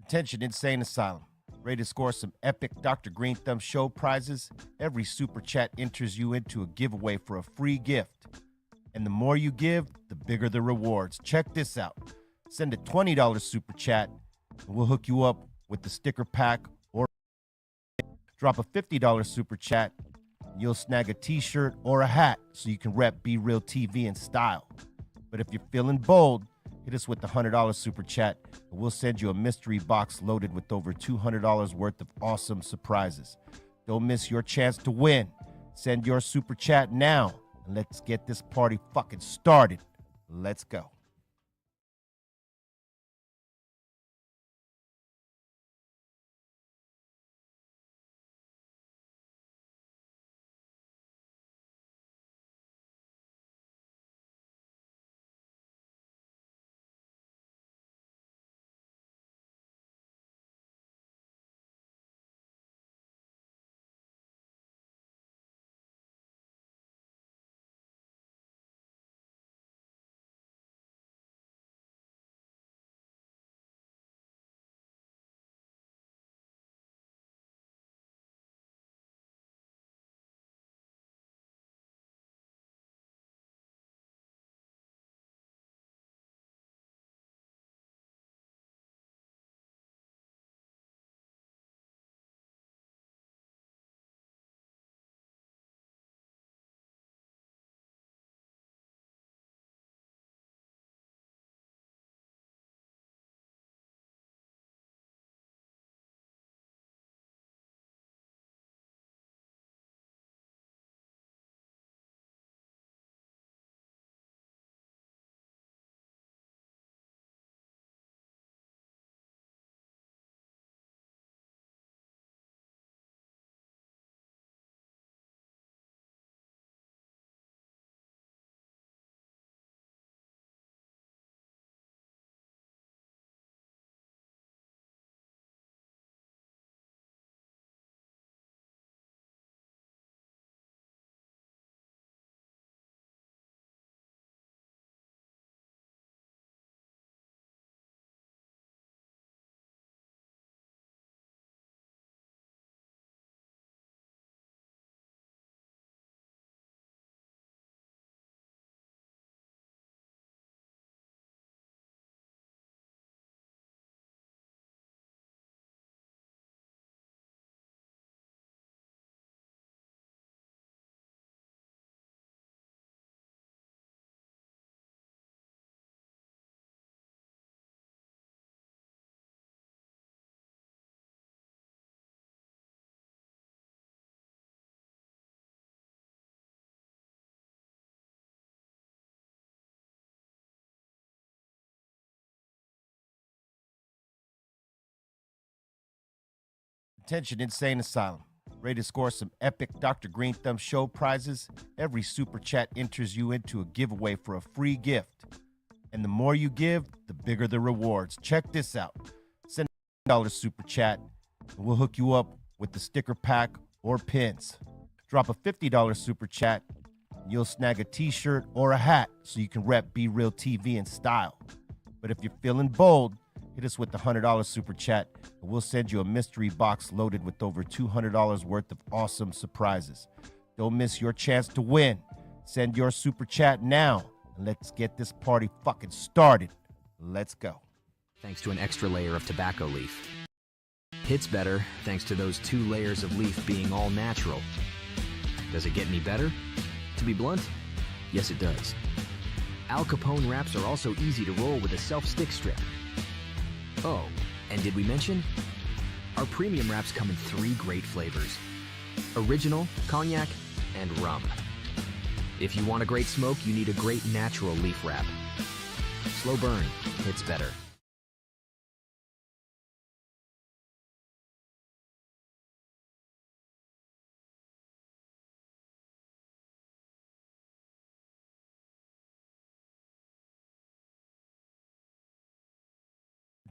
Attention Insane Asylum. Ready to score some epic Dr. Greenthumb show prizes? Every super chat enters you into a giveaway for a free gift. And the more you give, the bigger the rewards. Check this out. Send a $20 super chat and we'll hook you up with the sticker pack, or drop a $50 super chat and you'll snag a t-shirt or a hat so you can rep BREALTV in style. But if you're feeling bold, hit us with the $100 super chat and we'll send you a mystery box loaded with over $200 worth of awesome surprises. Don't miss your chance to win. Send your super chat now and let's get this party fucking started. Let's go. Attention Insane Asylum. Ready to score some epic Dr. Greenthumb show prizes? Every super chat enters you into a giveaway for a free gift. And the more you give, the bigger the rewards. Check this out. Send a $1 super chat and we'll hook you up with the sticker pack or pins. Drop a $50 super chat and you'll snag a t-shirt or a hat so you can rep BREALTV in style. But if you're feeling bold, hit us with the $100 super chat and we'll send you a mystery box loaded with over $200 worth of awesome surprises. Don't miss your chance to win. Send your super chat now and let's get this party fucking started. Let's go. Thanks to an extra layer of tobacco leaf. Hits better thanks to those 2 layers of leaf being all natural. Does it get any better? To be blunt, yes it does. Al Capone wraps are also easy to roll with a self-stick strip. Oh, and did we mention? Our premium wraps come in 3 great flavors: original, cognac, and rum. If you want a great smoke, you need a great natural leaf wrap. Slow burn, hits better.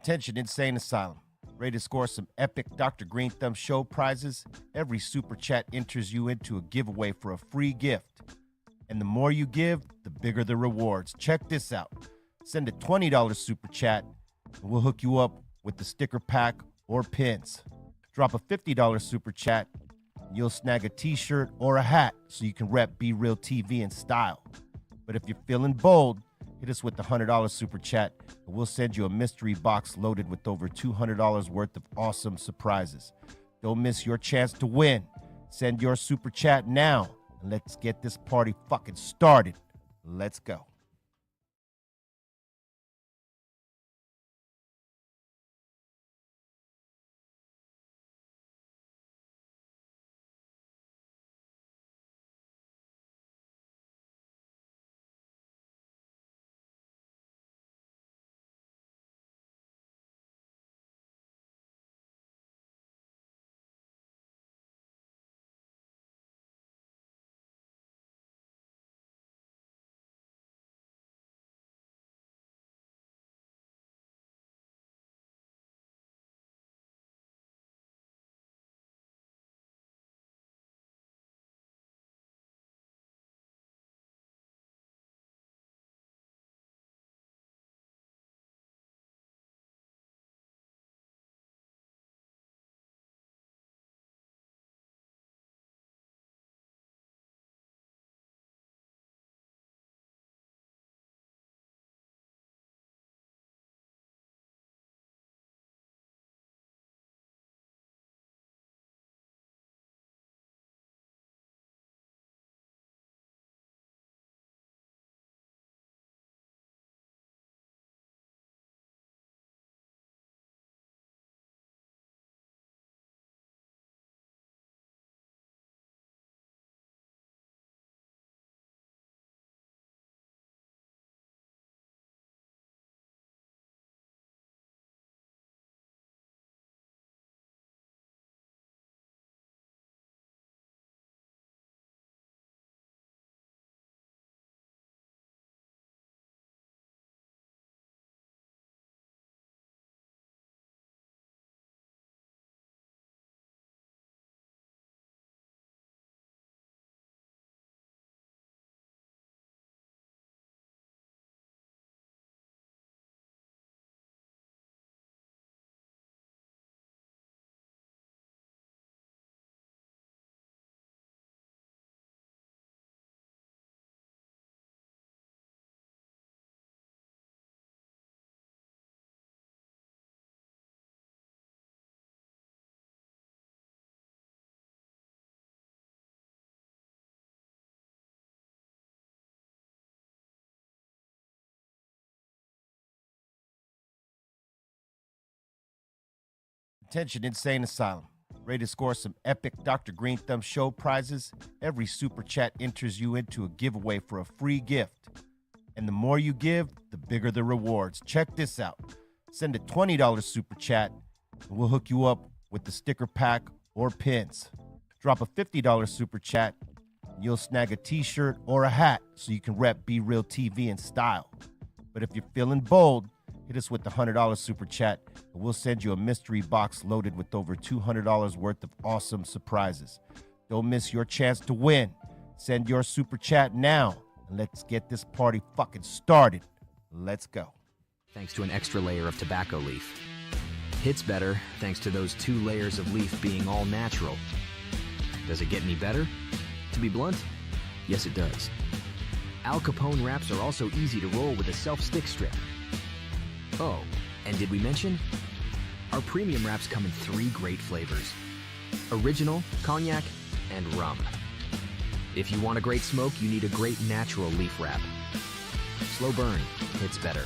Attention Insane Asylum. Ready to score some epic Dr. Greenthumb show prizes? Every super chat enters you into a giveaway for a free gift. And the more you give, the bigger the rewards. Check this out. Send a $20 super chat and we'll hook you up with the sticker pack or pins. Drop a $50 super chat, and you'll snag a t-shirt or a hat so you can rep BREALTV in style. But if you're feeling bold, hit us with the $100 super chat, and we'll send you a mystery box loaded with over $200 worth of awesome surprises. Don't miss your chance to win. Send your super chat now, and let's get this party fucking started. Let's go. Attention Insane Asylum. Ready to score some epic Dr. Greenthumb show prizes? Every super chat enters you into a giveaway for a free gift. And the more you give, the bigger the rewards. Check this out. Send a $20 super chat, and we'll hook you up with the sticker pack or pins. Drop a $50 super chat, and you'll snag a t-shirt or a hat so you can rep BREALTV in style. But if you're feeling bold, hit us with the $100 super chat, and we'll send you a mystery box loaded with over $200 worth of awesome surprises. Don't miss your chance to win. Send your super chat now, and let's get this party fucking started. Let's go. Thanks to an extra layer of tobacco leaf. Hits better thanks to those 2 layers of leaf being all natural. Does it get any better? To be blunt, yes it does. Al Capone wraps are also easy to roll with a self-stick strip. Oh, and did we mention? Our premium wraps come in 3 great flavors: original, cognac, and rum. If you want a great smoke, you need a great natural leaf wrap. Slow burn hits better.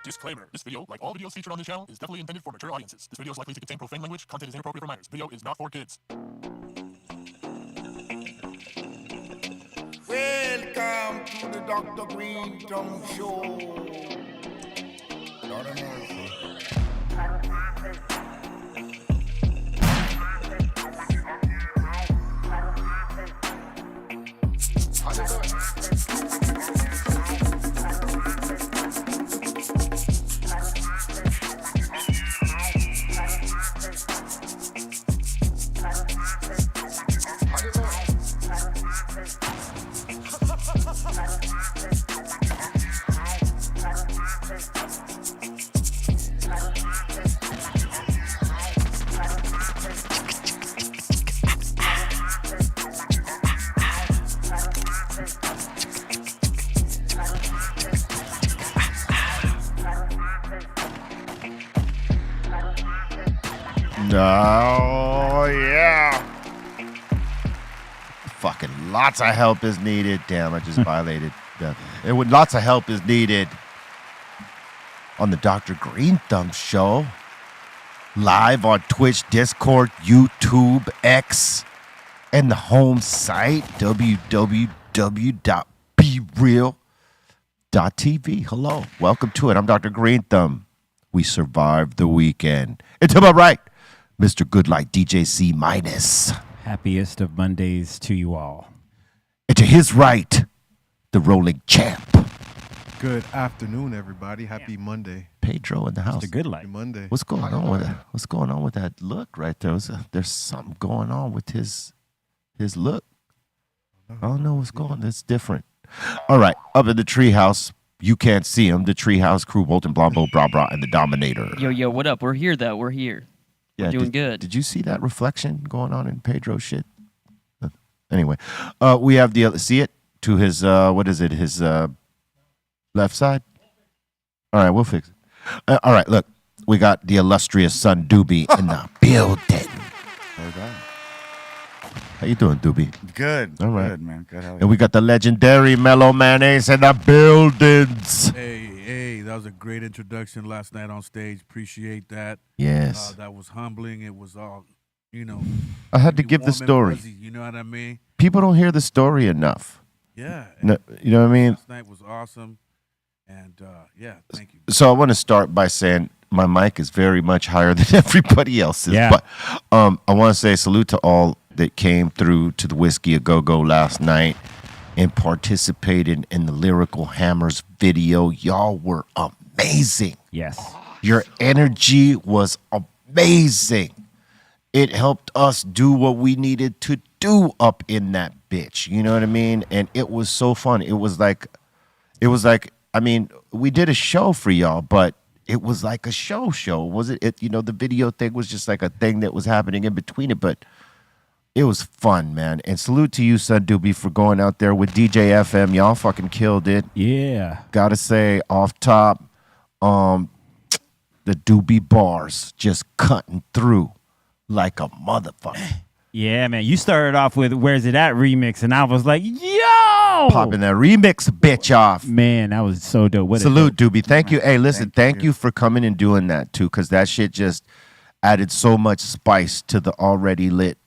Disclaimer. This video, like all videos featured on this channel, is definitely intended for mature audiences. This video is likely to contain profane language. Content is inappropriate for minors. Video is not for kids. Welcome to the Dr. Greenthumb Show. Lord of mercy. Oh, yeah. Fucking lots of help is needed. Damn, I just violated. Lots of help is needed on the Dr. Greenthumb Show. Live on Twitch, Discord, YouTube, X, and the home site, www.BREALTV. Hello, welcome to it. I'm Dr. Greenthumb. We survived the weekend. And to my right, Mr. Goodlight, DJ C minus. Happiest of Mondays to you all. And to his right, the rolling champ. Good afternoon, everybody. Happy Monday. Pedro in the house. It's a good light. Happy Monday. What's going on with that? What's going on with that look right there? There's something going on with his look. I don't know what's going on. It's different. All right, up in the treehouse, you can't see him. The treehouse crew, Bolton, Blombo, Bra Bra, and the Dominator. Yo, what up? We're here, though. We're here. We're doing good. Did you see that reflection going on in Pedro's shit? Anyway, we have see it to his what is it? His left side. All right, we'll fix it. All right, look, we got the illustrious son Doobie in the building. How you doing, Doobie? Good. All right. Good, man. Good. How are you? And we got the legendary Mellow Mayonnaise in the buildings. Hey, that was a great introduction last night on stage. Appreciate that. Yes. That was humbling. It was all, I had to give the warm and story. fuzzy, you know what I mean? People don't hear the story enough. Yeah. No, you know what I mean? Last night was awesome. And, yeah, thank you. So I want to start by saying my mic is very much higher than everybody else's. Yeah. But I want to say salute to all that came through to the Whiskey A Go-Go last night and participated in the Lyrical Hammers video. Y'all were amazing. Yes. Your energy was amazing. It helped us do what we needed to do up in that bitch. You know what I mean? And it was so fun. It was like, I mean, we did a show for y'all, but it was like a show. Was it? The video thing was just like a thing that was happening in between it, but it was fun, man. And salute to you, son Doobie, for going out there with DJ FM. Y'all fucking killed it. Yeah. Gotta say, off top, the Doobie bars just cutting through like a motherfucker. Yeah, man. You started off with Where's It At remix, and I was like, yo! Popping that remix bitch off. Man, that was so dope. Salute, Doobie. Thank you. Hey, listen, thank you for coming and doing that, too, because that shit just added so much spice to the already lit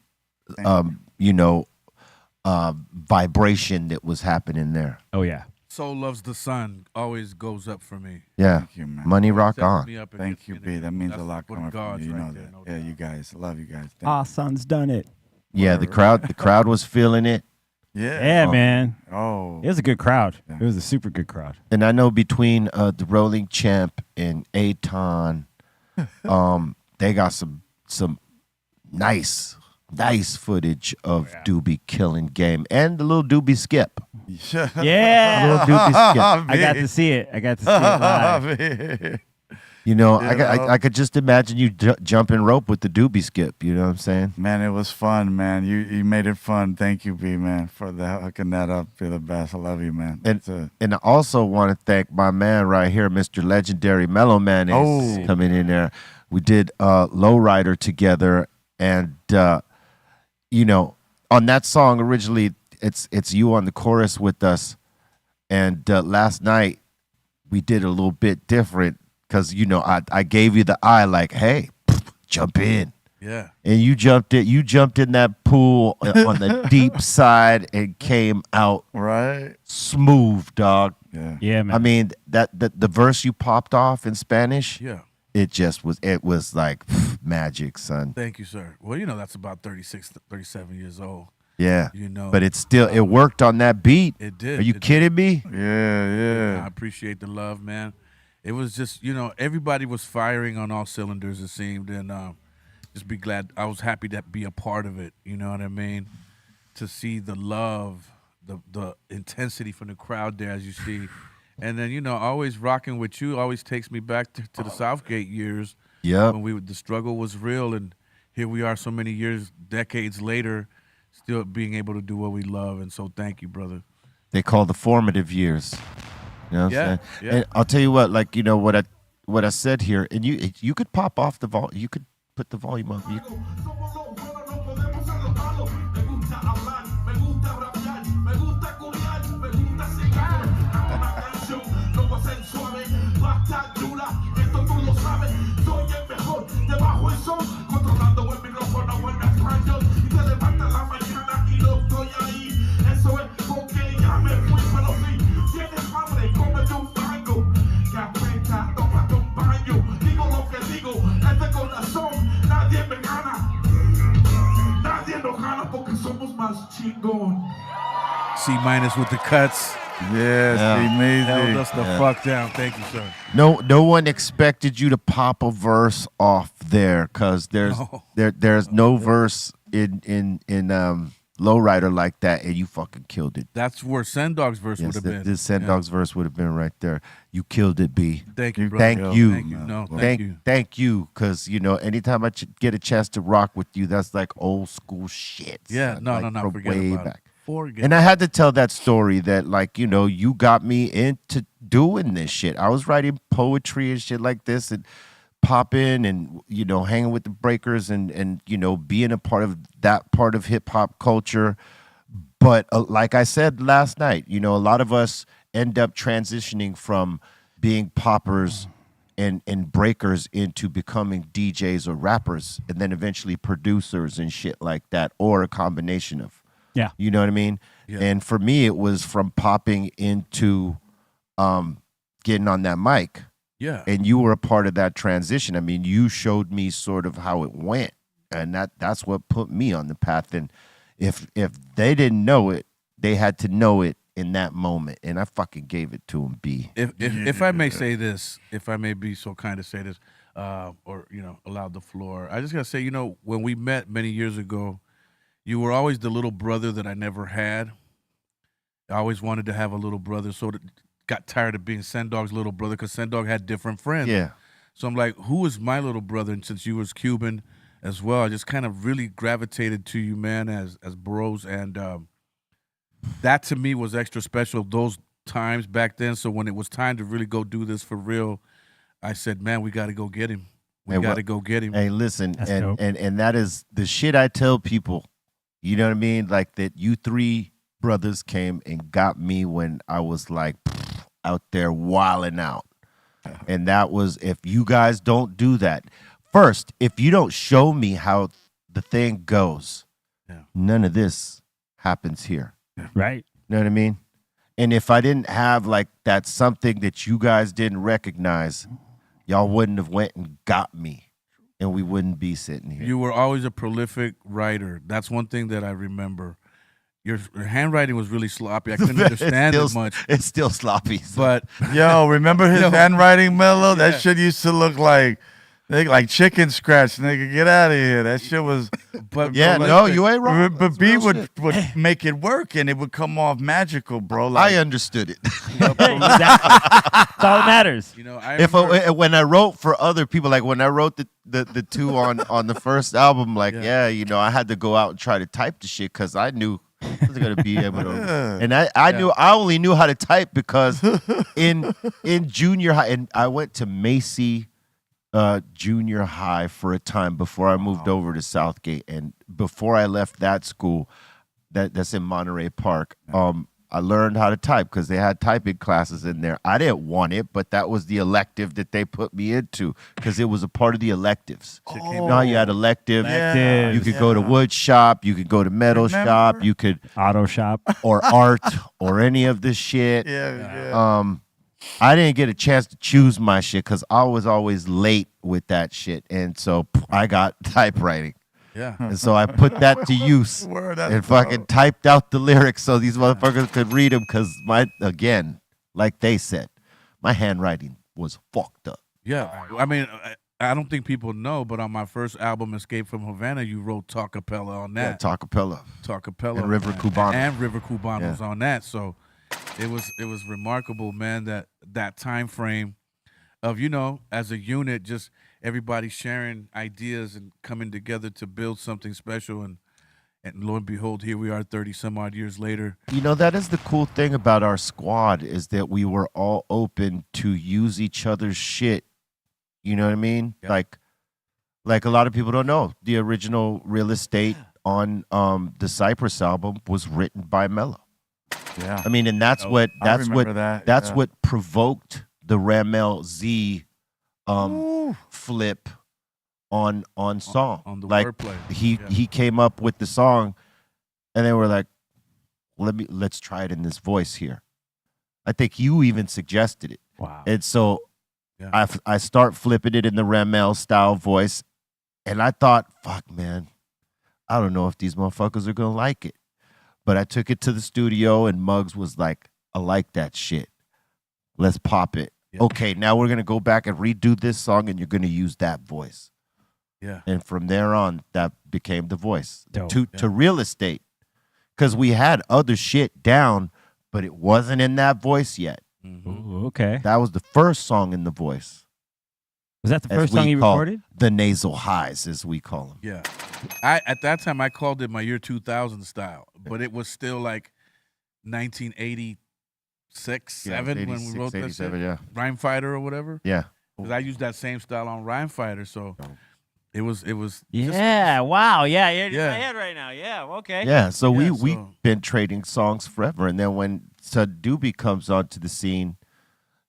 vibration that was happening there. Oh, yeah. Soul Loves the Sun always goes up for me. Yeah. Thank you, man. Money rock Sets on. me up and Thank gets you, me in B. it. That means a That's lot one coming of from God's you. You right know there, that. no Yeah, doubt. you guys. Love you guys. Thank Our son's done it. Yeah, the crowd was feeling it. you. Yeah, man. Oh. It was a good crowd. Yeah. It was a super good crowd. And I know between the Rolling Champ and Aton, they got some nice footage of Doobie killing game and the little Doobie skip. Yeah. Little Doobie skip. I got to see it. Live. You know, I could just imagine you jumping rope with the Doobie skip. You know what I'm saying? Man, it was fun, man. You made it fun. Thank you, B, man, for hooking that up. You're the best. I love you, man. And I also want to thank my man right here, Mr. Legendary Mellow Mayonnaise, coming in there. We did Lowrider together, and on that song originally, it's you on the chorus with us, and last night we did a little bit different. because I gave you the eye like, hey, jump in. Yeah. And you jumped in that pool on the deep side and came out Right. smooth, dog. Yeah. Yeah, man. I mean, the verse you popped off in Spanish, Yeah. it was like magic, son. Thank you, sir. Well, that's about 36, 37 years old. Yeah. But it worked on that beat. It did. Are you kidding me? Yeah. I appreciate the love, man. It was just, everybody was firing on all cylinders, it seemed, and just be glad. I was happy to be a part of it. You know what I mean? To see the love, the intensity from the crowd there, as you see, and then always rocking with you always takes me back to the Southgate years. Yeah. When the struggle was real, and here we are, so many years, decades later, still being able to do what we love. And so, thank you, brother. They call the formative years. You know what I'm saying? Yeah. And I'll tell you what, like what I said here, and you could pop off the volume. You could put the volume up. C- with the cuts. Yes, amazing. Held us the fuck down. Thank you, sir. No one expected you to pop a verse off there, because there's no verse in Lowrider like that, and you fucking killed it. That's where Sendogg's verse would have been. This Sendogg's verse would have been right there. You killed it, B. Thank you, brother. Thank you. Thank you. No, thank you. Thank you, because anytime I get a chance to rock with you, that's like old school shit. Yeah, son. no, Like, no, from forget way about back. it. Forget. And I had to tell that story that, like, you got me into doing this shit. I was writing poetry and shit like this, and popping and hanging with the breakers and being a part of that part of hip hop culture. But like I said last night, a lot of us end up transitioning from being poppers and breakers into becoming DJs or rappers, and then eventually producers and shit like that, or a combination of. Yeah. You know what I mean? Yeah. And for me, it was from popping into getting on that mic. Yeah. And you were a part of that transition. I mean, you showed me sort of how it went, and that's what put me on the path. And if they didn't know it, they had to know it in that moment, and I fucking gave it to them, B. If I may say this, if I may be so kind to say this, or allow the floor, I just gotta say, when we met many years ago, you were always the little brother that I never had. I always wanted to have a little brother, so got tired of being Sendogg's little brother, because Sendog had different friends. Yeah. So I'm like, who is my little brother? And since you was Cuban as well, I just kind of really gravitated to you, man, as bros. And that to me was extra special those times back then. So when it was time to really go do this for real, I said, man, we got to go get him. We got to go get him. Hey, listen, That's and, dope. and that is the shit I tell people. You know what I mean? Like that you three brothers came and got me when I was like out there wilding out. And that was, if you guys don't do that, first, if you don't show me how the thing goes, none of this happens here. Right. You know what I mean? And if I didn't have like that something that you guys didn't recognize, y'all wouldn't have went and got me, and we wouldn't be sitting here. You were always a prolific writer. That's one thing that I remember. Your handwriting was really sloppy. I couldn't understand it much. It's still sloppy. But Yo, remember his handwriting, Mellow? That shit used to look like chicken scratch. Nigga, get out of here. That shit was. but yeah, but no, like- you ain't wrong. But B would make it work, and it would come off magical, bro. Like, I understood it. Exactly. That's all that matters. I If remember- when I wrote for other people, like when I wrote the two on the first album, like I had to go out and try to type the shit because I knew I was gonna be able to. And I knew I only knew how to type because in junior high, and I went to Macy junior high for a time before I moved over to Southgate, and before I left that school, that's in Monterey Park. I learned how to type because they had typing classes in there. I didn't want it, but that was the elective that they put me into because it was a part of the electives. You know how you had elective? Electives. You could go to wood shop, you could go to metal shop, you could Auto shop. or art or any of this shit. Yeah. I didn't get a chance to choose my shit because I was always late with that shit, and so I got typewriting. Yeah. And so I put that to use and fucking typed out the lyrics so these motherfuckers could read them because again, like they said, my handwriting was fucked up. Yeah. I mean, I don't think people know, but on my first album, Escape from Havana, you wrote Talkapella on that. Yeah, Talkapella. Talkapella. And River Cubano. And River Cubano was Yeah. on that. So it was remarkable, man, that time frame of, as a unit, just everybody sharing ideas and coming together to build something special. And lo and behold, here we are 30 some odd years later. That is the cool thing about our squad is that we were all open to use each other's shit. You know what I mean? Yeah. Like a lot of people don't know, the original Real Estate on the Cypress album was written by Mellow. Yeah. I mean, and that's what that. what provoked the Ramel Z flip on song. On the like wordplay. he came up with the song, and they were like, let's try it in this voice here. I think you even suggested it. Wow. And so I start flipping it in the Ramel style voice, and I thought, fuck, man, I don't know if these motherfuckers are gonna like it. But I took it to the studio, and Muggs was like, I like that shit. Let's pop it. Yeah. Okay, now we're going to go back and redo this song, and you're going to use that voice. Yeah. And from there on, that became the voice Dope. to Real Estate. Because we had other shit down, but it wasn't in that voice yet. Mm-hmm. Ooh, okay. That was the first song in the voice. Was that the as first song we you call recorded? The nasal highs, as we call them. Yeah. At that time, I called it my year 2000 style, but it was still like 1986, 7 when we wrote that shit. Yeah. Rhyme Fighter or whatever. Yeah. Because I used that same style on Rhyme Fighter, so it was. Yeah. Wow. Yeah. You're in Yeah. my head right now. Yeah. Okay. Yeah, so Yeah, we've so- been trading songs forever, and then when Sud Doobie comes onto the scene,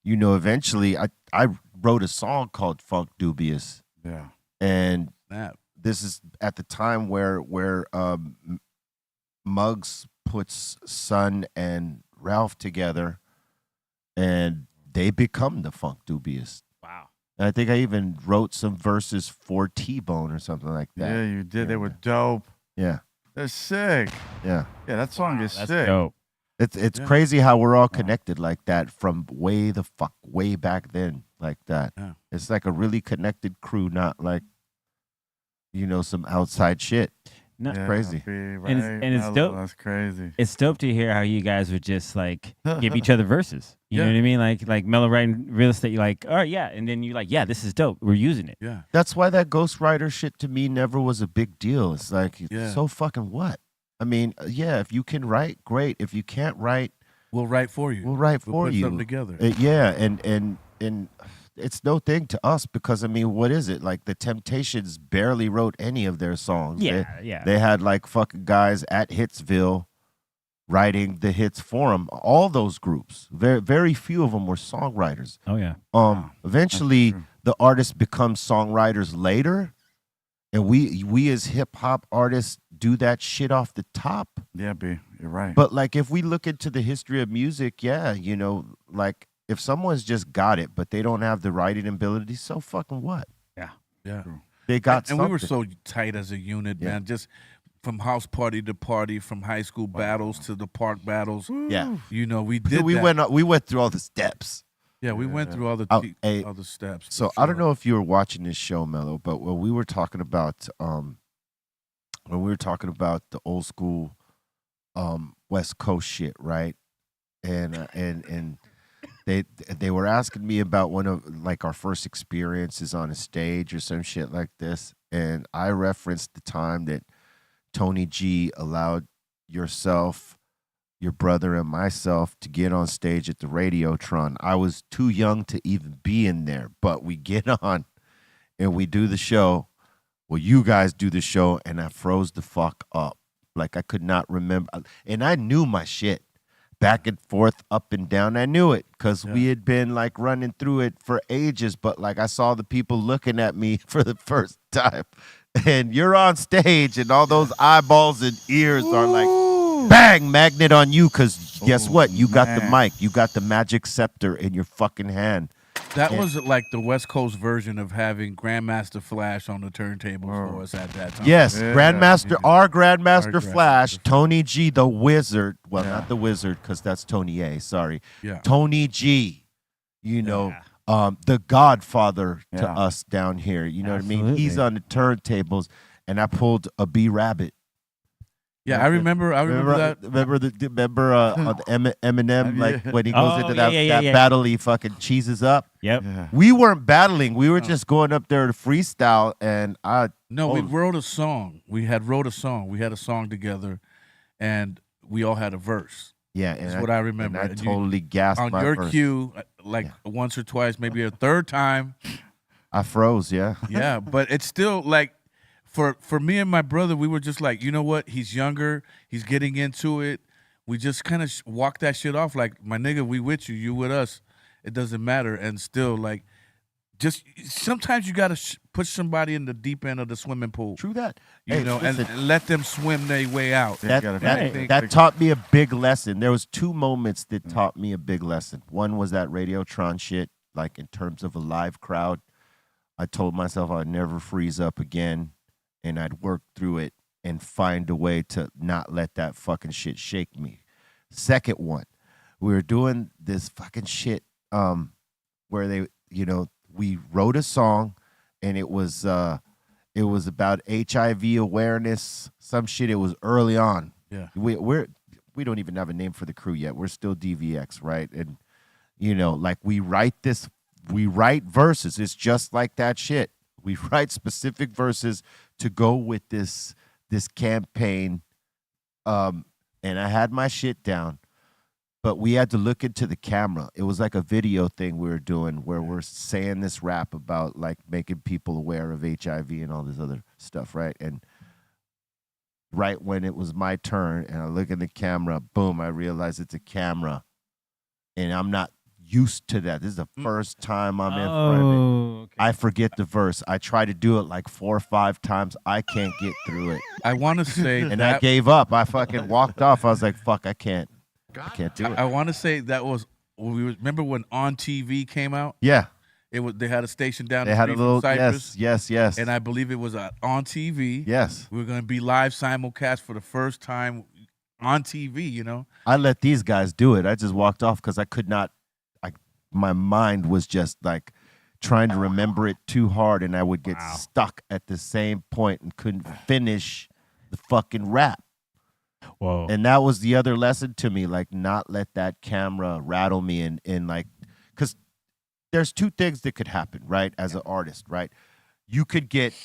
eventually I wrote a song called Funk Dubious, Yeah. and Snap. this is at the time where Muggs puts Son and Ralph together, and they become the Funk Dubious. Wow. And I think I even wrote some verses for T-Bone or something like that. Yeah, you did. They were dope. Yeah, They're sick. yeah. Yeah, that song is That's sick. dope. It's Yeah. crazy how we're all connected like that from way back then like that. Yeah. It's like a really connected crew, not like some outside shit. No, Yeah, Crazy. and it's Mellow, dope. That's crazy. It's dope to hear how you guys would just like give each other verses. You know Yeah. what I mean? Like Mellow writing Real Estate, you're like, all right, yeah. And then you're like, yeah, this is dope. We're using it. Yeah. That's why that ghostwriter shit to me never was a big deal. It's like, Yeah. so fucking what? I mean, yeah, if you can write, great. If you can't write, We'll write for you. we'll write We'll for put you. something together. Yeah, and it's no thing to us because I mean, what is it? Like the Temptations barely wrote any of their songs. Yeah. They had like fucking guys at Hitsville writing the hits for them. All those groups, very very few of them were songwriters. Oh yeah. Eventually true. the artists become songwriters later, and we as hip hop artists do that shit off the top. Yeah, B, you're right. But like if we look into the history of music, yeah, like if someone's just got it, but they don't have the writing ability, so fucking what? Yeah. They got And we were something. so tight as a unit, Yeah. man. Just from house party to party, from high school battles to the park battles. Yeah. We did. we that. went through all the steps. Yeah, we went through all the Oh, hey, all the steps. So for I don't sure. know if you were watching this show, Mellow, but when we were talking about the old school West Coast shit, right? And they were asking me about one of like our first experiences on a stage or some shit like this, and I referenced the time that Tony G allowed yourself, your brother, and myself to get on stage at the Radiotron. I was too young to even be in there, but we get on and we do the show. Well, you guys do the show, and I froze the fuck up. Like I could not remember, and I knew my shit. back and forth, up and down. I knew it because we had been like running through it for ages, but like I saw the people looking at me for the first time. And you're on stage and all those eyeballs and ears are like, bang, magnet on you, because guess what? You got the mic. You got the magic scepter in your fucking hand. That was like the West Coast version of having Grandmaster Flash on the turntables for us at that time. Yes, our Grandmaster Flash, Tony G, the Wizard. Well, not the Wizard, because that's Tony A. Sorry. Yeah. Tony G, the Godfather to us down here. You know what I mean? He's on the turntables, and I pulled a B Rabbit. Yeah, I remember that. Remember the Eminem, like when he goes into that battle, he fucking cheeses up. Yep. Yeah. We weren't battling. We were just going up there to freestyle, and we wrote a song. We had a song together, and we all had a verse. Yeah, that's what I remember. And I totally gasped on my your verse. cue, once or twice, maybe a third time. I froze. Yeah. Yeah, but it's still like. For me and my brother, we were just like, you know what? He's younger. He's getting into it. We just kind of walk that shit off. Like, my nigga, we with you. You with us. It doesn't matter. And still, like, just sometimes you got to push somebody in the deep end of the swimming pool. True that. And let them swim their way out. That taught me a big lesson. There was 2 moments that taught me a big lesson. One was that Radiotron shit, like in terms of a live crowd. I told myself I'd never freeze up again. And I'd work through it and find a way to not let that fucking shit shake me. Second one, we were doing this fucking shit where we wrote a song, and it was about HIV awareness, some shit. It was early on. Yeah, we don't even have a name for the crew yet. We're still DVX, right? And like we write verses. It's just like that shit. We write specific verses to go with this campaign, and I had my shit down, but we had to look into the camera. It was like a video thing we were doing where we're saying this rap about like making people aware of HIV and all this other stuff, right? And right when it was my turn and I look in the camera, boom, I realize it's a camera, and I'm not used to that. This is the first time I'm in front of it. Okay. I forget the verse. I try to do it like 4 or 5 times. I can't get through it. I want to say and I gave up. I fucking walked off. I was like, fuck, I can't do it. I want to say that was, remember when On TV came out? Yeah. They had a station down the street from Cypress. Yes. And I believe it was On TV. Yes. We were going to be live simulcast for the first time on TV, I let these guys do it. I just walked off because I could not. My mind was just like trying to remember it too hard, and I would get stuck at the same point and couldn't finish the fucking rap. Whoa. And that was the other lesson to me, like not let that camera rattle me and like, because there's 2 things that could happen, right? As an artist, right? You could get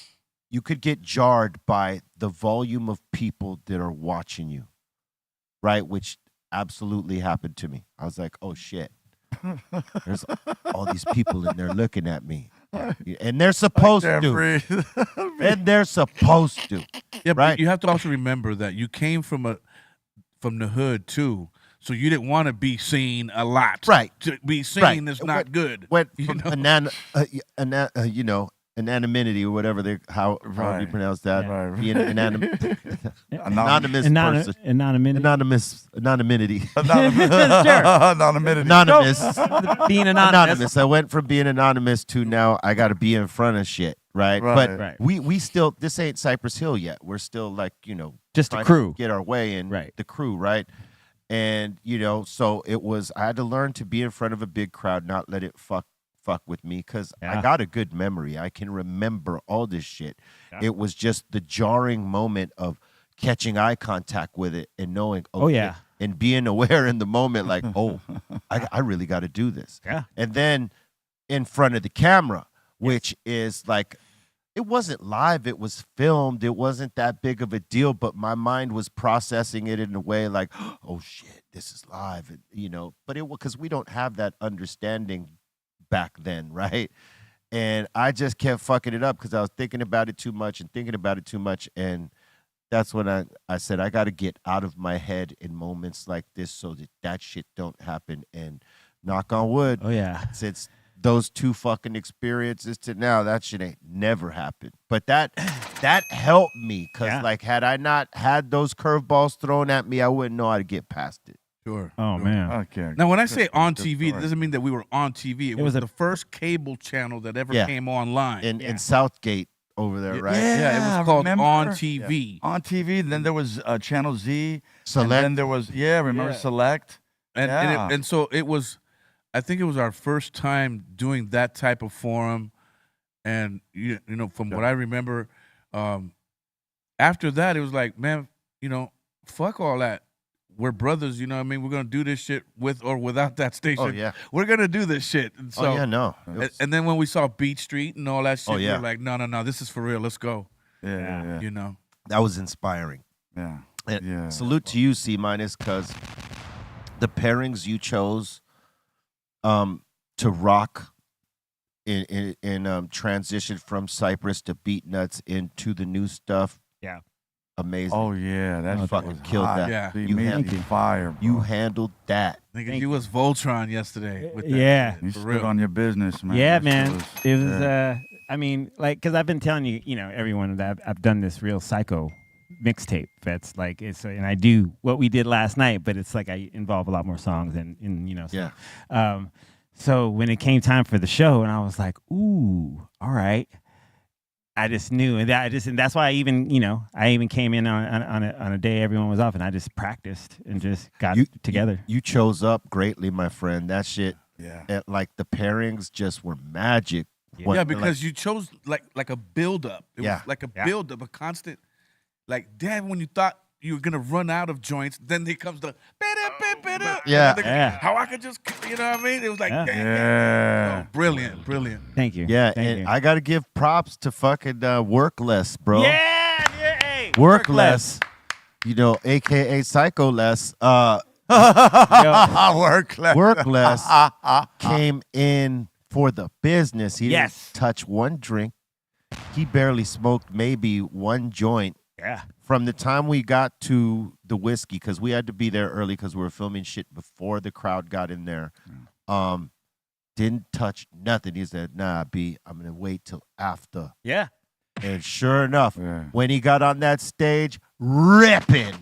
jarred by the volume of people that are watching you, right? Which absolutely happened to me. I was like, oh shit. There's all these people in there looking at me, and they're supposed to. And they're supposed to. Yeah, right? But you have to also remember that you came from the hood too, so you didn't want to be seen a lot. Right. To be seen is not good. Went from anonymity or whatever how do you pronounce that? Right. Being anonymous person. Anonymity. Anonymous. Being anonymous. I went from being anonymous to now I got to be in front of shit, right? But we still, this ain't Cypress Hill yet. We're still like, just the crew. Get our way in, the crew, right? And, so it was, I had to learn to be in front of a big crowd, not let it fuck with me, because I got a good memory. I can remember all this shit. Yeah. It was just the jarring moment of catching eye contact with it and knowing, and being aware in the moment, like, I really got to do this. Yeah. And then in front of the camera, which is like, it wasn't live, it was filmed. It wasn't that big of a deal, but my mind was processing it in a way like, oh shit, this is live, and, but it was because we don't have that understanding back then, right? And I just kept fucking it up because I was thinking about it too much, and that's when I said I got to get out of my head in moments like this so that shit don't happen. And knock on wood. Oh yeah. Since those 2 fucking experiences to now, that shit ain't never happened. But that helped me because like had I not had those curveballs thrown at me, I wouldn't know how to get past it. Sure. Oh man. Okay. Now, when I say on TV, it doesn't mean that we were on TV. It was the first cable channel that ever Yeah. came online. In Southgate over there, right? Yeah, it was called remember? On TV. On TV. Then there was Channel Z. Select. And then there was remember Select. And so it was. I think it was our first time doing that type of forum, and you know, from what I remember, after that it was like, man, you know, fuck all that. We're brothers, you know what I mean? We're gonna do this shit with or without that station. Oh yeah, we're gonna do this shit. And so, oh yeah, no. And then when we saw Beat Street and all that shit, we yeah. were like, no, this is for real. Let's go. Yeah. You know, that was inspiring. Yeah. And Yeah. salute to you, C-, because the pairings you chose to rock in transition from Cypress to Beat Nuts into the new stuff. Yeah. Amazing. Oh yeah, that fucking was killed hot. that. Yeah. You You made handled me fire. Bro. You handled that. nigga, you was Voltron yesterday. With that Yeah. shit, You for stood real. on your business, man. Yeah, That man. shit It was. I mean, like, because I've been telling you, you know, everyone that I've done this real psycho mixtape. That's like it's, and I do what we did last night, but it's like I involve a lot more songs and you know. So, Yeah. So when it came time for the show, and I was like, ooh, all right. I just knew, and that's why I even came in on a day everyone was off, and I just practiced and just got together. You chose up greatly, my friend. That shit. Yeah. Like the pairings just were magic. Yeah, because you chose like a build up. It Yeah. was like a build up, a constant. Like, damn, when you thought you were gonna run out of joints, then there comes the Yeah. how I could just, you know what I mean? It was like, Yeah. oh, brilliant. Thank you. Yeah, Thank and you. I gotta give props to fucking Work Less, bro. Yeah, hey, Work Less. You know, AKA Psycho Less. Yo, Work less. Work Less came in for the business. He Yes. didn't touch one drink. He barely smoked maybe one joint. yeah. From the time we got to the whiskey, because we had to be there early because we were filming shit before the crowd got in there. Didn't touch nothing. He said, nah, B, I'm going to wait till after. Yeah. And sure enough, Yeah. when he got on that stage, ripping.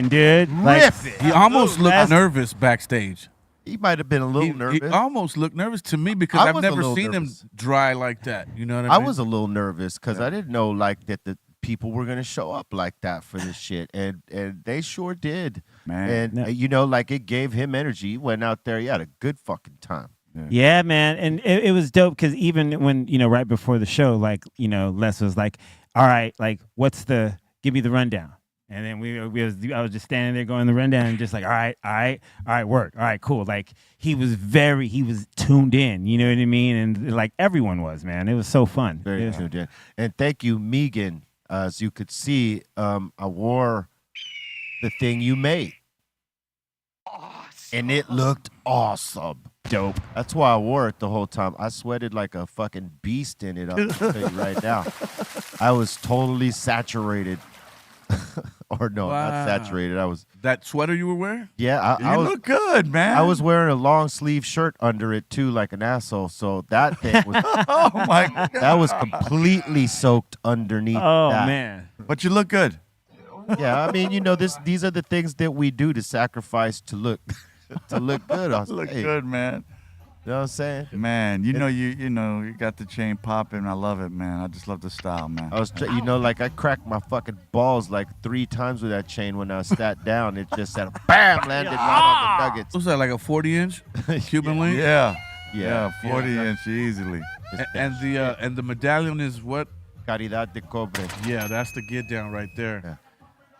Dude. Like, Ripping. He almost looked That's- nervous backstage. He might have been a little He nervous. almost looked nervous to me because I I've was a never little seen nervous. him dry like that. You know what I I mean? was a little nervous because I didn't know like that the people were gonna show up like that for this shit, and they sure did. Man. And Yeah. you know, like it gave him energy. He went out there, he had a good fucking time. Yeah, man, and it was dope because even when right before the show, like Les was like, "All right, like give me the rundown," and then I was just standing there going the rundown and just like, "All right, work, all right, cool." Like he was tuned in, you know what I mean, and like everyone was, man. It was so fun. Very tuned in. And thank you, Megan. As you could see, I wore the thing you made, and it looked awesome. Dope. That's why I wore it the whole time. I sweated like a fucking beast in it. I'll tell you right now. I was totally saturated. Or no, Wow. not saturated. I was. That sweater you were wearing? Yeah, You I was. look good, man. I was wearing a long sleeve shirt under it too, like an asshole. So that thing was. Oh my God. That was completely soaked underneath. Oh that. man. But you look good. Yeah, I mean, these are the things that we do to sacrifice to look good. I was Look like, hey, good, man. You know what I'm saying? Man, you got the chain popping. I love it, man. I just love the style, man. I was, like I cracked my fucking balls like 3 times with that chain when I sat down. It just said, bam, landed right on the nuggets. What's that, like a 40-inch Cuban link? Yeah. Yeah. 40 inch easily. And the medallion is what? Caridad de Cobre. Yeah, that's the get down right there. Yeah.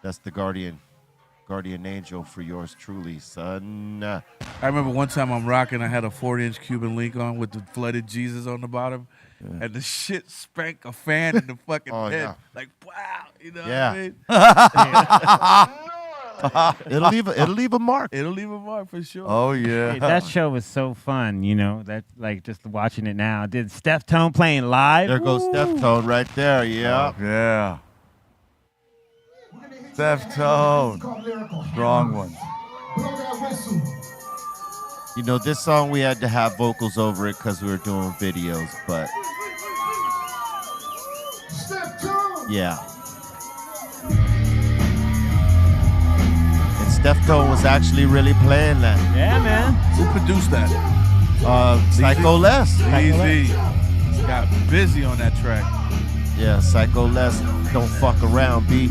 That's the guardian angel for yours truly, son. I remember one time I'm rocking, I had a 40-inch Cuban link on with the flooded Jesus on the bottom, and the shit spanked a fan in the fucking Oh, head. yeah. Like, wow, you know Yeah. what I mean? It'll leave a mark. It'll leave a mark for sure. Oh, yeah. Hey, that show was so fun, that like just watching it now. Did Steph Tone playing live? There goes Steph Tone right there. Yeah. Yeah. Steph Tone. Strong one. You know, this song we had to have vocals over it because we were doing videos, but yeah. And Steph Tone was actually really playing that. Yeah, man. Who produced that? Psycho Les. Easy. Got busy on that track. Yeah, Psycho Les. Don't fuck around, B.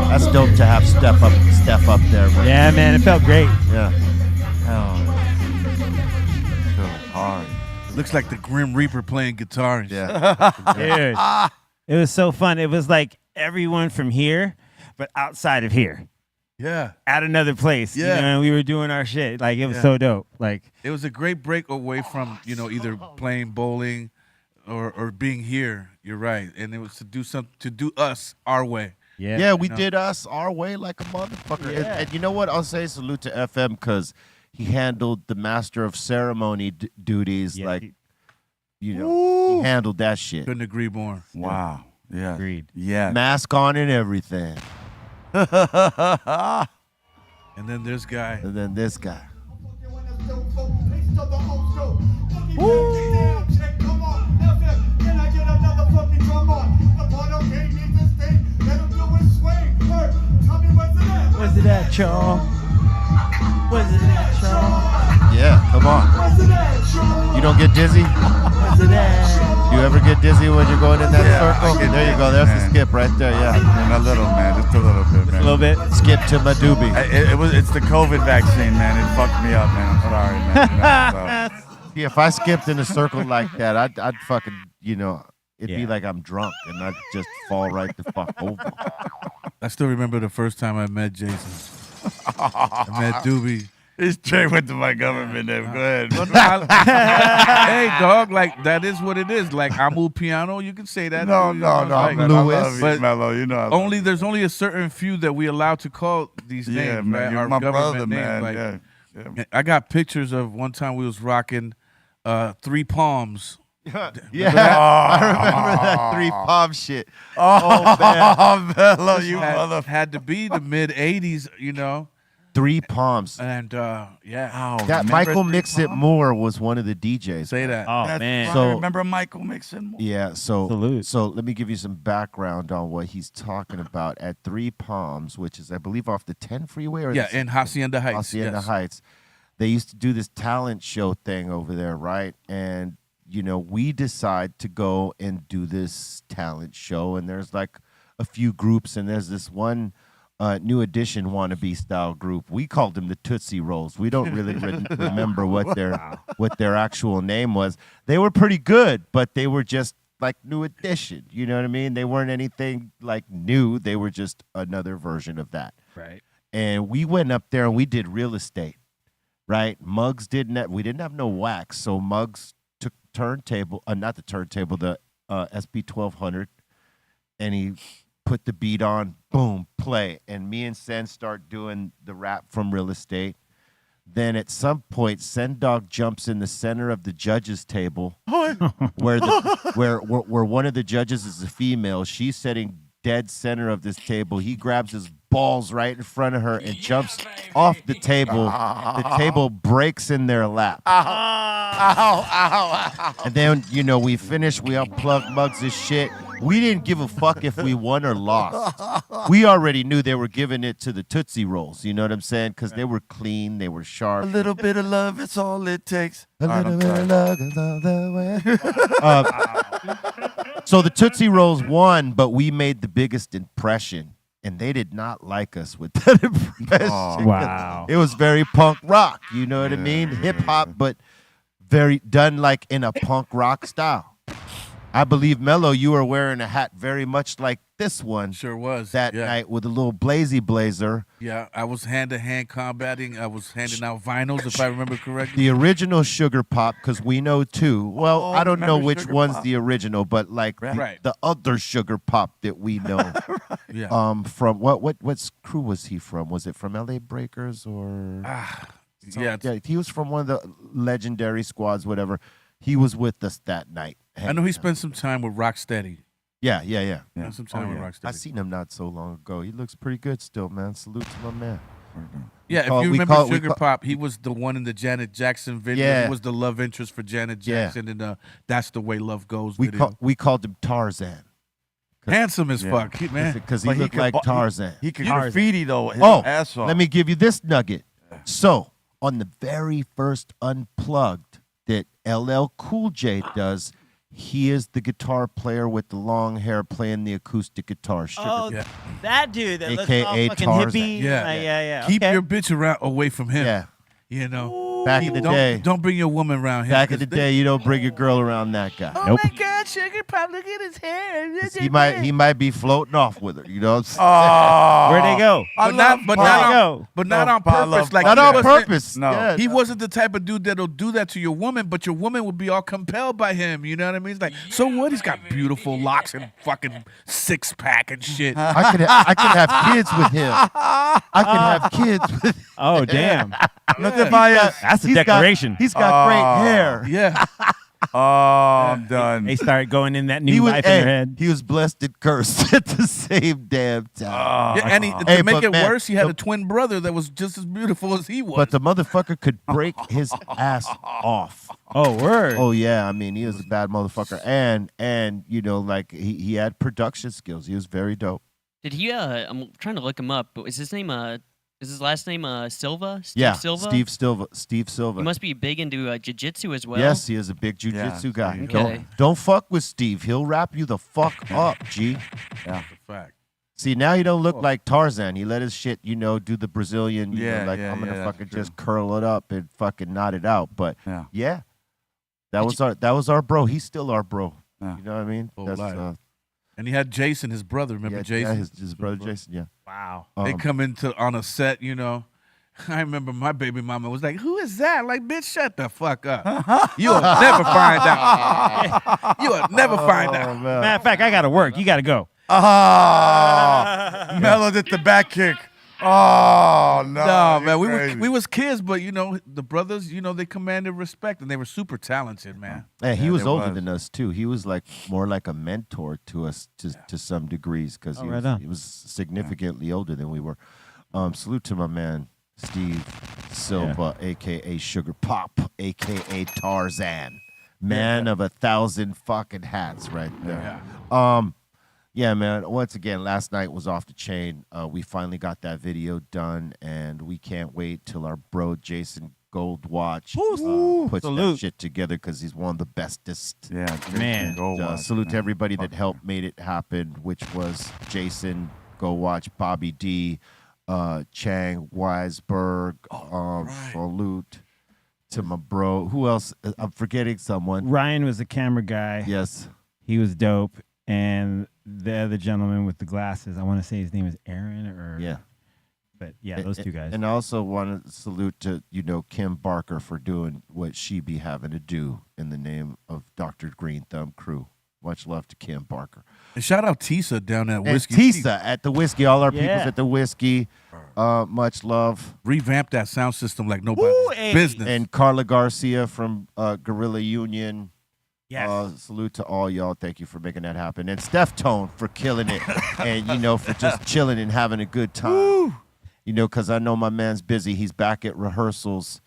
That's dope to have Steph up there, man. Yeah, man, it felt great. Yeah. Hard. Looks like the Grim Reaper playing guitar. Yeah. Dude, it was so fun. It was like everyone from here, but outside of here. Yeah. At another place. Yeah. You know, and we were doing our shit. Like, it was so dope. Like, it was a great break away from, you know, either playing bowling or being here. You're right. And it was to do us our way. Yeah, we did us our way like a motherfucker. Yeah. And you know what? I'll say salute to FM because he handled the master of ceremony duties like, you know, he handled that shit. Couldn't agree more. Wow. Yeah. Agreed. Yeah. Mask on and everything. And then this guy. And then this guy. where's it at, y'all? Where's it at, y'all? Yeah, come on. You don't get dizzy? Where's it at? You ever get dizzy when you're going in that circle? I get There you dizzy, go. There's the man. skip right there. Yeah. And a little, man. Just a little bit, man. A little bit. Skip to my doobie. It's the COVID vaccine, man. It fucked me up, man. I'm sorry, man. You know, so. Yeah, if I skipped in a circle like that, I'd fucking, you know, it'd be like I'm drunk and I'd just fall right the fuck over. I still remember the first time I met Jason. I met Doobie. It's straight went to my government name. Go ahead. Hey, dog, like, that is what it is. Like, Amu Piano, you can say that. No, you know, like, like, Lewis. but Mellow, you know. there's only a certain few that we allowed to call these names. Yeah, man. Right? You're Our my government brother, names. man. Like, Yeah. I got pictures of one time we was rocking 3 Palms. Yeah, I remember that 3 palm shit. Oh, man. Mellow, you had to be the mid 80s, you know. 3 palms. And yeah. Oh, That Michael Mix It More was one of the DJs. Say that. Oh, That's man. right. So- I remember Michael Mixon more. Yeah, so Salute. so let me give you some background on what he's talking about at 3 Palms, which is I believe off the 10 freeway or Yeah, in Hacienda Heights. Hacienda yes. Heights. They used to do this talent show thing over there, right? And you know, we decide to go and do this talent show, and there's like a few groups, and there's this one New Edition wannabe style group. We called them the Tootsie Rolls. We don't really remember what their actual name was. They were pretty good, but they were just like New Edition. You know what I mean? They weren't anything like new. They were just another version of that. Right. And we went up there and we did real estate, right? Muggs we didn't have no wax, so Muggs took not the turntable, the SB 1200, and he put the beat on, boom, play. And me and Sen start doing the rap from real estate. Then at some point, Sen Dog jumps in the center of the judges' table where one of the judges is a female. She's sitting dead center of this table. He grabs his balls right in front of her and jumps off the table. The table breaks in their lap. And then, you know, we finished. We unplugged Muggs' shit. We didn't give a fuck if we won or lost. We already knew they were giving it to the Tootsie Rolls. You know what I'm saying? Because they were clean. They were sharp. A little bit of love, it's all it takes. A little bit of love goes all the way. So the Tootsie Rolls won, but we made the biggest impression. And they did not like us with that impression. Oh, wow. It was very punk rock. You know what I mean? Hip hop, but very done like in a punk rock style. I believe, Mellow, you were wearing a hat very much like this one. Sure was. That night with a little blazy blazer. Yeah, I was hand-to-hand combating. I was handing out vinyls, if I remember correctly. The original Sugar Pop, because we know too. Well, I don't know which Sugar one's Pop? the original, but like the other Sugar Pop that we know. Yeah. From what crew was he from? Was it from LA Breakers or? Yeah, he was from one of the legendary squads, whatever. He was with us that night. I know he spent some time with Rocksteady. Yeah. Spent some time with Rocksteady. I seen him not so long ago. He looks pretty good still, man. Salute to my man. Yeah, if you remember Sugar Pop, he was the one in the Janet Jackson video. Yeah. He was the love interest for Janet Jackson, and That's the Way Love Goes We video. called him Tarzan. Handsome as fuck, man. Because he looked like Tarzan. He could graffiti though. His ass off. Let me give you this nugget. So on the very first Unplugged that LL Cool J does, he is the guitar player with the long hair playing the acoustic guitar. That dude that looks AKA all fucking Tarzan. hippie. Yeah. Keep your bitch away from him. Yeah. You know. Back in the day. Don't bring your woman around him. Back in the day, you don't bring your girl around that guy. Oh my God, Sugar Pop, look at his hair. He might be floating off with her. You know what I'm saying? Where'd they go? But not on purpose. Like not he on wasn't- purpose. No. Yeah. He wasn't the type of dude that'll do that to your woman, but your woman would be all compelled by him. You know what I mean? It's like, so what? He's got beautiful locks and fucking six-pack and shit. I could have kids with him. I could have kids with him. Oh, damn. That's a He's got- declaration. He's got great hair. Yeah. Oh, I'm done. They started going in that new life in their head. He was blessed and cursed at the same damn time. Yeah, and Hey, to make but it man, worse, he had a twin brother that was just as beautiful as he was. But the motherfucker could break his ass off. Oh, word. Oh yeah, I mean he was a bad motherfucker, and you know like he had production skills. He was very dope. Did he? I'm trying to look him up. But is his name? Is his last name Silva? Silva? Steve Silva. He must be big into jiu-jitsu as well. Yes, he is a big jiu-jitsu guy. Okay. Don't fuck with Steve. He'll wrap you the fuck up, G. Yeah. Fact. See, now he don't look like Tarzan. He let his shit, do the Brazilian, I'm going to fucking just curl it up and fucking knot it out. But yeah, that was our bro. He's still our bro. Yeah. You know what I mean? Full life. And he had Jason, his brother. Remember Jason? Yeah, his brother Jason, yeah. Wow. They come on a set, you know. I remember my baby mama was like, "Who is that?" Like, bitch, shut the fuck up. You'll never find out. You'll never find out. Matter of fact, I got to work. You got to go. Mellow did the back kick. Oh, no. No, man, crazy. we was kids, but, the brothers, they commanded respect, and they were super talented, man. Yeah, he was older than us, too. He was like more like a mentor to us to some degrees because he was significantly older than we were. Salute to my man, Steve Silva, a.k.a. Sugar Pop, a.k.a. Tarzan. Man of 1,000 fucking hats right there. Yeah, man. Once again, last night was off the chain. We finally got that video done, and we can't wait till our bro Jason Goldwatch puts that shit together because he's one of the bestest. Yeah, man. Salute to everybody that helped made it happen, which was Jason, Goldwatch, Bobby D, Chang Weisberg. Salute to my bro. Who else? I'm forgetting someone. Ryan was the camera guy. Yes. He was dope. And the other gentleman with the glasses, I want to say his name is Aaron or but those two guys. And I also want to salute to Kim Barker for doing what she be having to do in the name of Dr. Greenthumb crew. Much love to Kim Barker. And shout out Tisa down at Whiskey. Tisa at the Whiskey. All our peoples at the Whiskey. Much love. Revamp that sound system like nobody's business. And Carla Garcia from Guerrilla Union. Yes. Salute to all y'all. Thank you for making that happen. And Steph Tone for killing it. And, for just chilling and having a good time. Because I know my man's busy. He's back at rehearsals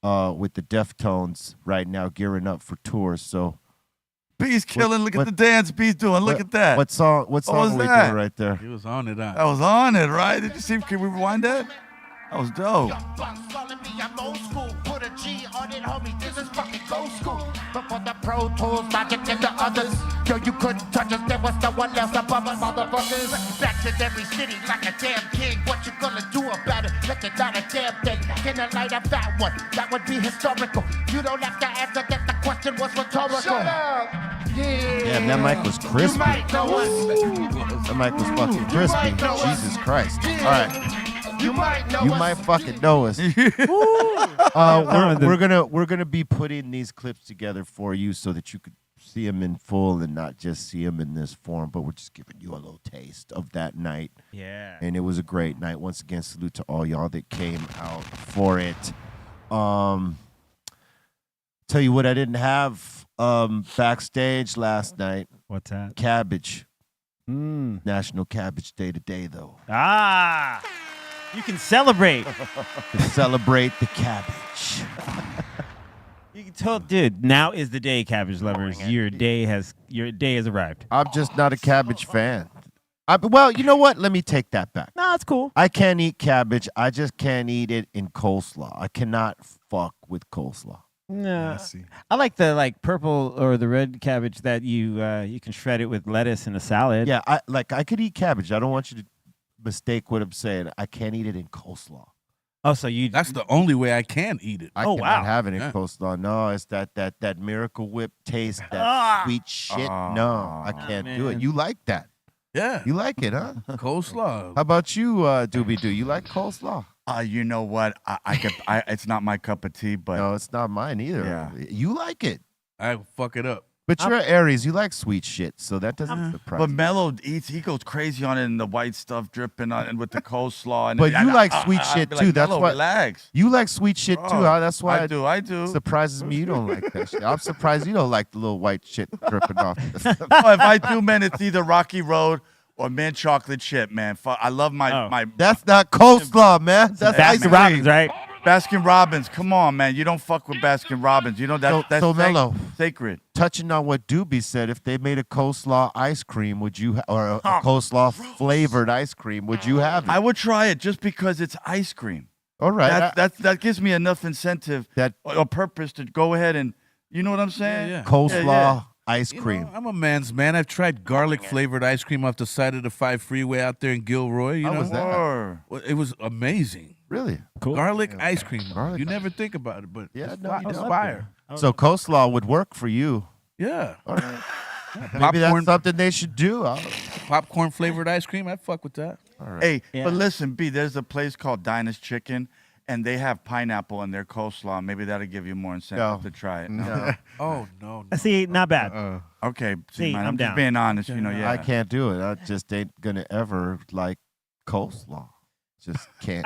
with the Deftones right now, gearing up for tours. So, B's killing. Look at the dance B's doing. Look at that. What song was are we that? doing right there? He was on it. That was on it, right? Did you see? Can we rewind that? That was dope. I'm old school. Put a G on it, homie. This is fucking gold school. Before the Pro Tools, Logic, and the others. Yo, you couldn't touch us. There was no one else above us, motherfuckers. Legendary city like a damn king. What you gonna do about it? Look, it's not a damn thing. Can I light up that one? That would be historical. You don't have to answer that. The question was rhetorical. Shut up. Yeah, Damn, that mic was crispy. You might know us. That mic was fucking crispy. Jesus Christ. All right. You might know You us. might fucking know us. We're gonna be putting these clips together for you so that you could see them in full and not just see them in this form. But we're just giving you a little taste of that night. Yeah. And it was a great night. Once again, salute to all y'all that came out for it. Tell you what, I didn't have backstage last night. What's that? Cabbage. National Cabbage Day today, though. Ah, you can celebrate. To celebrate the cabbage. You can tell, dude. Now is the day, Cabbage lovers. Your day has arrived. I'm just not a cabbage fan. Well, you know what? Let me take that back. No, it's cool. I can't eat cabbage. I just can't eat it in coleslaw. I cannot fuck with coleslaw. No, I like the purple or the red cabbage that you can shred it with lettuce in a salad. Yeah, I could eat cabbage. I don't want you to mistake what I'm saying. I can't eat it in coleslaw. Oh, so you? That's the only way I can eat it. I cannot have it in coleslaw. No, it's that Miracle Whip taste, that sweet shit. No, I can't do it. You like that? Yeah. You like it, huh? Coleslaw. How about you, Doobie Doo? You like coleslaw? You know what? It's not my cup of tea, but no, it's not mine either. Yeah. You like it. I fuck it up. But you're an Aries. You like sweet shit, so that doesn't surprise But me. Mellow eats. He goes crazy on it, and the white stuff dripping on it with the coleslaw. And But you like sweet shit be too. like, That's Mellow, why. Relax. You like sweet shit too. Huh? That's why I do. Surprises me you don't like that shit. I'm surprised you don't like the little white shit dripping off. Oh, if I do, man, it's either Rocky Road or mint chocolate chip, man. I love my. That's not coleslaw, man. That's ice cream. Robbins, right? Baskin Robbins, come on, man. You don't fuck with Baskin Robbins. You know that's so Mellow. Sacred. Touching on what Doobie said, if they made a coleslaw ice cream, would you or a coleslaw flavored ice cream, would you have it? I would try it just because it's ice cream. All right. That gives me enough incentive or purpose to go ahead and, you know what I'm saying? Yeah. Coleslaw ice cream. I'm a man's man. I've tried garlic flavored ice cream off the side of the 5 freeway out there in Gilroy. You How know? was that? Well, it was amazing. Really? Cool. Garlic ice cream. Garlic you never think about it, but Yeah, it's no, you it's don't. fire. So coleslaw would work for you. Yeah. All right. Maybe that's something they should do. Popcorn flavored ice cream. I'd fuck with that. All right. Hey, Yeah. but listen, B, there's a place called Dinah's Chicken, and they have pineapple in their coleslaw. Maybe that'll give you more incentive to try it. No. Oh, no. See, not bad. Okay, See, man, I'm I'm down. just being honest, you know, yeah. I can't do it. I just ain't gonna ever like coleslaw. Just can't.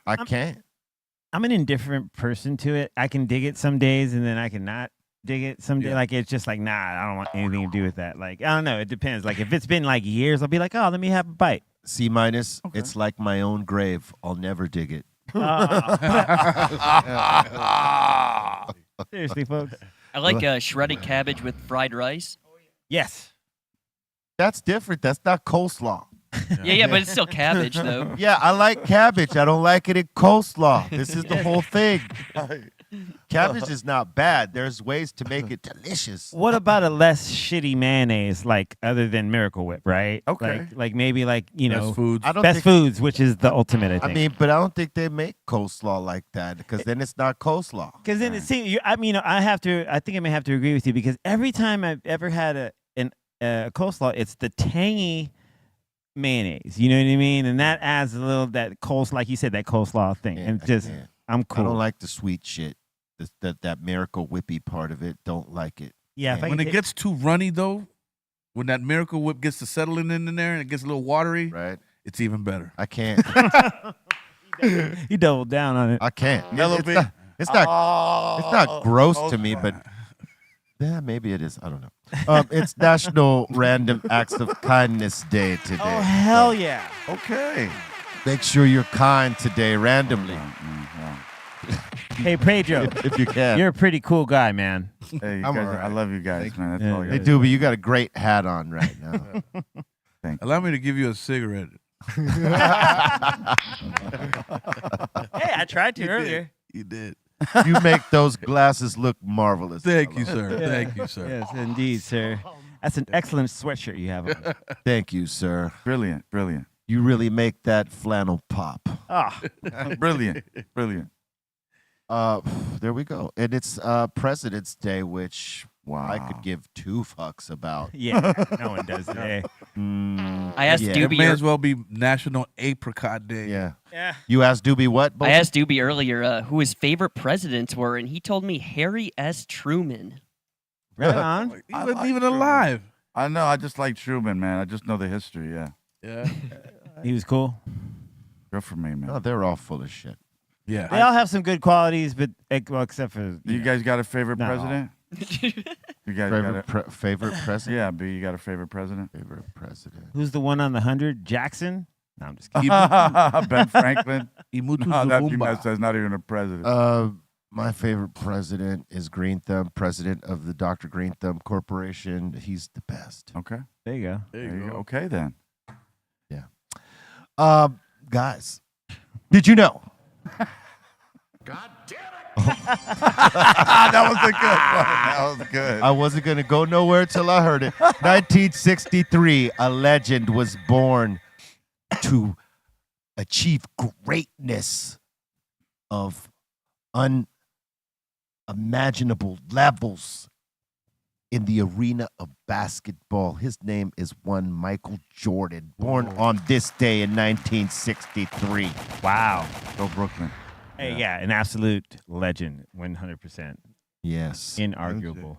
I can't. I'm an indifferent person to it. I can dig it some days, and then I can not dig it some days. Yeah. Like it's just like, nah, I don't want anything to do with that. Like I don't know. It depends. Like if it's been like years, I'll be like, oh, let me have a bite. C-. It's like my own grave. I'll never dig it. Seriously, folks. I like shredded cabbage with fried rice. Yes. That's different. That's not coleslaw. Yeah, but it's still cabbage though. Yeah, I like cabbage. I don't like it in coleslaw. This is the whole thing. Cabbage is not bad. There's ways to make it delicious. What about a less shitty mayonnaise, like other than Miracle Whip, right? Okay. Like maybe like you know Best foods. I don't Best think, Foods, which is the ultimate. I I think. mean, but I don't think they make coleslaw like that because then it's not coleslaw. Because then it seems, I mean, I think I may have to agree with you because every time I've ever had a coleslaw, it's the tangy mayonnaise. You know what I mean? And that adds a little that coleslaw, like you said, that coleslaw thing. Yeah, and I just, can't. I'm I cool. don't like the sweet shit. That Miracle Whippy part of it. Don't like it. Yeah, if I When can it gets too runny, though, when that Miracle Whip gets to settling in there and it gets a little watery, Right? it's even better. I can't. you doubled down on it. I can't. Mellow It's bit. not. It's not gross to me, but yeah, maybe it is. I don't know. It's National Random Acts of Kindness Day today. Oh hell yeah! Okay. Make sure you're kind today, randomly, Hey Pedro, if you can. you're a pretty cool guy, man. Hey, you I'm guys, all right. I love you guys, man. That's Yeah. all you Hey, guys. Doobie, you got a great hat on right now. Allow me to give you a cigarette. Hey, I tried to earlier. You did. You make those glasses look marvelous. Thank you, sir. Thank you, sir. Yes, indeed, sir. That's an excellent sweatshirt you have on. Thank you, sir. Brilliant, brilliant. You really make that flannel pop. Ah, Brilliant, brilliant. There we go. And it's President's Day, which I could give two fucks about. yeah, no one does today. I asked yeah. It Doobie. may as well be National Apricot Day. Yeah. Yeah. You asked Doobie what? I asked Doobie earlier who his favorite presidents were, and he told me Harry S. Truman. Right on. He wasn't even alive. I know. I just like Truman, man. I just know the history. Yeah. Yeah. He was cool. Good for me, man. Oh, they're all full of shit. Yeah. They all have some good qualities, but well, except for You guys got a favorite Not all. president? You guys got a Favorite president? Yeah, B, you got a favorite president? Favorite president. who's the one on the 100? Jackson? No, I'm just kidding. Ben Franklin? Imutu No, Lumumba. that's not even a president. My favorite president is Greenthumb, president of the Dr. Greenthumb Corporation. He's the best. Okay. There you go. There you go. Okay, then. Guys, did you know? God damn it! That was a good one. That was good. I wasn't going to go nowhere till I heard it. 1963, a legend was born to achieve greatness of unimaginable levels in the arena of basketball. His name is one Michael Jordan, born on this day in 1963. Wow. Go Brooklyn. Hey, yeah, an absolute legend, 100%. Yes. Inarguable.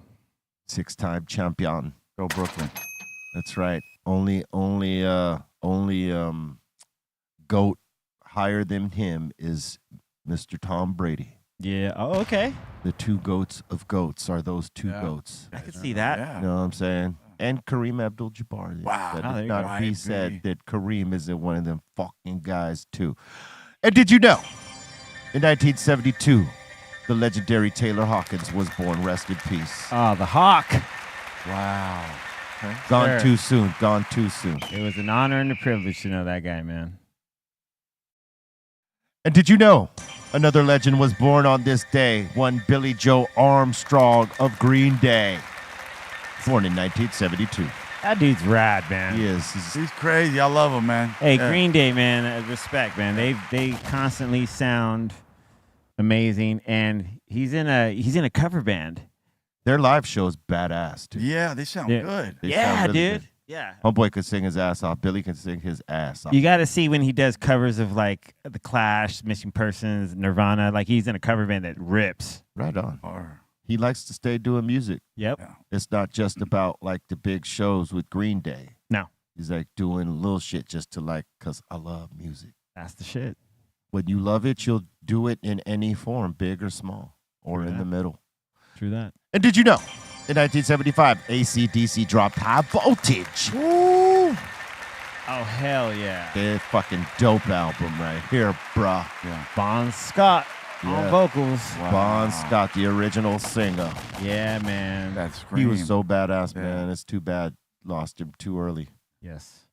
Six-time champion. Go Brooklyn. That's right. Only GOAT higher than him is Mr. Tom Brady. Yeah. Oh, okay. The two goats of goats are those two goats. I can see that. You know what I'm saying? And Kareem Abdul-Jabbar. Wow. Let Oh, there it you not go. be Right, said B. that Kareem isn't one of them fucking guys, too. And did you know, in 1972, the legendary Taylor Hawkins was born. Rest in peace. Oh, the Hawk. Wow. Okay. Gone Sure. too soon. Gone too soon. It was an honor and a privilege to know that guy, man. And did you know another legend was born on this day? One Billy Joe Armstrong of Green Day. Born in 1972. That dude's rad, man. He is. He's crazy. I love him, man. Hey, Yeah. Green Day, man, respect, man. They constantly sound amazing, and he's in a cover band. Their live show is badass, dude. Yeah, they sound Yeah. good. They Yeah, sound really dude. good. Yeah. Homeboy could sing his ass off. Billy can sing his ass off. You got to see when he does covers of like The Clash, Missing Persons, Nirvana. Like he's in a cover band that rips. Right on. Or He likes to stay doing music. Yep. Yeah. It's not just about like the big shows with Green Day. No, He's like doing little shit just to like, because I love music. that's the shit. When you love it, you'll do it in any form, big or small, or in Yeah. the middle. True that. And did you know, in 1975, AC/DC dropped High Voltage? Oh hell yeah. Their fucking dope album right here, bruh. yeah. Bon Scott on Yeah. vocals. Bon Scott, the original singer. Yeah, man. That's He was scream. so badass, Yeah. man. It's too bad lost him too early. Yes.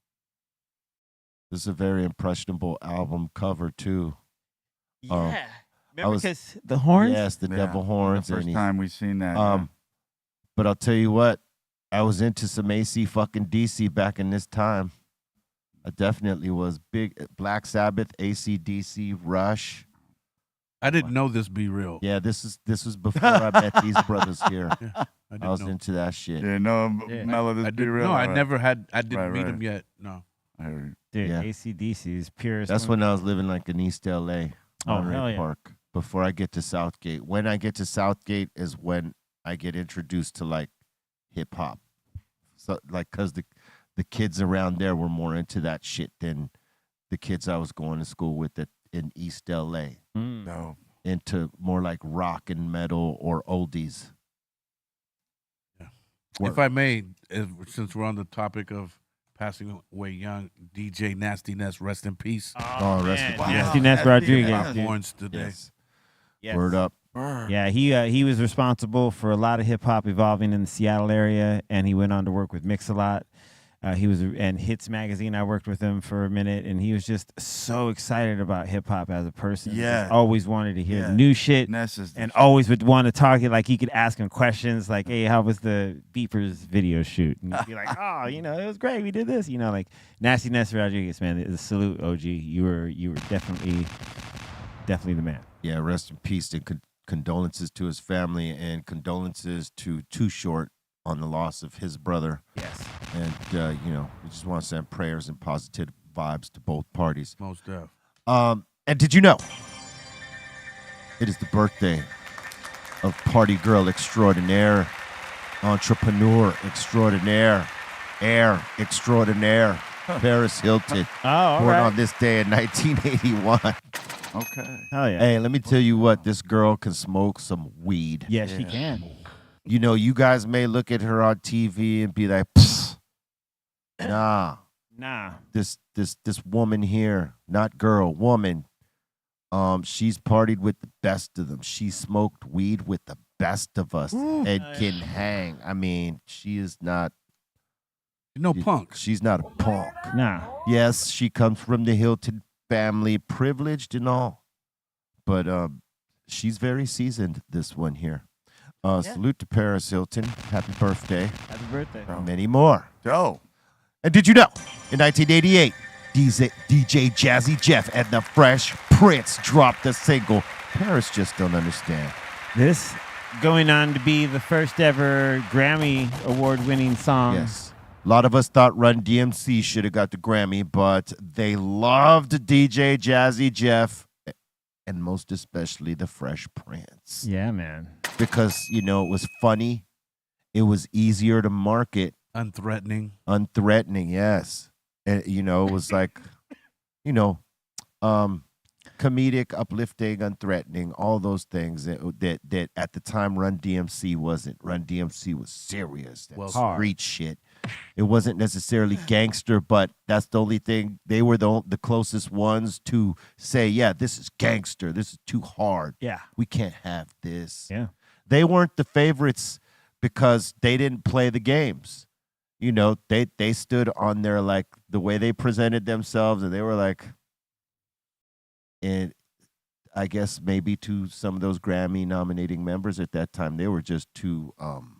This is a very impressionable album cover too. Yeah. I Remember was- because the horns? Yes, the Yeah. devil horns. The first and he- time we seen that. But I'll tell you what, I was into some AC fucking DC back in this time. I definitely was big. Black Sabbath, AC/DC, Rush. I didn't know this be real. Yeah, this was before I met these brothers here. I I didn't was know. into that shit. yeah, no, Yeah. Mellow, this I be didn't, real. no, I Alright. never had. I didn't Right, meet right. him yet. No. I heard. Dude, Yeah. AC/DC is purest. That's when I was living like in East LA, Oh, Monterey hell yeah. Park. Before I get to Southgate. When I get to Southgate is when I get introduced to like hip hop. So like, cause the kids around there were more into that shit than the kids I was going to school with in East LA. Mm. No. Into more like rock and metal or oldies. Yeah. Word. If I may, since we're on the topic of passing away young, DJ Nasty Ness, rest in peace. Oh, rest in man. peace. Nasty Ness Rodriguez. Yeah. dude. Horns today. Yes. Yes. Word up. Yeah, he was responsible for a lot of hip hop evolving in the Seattle area, and he went on to work with Mix-a-Lot. He was in Hits magazine. I worked with him for a minute, and he was just so excited about hip hop as a person. Yeah. Just always wanted to hear Yeah. new shit, Ness is the and shit. always would want to talk. Like he could ask him questions, like, "Hey, how was the Beepers video shoot?" And he'd be like, "Oh, it was great. We did this." Like Nasty Ness Rodriguez, man. The salute, OG. You were definitely the man. Yeah, rest in peace and condolences to his family and condolences to Too Short on the loss of his brother. Yes. And, we just want to send prayers and positive vibes to both parties. Most def. And did you know it is the birthday of party girl extraordinaire, entrepreneur extraordinaire, heir extraordinaire, Paris Hilton, born on this day in 1981. Okay. Hell yeah. Hey, let me tell you what, this girl can smoke some weed. Yes, she can. You guys may look at her on TV and be like, psst, nah. This woman here, not girl, woman, she's partied with the best of them. She smoked weed with the best of us and can hang. I mean, she is not punk. She's not a punk. Nah. Yes, she comes from the Hilton family, privileged and all. But she's very seasoned, this one here. Salute to Paris Hilton. Happy birthday. Happy birthday. Many more. Yo. And did you know, in 1988, DJ Jazzy Jeff and the Fresh Prince dropped the single, Paris Just Don't Understand. This going on to be the first ever Grammy award-winning song. Yes. A lot of us thought Run DMC should have got the Grammy, but they loved DJ Jazzy Jeff, and most especially the Fresh Prince. Yeah, man. Because, it was funny. It was easier to market. Unthreatening, yes. And, it was like, comedic, uplifting, unthreatening, all those things that at the time Run DMC wasn't. Run DMC was serious. That street shit. It wasn't necessarily gangster, but that's the only thing. They were the closest ones to say, yeah, this is gangster. This is too hard. Yeah. We can't have this. Yeah. They weren't the favorites because they didn't play the games. They stood on their, like, the way they presented themselves, and they were like, and I guess maybe to some of those Grammy nominating members at that time, they were just too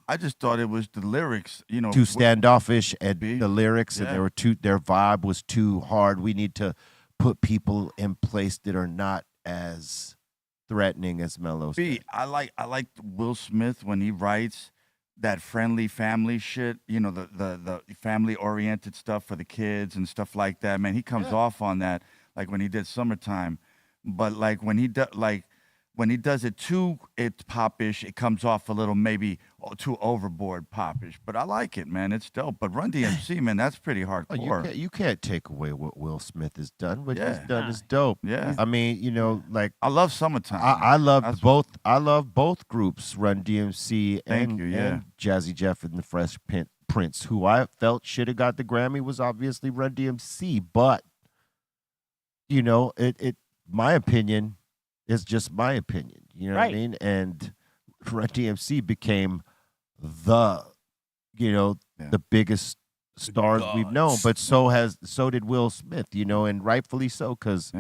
I just thought it was the lyrics, too standoffish, and the lyrics, and Yeah. they were their vibe was too hard. We need to put people in place that are not as threatening as Mellow. I like Will Smith when he writes that friendly family shit, the family oriented stuff for the kids and stuff like that. Man, he comes off on that, like when he did Summertime. But like when he does it too, it's popish. It comes off a little maybe too overboard popish. But I like it, man. It's dope. But Run DMC, man, that's pretty hardcore. You can't take away what Will Smith has done. What Yeah. he's done is dope. Yeah. I mean, like I love Summertime. I love both. I love both groups, Run DMC and Jazzy Jeff and the Fresh Prince. Who I felt should have got the Grammy was obviously Run DMC, but my opinion is just my opinion. You know what I mean? And Run DMC became the biggest stars we've known, but so did Will Smith, and rightfully so, because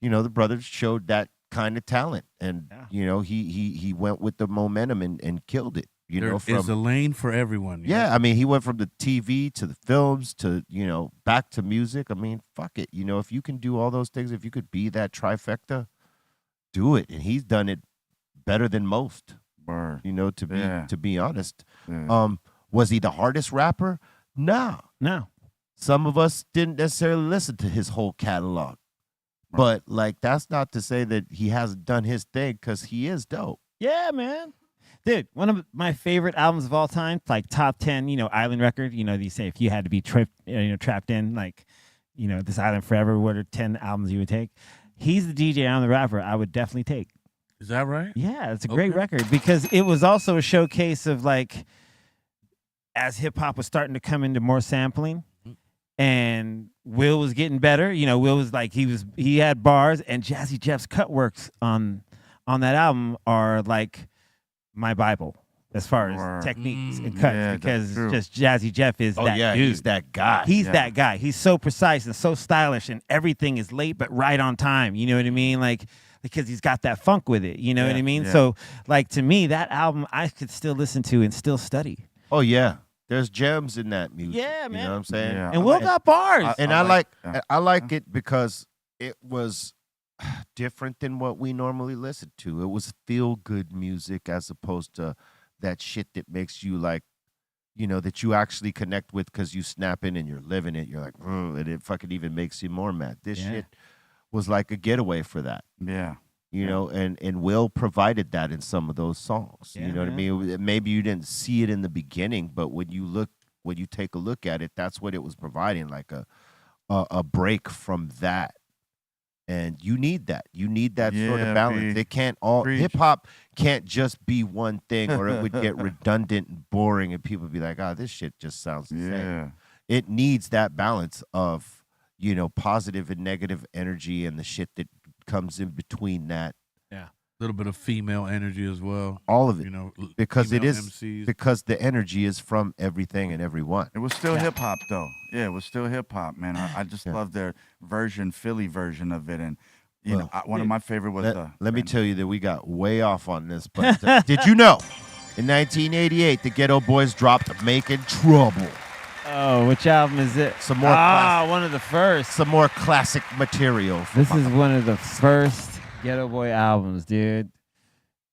the brothers showed that kind of talent, and he went with the momentum and killed it. There is a lane for everyone. Yeah, I mean, he went from the TV to the films to back to music. I mean, fuck it. If you can do all those things, if you could be that trifecta, do it, and he's done it better than most. Word. To be honest. Was he the hardest rapper? No. Some of us didn't necessarily listen to his whole catalog, but like that's not to say that he hasn't done his thing, because he is dope. Yeah, man. Dude, one of my favorite albums of all time, like top 10, island record. They say if you had to be trapped in, like, this island forever, what are 10 albums you would take? He's the DJ, I'm the rapper. I would definitely take. Is that right? Yeah, it's a great record, because it was also a showcase of, like, as hip hop was starting to come into more sampling, and Will was getting better. Will was like he had bars, and Jazzy Jeff's cut works on that album are like my Bible. as far as techniques and cuts because just Jazzy Jeff is that dude. He's that guy. He's that guy. He's so precise and so stylish, and everything is late but right on time. You know what I mean? Like, because he's got that funk with it. You know what I mean? So, like, to me, that album I could still listen to and still study. Oh yeah, there's gems in that music. Yeah, man. You know what I'm saying? Yeah. And Will got bars. I like it because it was different than what we normally listen to. It was feel good music as opposed to that shit that makes you like, you know, that you actually connect with because you snap in and you're living it. You're like, and it fucking even makes you more mad. This shit was like a getaway for that. Yeah. You know, and Will provided that in some of those songs. Yeah, you know what I mean? Maybe you didn't see it in the beginning, but when you take a look at it, that's what it was providing, like a break from that. And you need that. You need that sort of balance. They can't all hip hop can't just be one thing, or it would get redundant and boring, and people would be like, this shit just sounds the same. It needs that balance of, you know, positive and negative energy and the shit that comes in between that. Yeah. A little bit of female energy as well. All of it. You know, because it is MCs. because the energy is from everything and everyone. It was still hip hop though. Yeah, it was still hip hop, man. I just love their Philly version of it, and you know, one of my favorite was Let me tell you that we got way off on this, but did you know, in 1988, the Ghetto Boys dropped "Making Trouble." Oh, which album is it? Some more. One of the first. Some more classic material. This is one of the first Ghetto Boy albums, dude.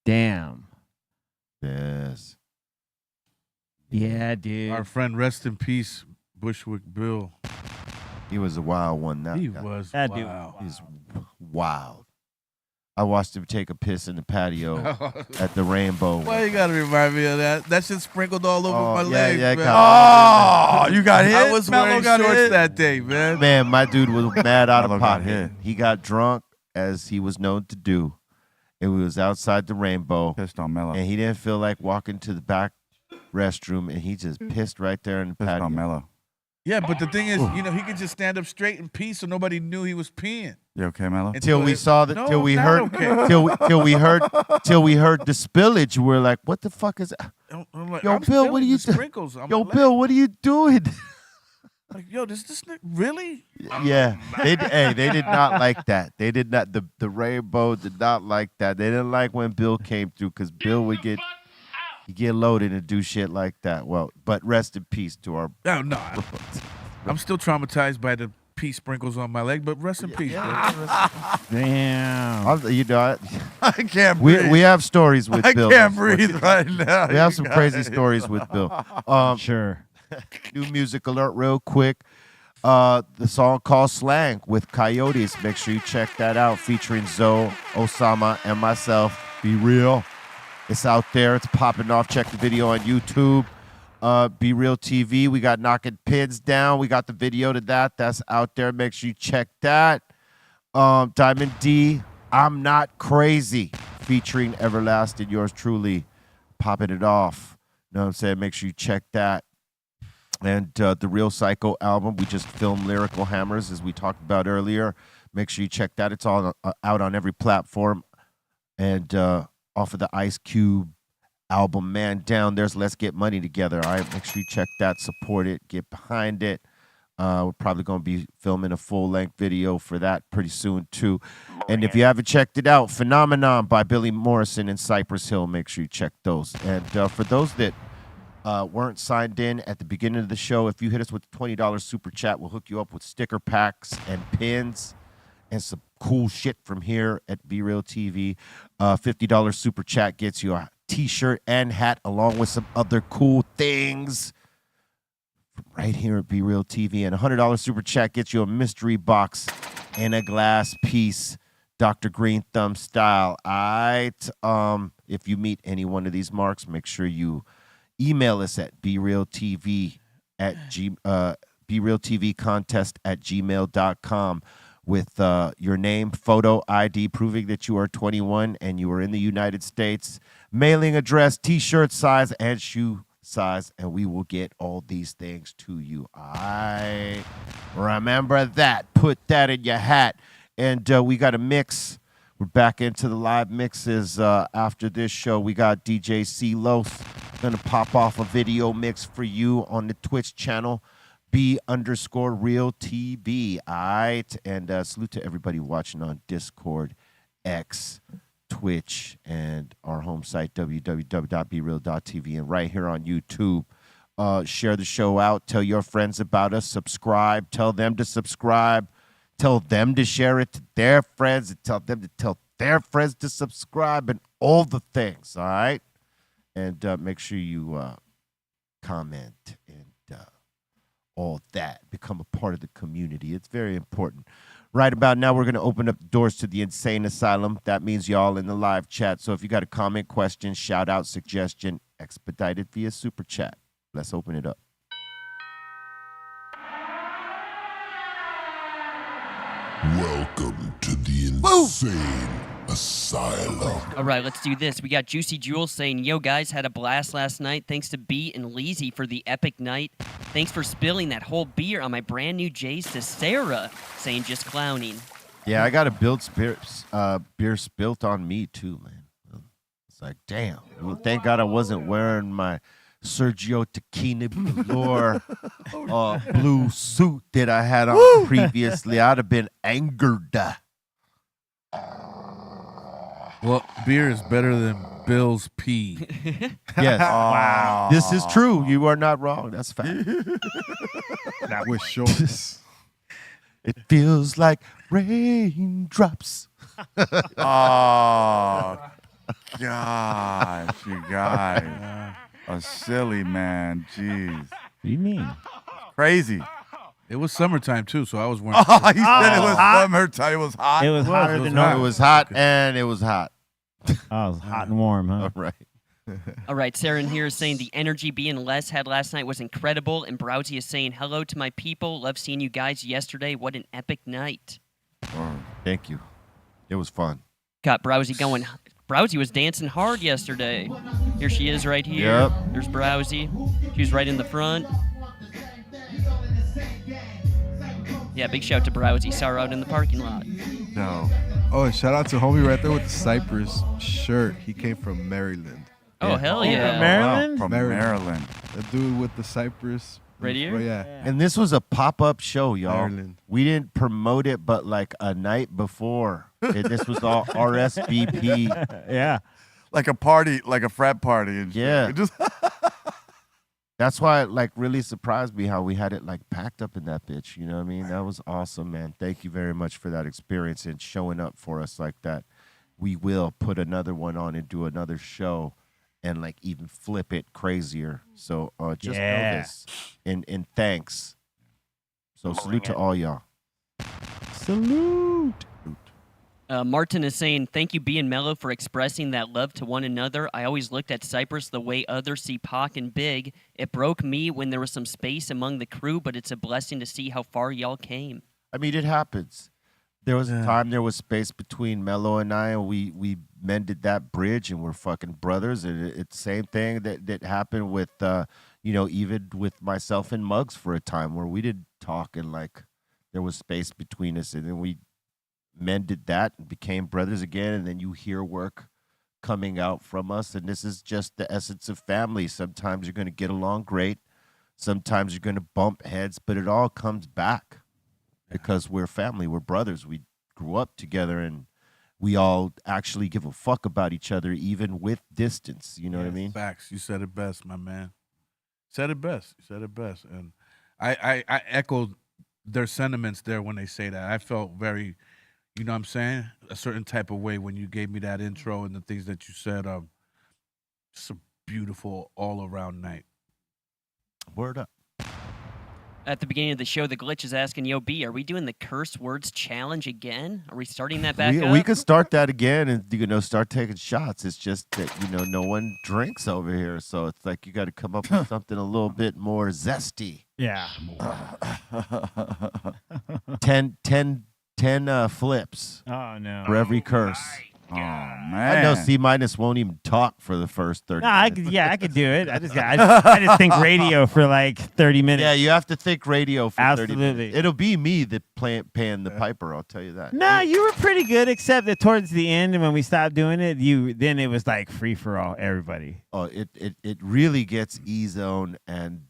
Damn. Yes. Yeah, dude. Our friend, rest in peace, Bushwick Bill. He was a wild one. He was that wild. He's wild. I watched him take a piss in the patio at the Rainbow. Why you gotta remind me of that? That shit sprinkled all over my legs, man. You got hit? I was Mellow wearing got shorts hit? that day, man. Man, my dude was mad out of Mellow got pocket. hit. He got drunk, as he was known to do, and we was outside the Rainbow. Pissed on Mellow. And he didn't feel like walking to the back restroom, and he just pissed right there in the Pissed patio. on Mellow. Yeah, but the thing is, you know, he could just stand up straight and pee, so nobody knew he was peeing. You okay, Mellow? Till we saw the, No, till we I'm heard, not okay. till we heard the spillage. We're like, what the fuck is that? I'm like, Yo, I'm Bill, what are spilling you the doing? sprinkles on Yo, my Bill, leg. what are you doing? Like, yo, this really? Yeah, they did not like that. They did not. The Rainbow did not like that. They didn't like when Bill came through because Bill would get loaded and do shit like that. Well, but rest in peace to our. Oh, no. I'm still traumatized by the pee sprinkles on my leg, but rest in peace, bro. Damn. You know, I can't breathe. we have stories with Bill. I can't breathe right now. We have You some got crazy it. stories with Bill. Sure. New music alert real quick. The song called Slang with Coyotes. Make sure you check that out, featuring Zoe, Osama, and myself. Be real. It's out there. It's popping off. Check the video on YouTube. Be Real TV. We got Knocking Pins Down. We got the video to that. That's out there. Make sure you check that. Diamond D, I'm Not Crazy, featuring Everlasting, yours truly, popping it off. You know what I'm saying? Make sure you check that. And the Real Psycho album, we just filmed Lyrical Hammers, as we talked about earlier. Make sure you check that. It's all out on every platform. And off of the Ice Cube album, Man Down, there's Let's Get Money Together. All right, make sure you check that, support it, get behind it. We're probably going to be filming a full-length video for that pretty soon, too. And if you haven't checked it out, Phenomenon by Billy Morrison and Cypress Hill, make sure you check those. And for those that weren't signed in at the beginning of the show, if you hit us with the $20 super chat, we'll hook you up with sticker packs and pins and some cool shit from here at Be Real TV. $50 super chat gets you a t-shirt and hat along with some other cool things from right here at Be Real TV. And $100 super chat gets you a mystery box and a glass piece, Dr. Greenthumb style. All right. If you meet any one of these marks, make sure you email us at BeRealTV at BeRealTVcontest@gmail.com with your name, photo ID proving that you are 21 and you are in the United States, mailing address, t-shirt size, and shoe size, and we will get all these things to you. I remember that. Put that in your hat. And we got a mix We're back into the live mixes. After this show, we got DJ Silva gonna pop off a video mix for you on the Twitch channel, B_REALTV. All right, and salute to everybody watching on Discord, X, Twitch, and our home site www.BREAL.TV, and right here on YouTube. Share the show out. Tell your friends about us. Subscribe. Tell them to subscribe. Tell them to share it to their friends, and tell them to tell their friends to subscribe, and all the things. All right, and make sure you comment and all that. Become a part of the community. It's very important. Right about now, we're going to open up the doors to the Insane Asylum. That means y'all in the live chat. So if you got a comment, question, shout out, suggestion, expedited via super chat. Let's open it up. Welcome to the Insane Asylum. All right, let's do this. We got Juicy Jules saying, yo, guys, had a blast last night. Thanks to Beat and Leezy for the epic night. Thanks for spilling that whole beer on my brand new J's to Sarah, saying just clowning. Yeah, I got a beer spilt on me, too, man. It's like, damn. Well, thank God I wasn't wearing my Sergio Tequila Velour blue suit that I had on previously. I'd have been angered. Well, beer is better than Bill's pee. Yes. Wow. This is true. You are not wrong. That's fact. That was short. It feels like raindrops. Oh, gosh, you guys. A silly man. Jeez. What do you mean? Crazy. It was summertime, too, so I was wearing... Oh, he said it was summertime. It was hot. It was hotter than normal. It was hot, and it was hot. Oh, it was hot and warm, huh? All right. All right, Sarah in here is saying the energy being Les had last night was incredible, and Browsy is saying, hello to my people. Love seeing you guys yesterday. What an epic night. Oh, thank you. It was fun. Got Browsy going. Browsy was dancing hard yesterday. Here she is right here. Yep. There's Browsy. She was right in the front. Yeah, big shout to Browsy. Saw her out in the parking lot. No. Oh, and shout out to homie right there with the Cypress shirt. He came from Maryland. Oh, hell yeah. From Maryland? From Maryland. The dude with the Cypress. Right here? Oh, yeah. And this was a pop-up show, y'all. Ireland. We didn't promote it, but like a night before. This was all RSVP. Yeah. Like a party, like a frat party. And shit. Yeah. It just That's why it like really surprised me how we had it like packed up in that bitch. You know what I mean? That was awesome, man. Thank you very much for that experience and showing up for us like that. We will put another one on and do another show and like even flip it crazier. So just know this. And thanks. So salute to all y'all. Salute. Martin is saying, thank you, B and Mellow, for expressing that love to one another. I always looked at Cypress the way others see Pac and Big. It broke me when there was some space among the crew, but it's a blessing to see how far y'all came. I mean, it happens. There was a time there was space between Mellow and I, and we mended that bridge, and we're fucking brothers. And it's the same thing that happened with, even with myself and Muggs for a time where we didn't talk, and like there was space between us, and then we mended that and became brothers again. And then you hear work coming out from us, and this is just the essence of family. Sometimes you're going to get along great, sometimes you're going to bump heads, but it all comes back because we're family, we're brothers, we grew up together, and we all actually give a fuck about each other even with distance. You know what I mean? Facts. You said it best, my man. Said it best. You said it best. And I echoed their sentiments there when they say that. I felt very, you know what I'm saying, a certain type of way when you gave me that intro and the things that you said. Just a beautiful all-around night. Word up. At the beginning of the show, the Glitch is asking, yo, B, are we doing the curse words challenge again? Are we starting that back up? We could start that again and start taking shots. It's just that no one drinks over here, so it's like you got to come up with something a little bit more zesty. Yeah. 10 flips. Oh no. For every curse. Oh man, I know C minus won't even talk for the first 30 No, I minutes. could, I could do it. I just think radio for like 30 minutes. Yeah, you have to think radio for 30 Absolutely. minutes. It'll be me that paying the piper, I'll tell you that. No, you were pretty good, except that towards the end, and when we stopped doing it, then it was like free for all, everybody. Oh, it really gets E-Zone and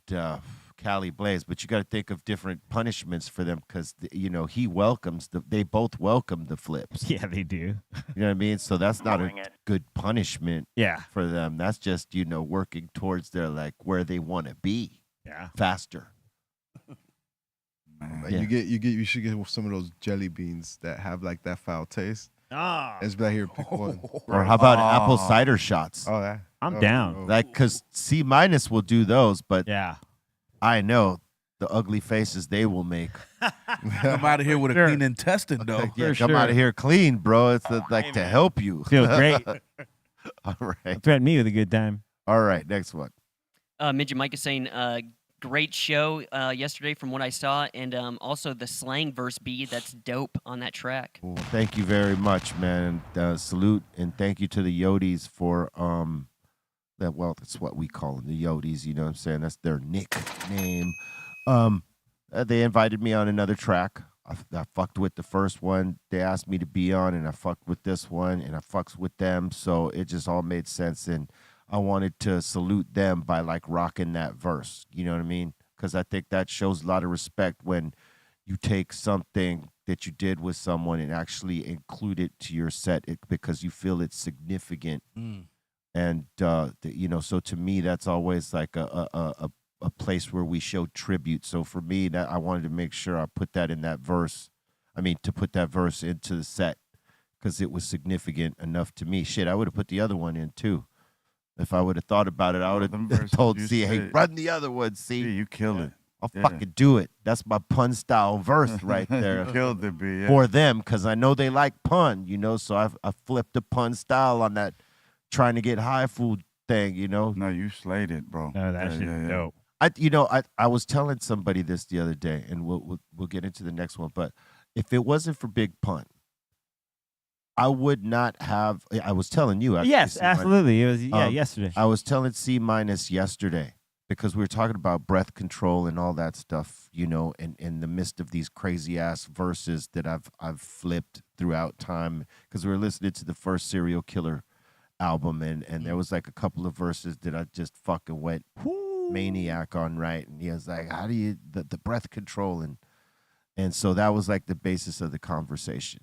Cali Blaze, but you got to think of different punishments for them because they both welcome the flips. Yeah, they do. You know what I mean? So that's not a good punishment. Yeah. For them. That's just working towards their like where they want to be. Yeah. Faster. Like you should get some of those jelly beans that have like that foul taste. Ah. Let's be like, here, pick one. Or how about apple cider shots? Oh, yeah. I'm down. Like, because C minus will do those, but yeah, I know the ugly faces they will make. Come out of here with a clean intestine, though. Yeah, come out of here clean, bro. It's to help you. Feels great. All right. Threaten me with a good time. All right, next one. Midget Mike is saying, great show yesterday from what I saw, and also the slang verse B, that's dope on that track. Well, thank you very much, man. Salute and thank you to the Yodis for that's what we call them, the Yodis. You know what I'm saying? That's their nickname. They invited me on another track. I fucked with the first one they asked me to be on, and I fucked with this one, and I fucks with them. So it just all made sense, and I wanted to salute them by like rocking that verse. You know what I mean? Because I think that shows a lot of respect when you take something that you did with someone and actually include it to your set because you feel it's significant. And so to me, that's always like a place where we show tribute. So for me, that I wanted to make sure I put that in that verse. I mean, to put that verse into the set because it was significant enough to me. Shit, I would have put the other one in too. If I would have thought about it, I would have told C, hey, run the other one, C. Yeah, you kill it. I'll fucking do it. That's my pun style verse right there. Killed it, B. Yeah. For them, because I know they like pun, So I flipped a pun style on that trying to get high food thing, No, you slayed it, bro. No, that shit's dope. I was telling somebody this the other day, and we'll get into the next one. But if it wasn't for Big Pun, I would not have. I was telling you. Actually, Yes, absolutely. It was yesterday. I was telling C minus yesterday because we were talking about breath control and all that stuff, in the midst of these crazy ass verses that I've flipped throughout time because we were listening to the first Serial Killer album, and there was like a couple of verses that I just fucking went maniac on, right? And he was like, how do you the breath control and so that was like the basis of the conversation.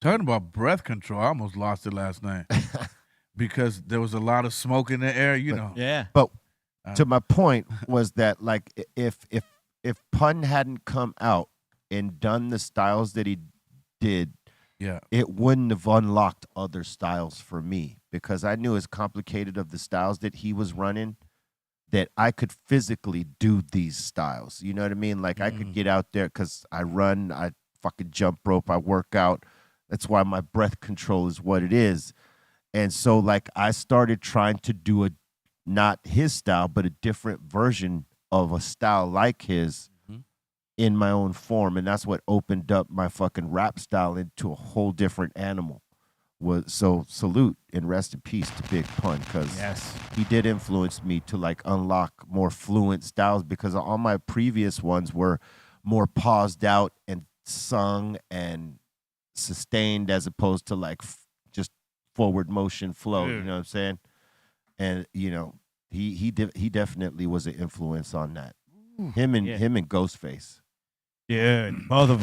Talking about breath control, I almost lost it last night because there was a lot of smoke in the air, Yeah. But to my point was that like if Pun hadn't come out and done the styles that he did, it wouldn't have unlocked other styles for me because I knew as complicated of the styles that he was running that I could physically do these styles. You know what I mean? Like I could get out there because I run, I fucking jump rope, I work out. That's why my breath control is what it is. And so like I started trying to do not his style, but a different version of a style like his in my own form. And that's what opened up my fucking rap style into a whole different animal. So salute and rest in peace to Big Pun because he did influence me to like unlock more fluent styles because all my previous ones were more paused out and sung and sustained as opposed to like just forward motion flow. You know what I'm saying? And he definitely was an influence on that. Him and Ghostface. Dude, both of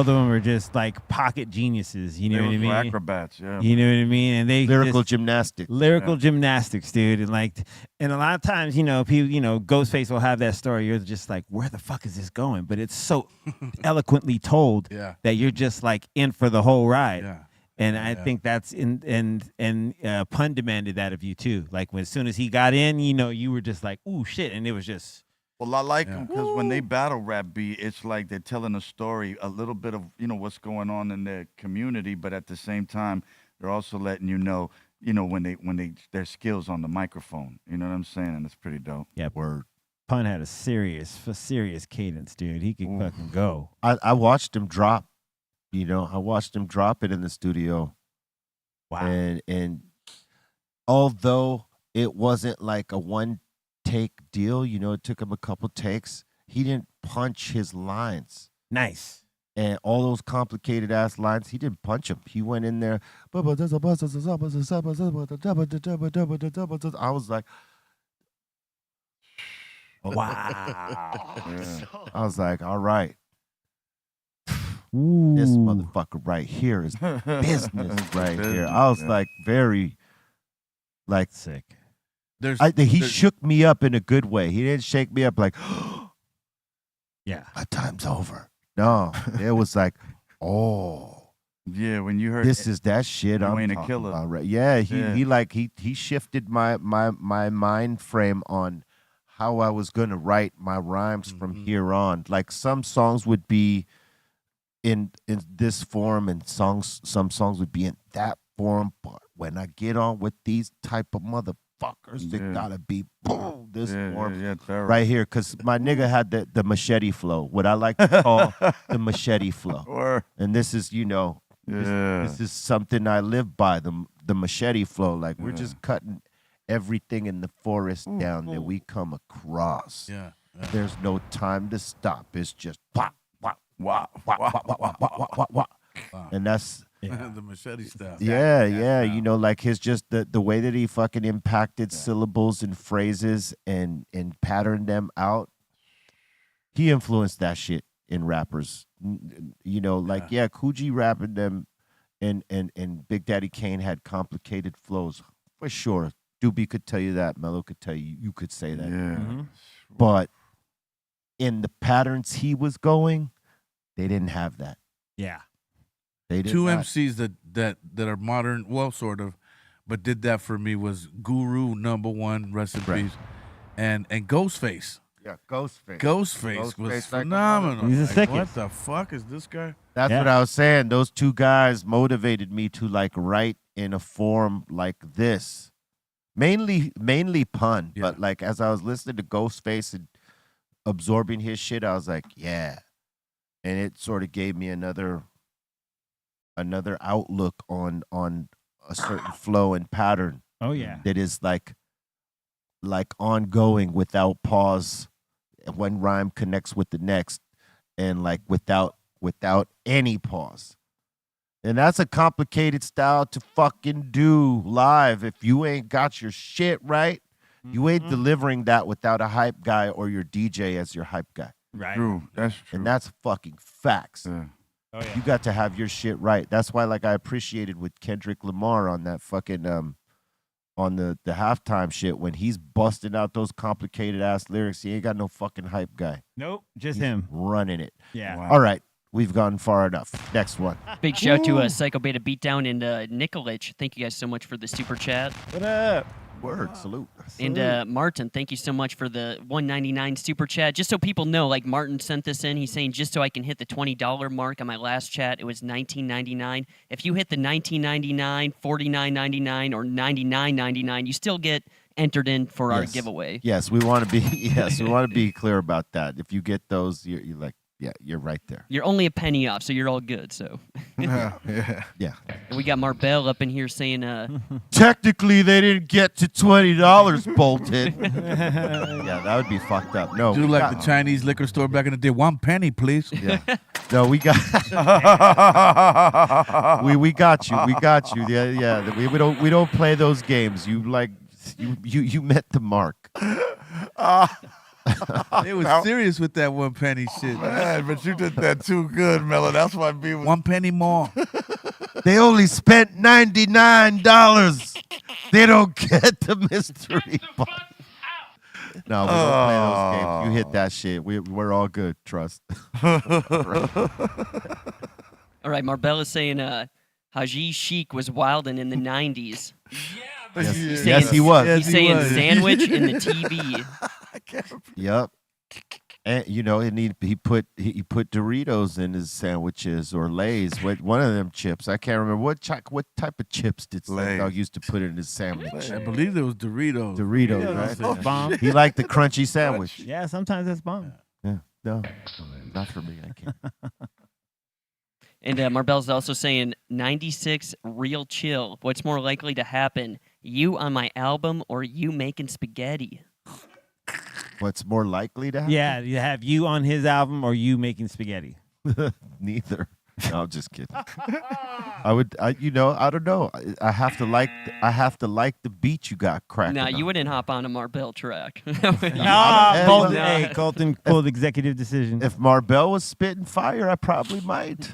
them were just like pocket geniuses. You know what I mean? Acrobats, yeah. You know what I mean? And they lyrical gymnastics, dude. And a lot of times, people, Ghostface will have that story. You're just like, where the fuck is this going? But it's so eloquently told that you're just like in for the whole ride. Yeah. And I think that's Pun demanded that of you too. Like as soon as he got in, you were just like, ooh shit, and it was just. Well, I like them because when they battle rap beat, it's like they're telling a story, a little bit of what's going on in their community, but at the same time, they're also letting when their skills on the microphone. You know what I'm saying? And it's pretty dope. Yeah, word. Pun had a serious cadence, dude. He could fucking go. I watched him drop. I watched him drop it in the studio, Wow. And although it wasn't like a one take deal, you know, it took him a couple takes. He didn't punch his lines. Nice. And all those complicated ass lines, he didn't punch them. He went in there. I was like, wow. I was like, all right. Ooh. This motherfucker right here is business right here. I was like very like sick. He shook me up in a good way. He didn't shake me up like, yeah, my time's over. No, it was like, oh, yeah. When you heard this is that shit I'm ain't a talking killer. about, right? Yeah, he shifted my mind frame on how I was gonna write my rhymes from here on. Like some songs would be in this form, and some songs would be in that form. But when I get on with these type of motherfuckers, they gotta be boom this form right here. Cause my nigga had the machete flow, what I like to call the machete flow. And this is, you know, this is something I live by, the machete flow. Like we're just cutting everything in the forest down that we come across. Yeah. There's no time to stop. It's just pop, wah, wah, wah, wah, wah, wah, wah, wah, wah. And that's the machete stuff. yeah. You know, like his just the way that he fucking impacted syllables and phrases and patterned them out. He influenced that shit in rappers. You know, like Coogee rapping them and Big Daddy Kane had complicated flows for sure. Doobie could tell you that. Mellow could tell you. You could say that. Yeah. But in the patterns he was going, they didn't have that. Yeah. They did Two not. MCs that are modern, well, sort of, but did that for me was Guru #1, rest in peace, and Ghostface. Yeah, Ghostface. Ghostface was like phenomenal. He's a Like, sickest. what the fuck is this guy? That's what I was saying. Those two guys motivated me to like write in a form like this. Mainly pun, but like as I was listening to Ghostface and absorbing his shit, I was like, yeah. And it sort of gave me another outlook on a certain flow and pattern. Oh yeah. That is like ongoing without pause. One rhyme connects with the next, and like without any pause. And that's a complicated style to fucking do live. If you ain't got your shit right, you ain't delivering that without a hype guy or your DJ as your hype guy. Right. True. That's true. And that's fucking facts. Yeah. Oh yeah. You got to have your shit right. That's why, like, I appreciated with Kendrick Lamar on that fucking on the halftime shit when he's busting out those complicated ass lyrics. He ain't got no fucking hype guy. Nope. Just He's him. running it. Yeah. Wow. All right. We've gone far enough. Next one. Big shout to Psycho Beta Beatdown and Nicolich. Thank you guys so much for the super chat. What up? Word. Salute. And Martin, thank you so much for the $1.99 super chat. Just so people know, like Martin sent this in, he's saying just so I can hit the $20 mark on my last chat, it was $19.99. If you hit the $19.99, $49.99, or $99.99, you still get entered in for our giveaway. Yes, we want to be clear about that. If you get those, you're like, yeah, you're right there. You're only a penny off, so you're all good. So Yeah. and we got Marbell up in here saying, Technically, they didn't get to $20, Bolton. Yeah, that would be fucked up. No, Do we like got- the Chinese liquor store back in the day. 1 penny, please. Yeah. No, we got we got you. We got you. Yeah. We don't play those games. You met the mark. They was serious with that 1 penny shit. Man, but you did that too good, Mellow. That's why B was 1 penny more. They only spent $99. They don't get the mystery box. No, we don't play those games. You hit that shit. We're all good. Trust. all right, Marbell is saying, Haji Sheik was wildin' in the 90s. Yes, he was. He's saying sandwich in the TV. Yep. And and he put Doritos in his sandwiches or Lay's. One of them chips. I can't remember what type of chips did Slam Dog used to put in his sandwich. I believe there was Doritos. Doritos, That's right? bomb. He liked the crunchy sandwich. Yeah, sometimes that's bomb. Yeah. No, not for me. I can't. And Marbell's also saying 96 real chill. What's more likely to happen? You on my album or you making spaghetti? What's more likely to happen? Yeah, you have you on his album or you making spaghetti. Neither. No, I'm just kidding. I don't know. I have to like the beat you got cracking. Nah, on. you wouldn't hop on a Marbell track. Colton, hey, Colton, cold executive decision. If Marbell was spitting fire, I probably might.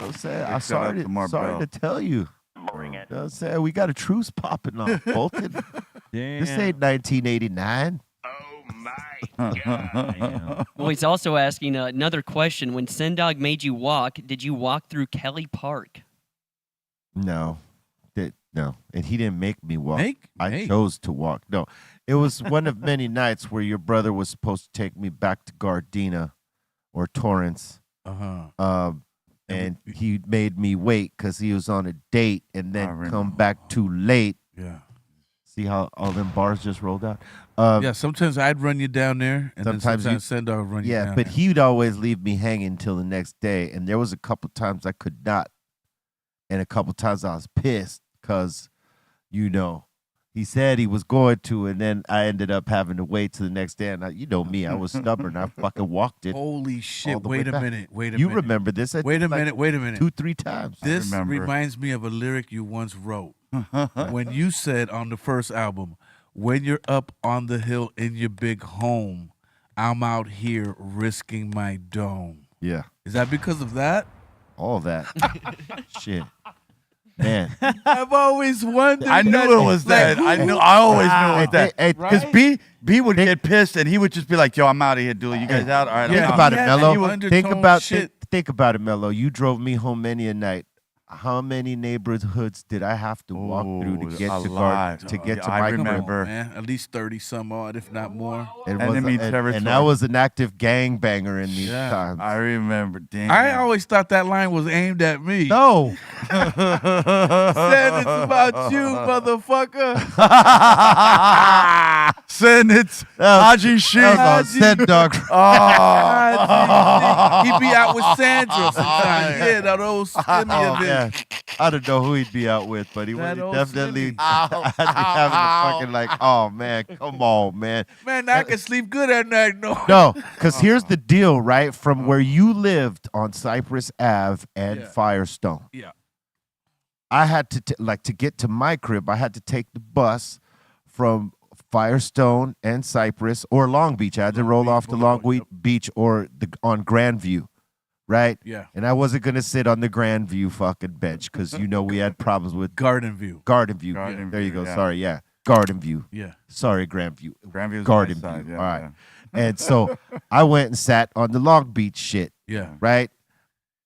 I'm saying, I'm sorry to tell you. Bring it. I'm saying, we got a truce popping on, Bolton. This ain't 1989. Well, he's also asking another question. When Sendog made you walk, did you walk through Kelly Park? No. No. And he didn't make me walk. Hey. I chose to walk. No. It was one of many nights where your brother was supposed to take me back to Gardena or Torrance. And he made me wait because he was on a date and then come back too late. Yeah. See how all them bars just rolled out? Yeah, sometimes I'd run you down there, and sometimes sometimes Sendog would run you down. Yeah, but he'd always leave me hanging until the next day. And there was a couple times I could not. And a couple times I was pissed because, he said he was going to, and then I ended up having to wait till the next day. And me, I was stubborn. I fucking walked it. Holy shit! Wait a minute. You remember this? Wait a minute. 2-3 times. This reminds me of a lyric you once wrote when you said on the first album, "When you're up on the hill in your big home, I'm out here risking my dome." Yeah. Is that because of that? All that. Shit. Man. I've always wondered. I knew it was that. I always knew it was that. Because B would get pissed and he would just be like, "Yo, I'm out of here, dude. You guys out? All right." Think about it, Mellow. Think about it, it, Mellow. You drove me home many a night. How many neighborhoods did I have to walk through to get to my crib? Man, at least 30 some odd, if not more. And I was an active gangbanger in these times. I remember. Damn. I always thought that line was aimed at me. No. Said it's about you, motherfucker. Said it's Haji shit. Dog. He'd be out with Sandra sometimes. Yeah, that old skinny yeah. I don't know who he'd be out with, but he would definitely I'd be having a fucking oh man, come on, man. Man, I can sleep good at night. No, because here's the deal, right? From where you lived on Cypress Ave and Firestone. Yeah. I had to to get to my crib, I had to take the bus from Firestone and Cypress or Long Beach. I had to roll off to Long Beach or on Grandview. Right? Yeah. And I wasn't going to sit on the Grandview fucking bench because, we had problems with Garden View. Yeah. There you go. Yeah. Sorry. Yeah. Garden View. Yeah. Sorry, Grandview. Grandview's Garden nice View. side, All right. And so I went and sat on the Long Beach shit. Yeah. Right?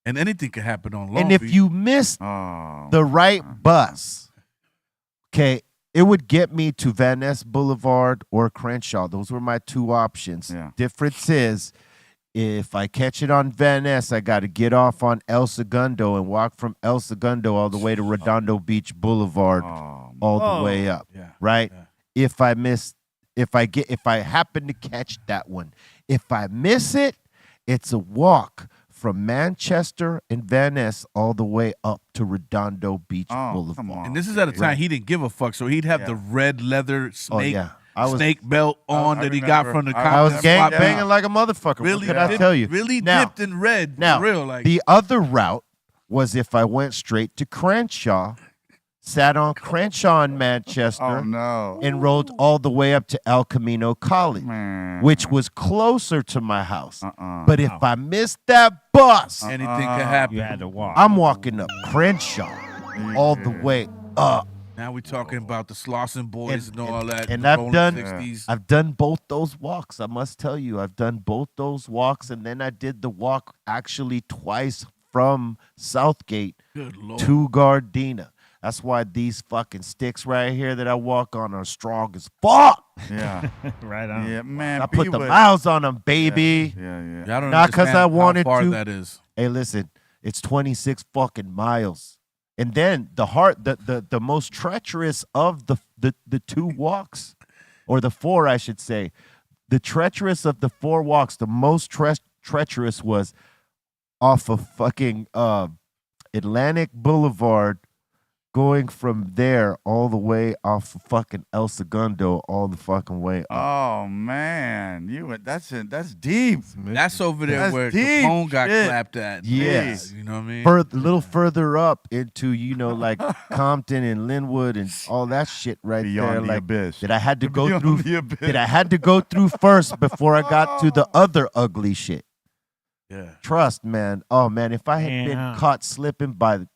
And anything could happen on Long And Beach. if you missed the right bus, okay, it would get me to Van Ness Boulevard or Crenshaw. Those were my two options. Yeah. Difference is, if I catch it on Van Ness, I got to get off on El Segundo and walk from El Segundo all the way to Redondo Beach Boulevard, all the way up. Yeah. Right? Yeah. If I happen to catch that one, if I miss it, it's a walk from Manchester and Van Ness all the way up to Redondo Beach Boulevard. And this is at a time he didn't give a fuck, so he'd have the red leather snake. Snake belt on that he got from the I was gang banging like a motherfucker. Really, what can I tell you? Really now, dipped in red. Now, for real, like the other route was if I went straight to Crenshaw, sat on Crenshaw in Manchester, and rode all the way up to El Camino College, which was closer to my house. But if I missed that bus, anything could happen. You had to walk. I'm walking up Crenshaw all the way up. Now we're talking about the Slauson Boys and all that. And the I've rolling done 60s. I've done both those walks. I must tell you, I've done both those walks, and then I did the walk actually twice from Southgate to Gardena. That's why these fucking sticks right here that I walk on are strong as fuck. Yeah. Right on. Yeah, man. I put the miles on them, baby. Yeah. I don't Not because I understand wanted how far to. that is. Hey, listen, it's 26 fucking miles. And then the most treacherous of the two walks, or the four, I should say, the treacherous of the four walks, the most treacherous was off of fucking Atlantic Boulevard, going from there all the way off of fucking El Segundo all the fucking way up. Oh man, that's deep. That's over there That's where deep Capone got shit. clapped at. Yes. You know what I mean? A little further up into, like Compton and Linwood and all that shit right Beyond there. the Like abyss. that I had to go Beyond through. the abyss. That I had to go through first before I got to the other ugly shit. Yeah. Trust, man. Oh man, if I had Yeah. been caught slipping by the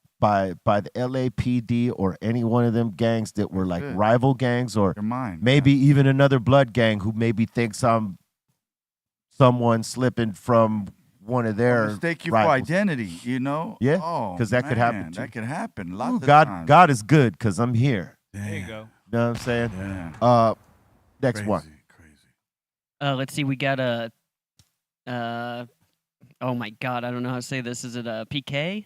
LAPD or any one of them gangs that were like Good. rival gangs, or Your mind. maybe even another blood gang who maybe thinks I'm someone slipping from one of their Mistake you for rivals. identity, you know? Yeah, Oh, 'cause that could happen, man, too. That could happen. Lots Ooh, of God, times. God is good because I'm here. There you go. You know what I'm saying? Yeah. Next Crazy, one. crazy. Let's see. We got a. Oh my God, I don't know how to say this. Is it a PK?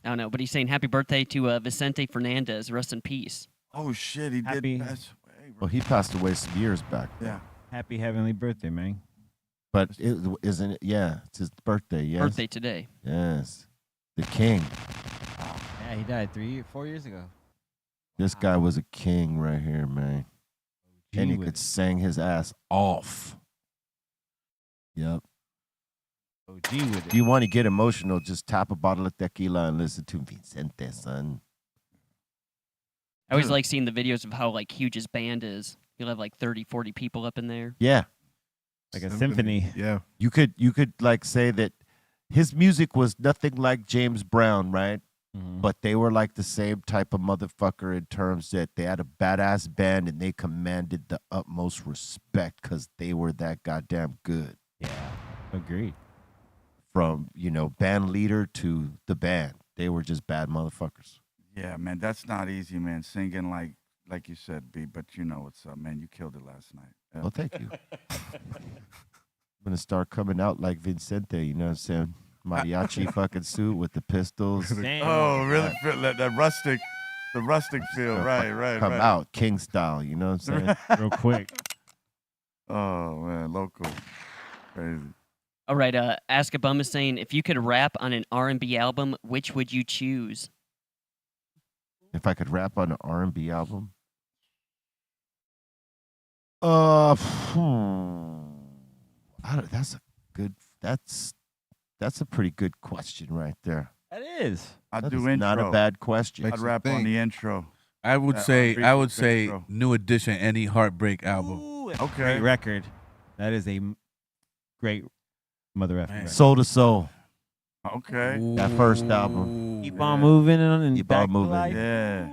I don't know, but he's saying happy birthday to Vicente Fernandez. Rest in peace. Oh shit, he Happy- did pass away. Well, he passed away some years back. Yeah. Happy heavenly birthday, man. But isn't it? Yeah, it's his birthday. Yes. Birthday today. Yes. The king. Yeah, he died 4 years ago. This guy was a king right here, man. And he with could it. sing his ass off. Yep. OG with If it. you want to get emotional, just tap a bottle of tequila and listen to Vicente, son. I always like seeing the videos of how like huge his band is. He'll have like 30, 40 people up in there. Yeah. Like a symphony. Yeah. You could like say that his music was nothing like James Brown, right? Mhm. But they were like the same type of motherfucker in terms that they had a badass band and they commanded the utmost respect because they were that goddamn good. Yeah. Agreed. From, band leader to the band. They were just bad motherfuckers. Yeah, man, that's not easy, man. Singing like you said, B. But you know what's up, man. You killed it last night. Yeah. Well, thank you. I'm going to start coming out like Vicente, you know what I'm saying? Mariachi fucking suit with the pistols. Damn. Oh, really? Feel that rustic, the rustic feel. Right. Come out, king style, you know what I'm saying? Real quick. Oh man, local, crazy. All right, Ask a Bum is saying if you could rap on an R&B album, which would you choose? If I could rap on an R&B album, that's a pretty good question right there. That is. I'd That do is intro. not a bad question. I'd rap on the intro. I would That say R&B I would good say intro. New Edition, any Heartbreak album. Ooh, Okay. Great record. That is a great mother effing record. Soul to Soul. Okay. That first album. Keep on moving and Keep back on to moving. life. Yeah.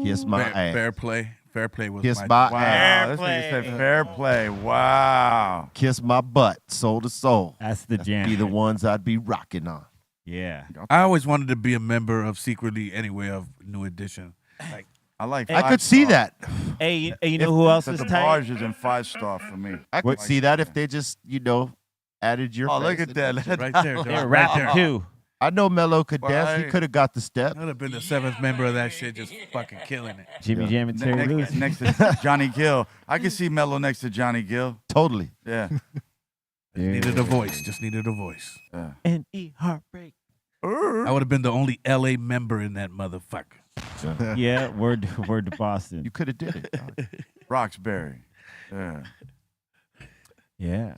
Kiss my Fair, ass. Fair Play. Fair Play was Kiss my my Wow. ass. This nigga said fair play. Wow. Kiss my butt. Soul to Soul. That's the jam. Be the ones I'd be rocking on. Yeah. I always wanted to be a member of secretly anyway of New Edition. Like I like. I could see 5-star. that. Hey, you know who else But is the tight? bars is in 5-star for me. I could see that if they just, added your Oh, look face at in. that. right there. They're right rapping there. too. I know Mellow could dance. He Right. could have got the step. I'd have been the seventh member of that shit, just fucking killing it. Jimmy Jam and Terry Lewis. Next to Johnny Gill. I can see Mello next to Johnny Gill. Totally. Yeah. Needed a voice. Just needed a voice. Yeah. N.E. Heartbreak. I would have been the only LA member in that motherfucker. Yeah, word to Boston. You could have did it. dog. Roxbury. Yeah. Yeah.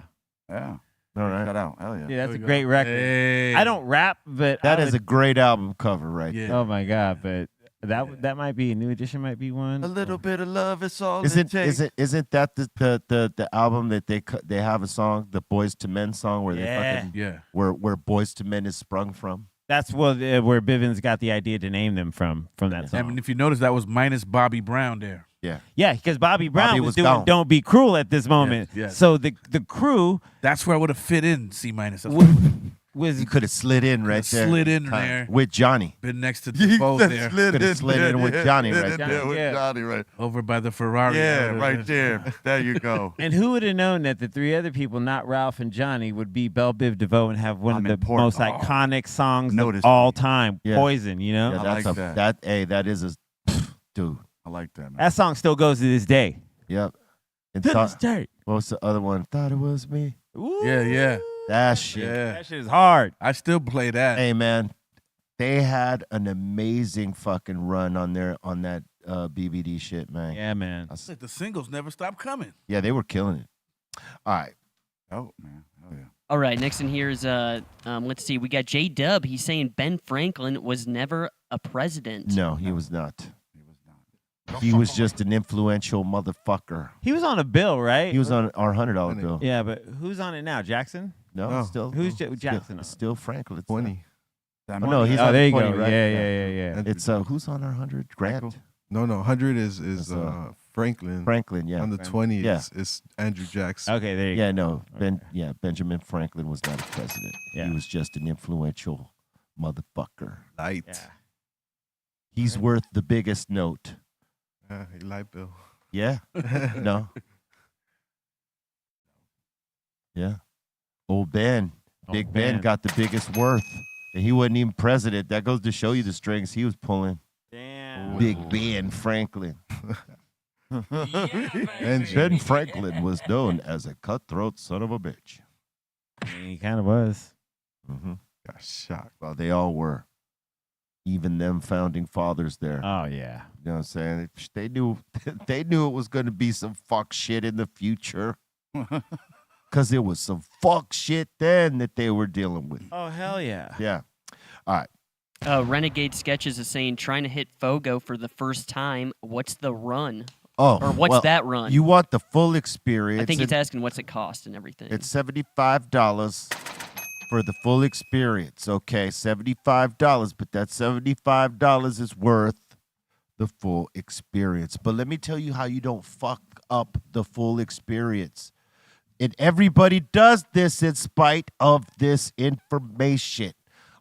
Yeah. All right. Shout out. Hell yeah. Yeah, that's a we go. great record. Hey. I don't rap, but That I is a would- great album cover right Yeah. there. Oh my god! But that might be a New Edition. Might be one. A little bit of love is all Isn't it takes. isn't that the album that they have a song, the Boys to Men song, where they Yeah. fucking Yeah. where Boys to Men is sprung from? That's where Bivens got the idea to name them from that song. I mean, if you notice, that was minus Bobby Brown there. Yeah. Yeah, because Bobby Brown Bobby was was doing gone. "Don't Be Cruel" at this moment. yes. So the crew That's where I would have fit in C minus. was You could have slid in right there. slid in there. with Johnny. Been next to You Defoe said there. Could've slid in with Johnny slid right in there. there with Yeah. Johnny right. Over by the Ferrari. Yeah, over right there. There you go. And who would have known that the three other people, not Ralph and Johnny, would be Belle Biv DeVoe and have one I'm of the important. most iconic songs Notice of all me. time, Yeah. "Poison"? You know, Yeah, I that's like a that. that is a dude. I like that, man. that song still goes to this day. Yep. And To this thought, day. what was the other one? Thought it was me. Yeah, yeah. That shit. Yeah. That shit is hard. I still play that. Hey man, they had an amazing fucking run on that BBD shit, man. Yeah, man. It's like the singles never stop coming. Yeah, they were killing it. All right. Oh man. Oh yeah. All right, next in here is let's see, we got J Dub. He's saying Ben Franklin was never a president. No, he was not. He was just an influential motherfucker. He was on a bill, right? He was on our $100 bill. Yeah, but who's on it now? Jackson? No, No. still. Who's still- Jackson on? Still Franklin. It's 20. Oh, no, he's Oh, on there you 20, go. right? Yeah. It's who's on our 100? Grant. No, 100 is That's, Franklin. Franklin, yeah. On the 20 Yeah. is Andrew Jackson. Okay, there you Yeah, go. no, Benjamin Franklin was not a president. Yeah. He was just an influential motherfucker. Light. Yeah. He's worth the biggest note. Light bill. Yeah. No. Yeah. Old Ben. Big Ben got the biggest worth. And he wasn't even president. That goes to show you the strings he was pulling. Damn. Big Ben Franklin. And Ben Franklin was known as a cutthroat son of a bitch. He kind of was. Mm-hmm. Got shocked. Well, they all were. Even them founding fathers there. Oh, yeah. You know what I'm saying? They knew they knew it was going to be some fuck shit in the future. Because it was some fuck shit then that they were dealing with. Oh, hell yeah. Yeah. All right. Renegade Sketches is saying, trying to hit Fogo for the first time. What's the run? Oh, Or what's well, that run? You want the full experience. I think he's It- asking what's it cost and everything. It's $75 for the full experience. Okay, $75, but that $75 is worth the full experience. But let me tell you how you don't fuck up the full experience. And everybody does this in spite of this information.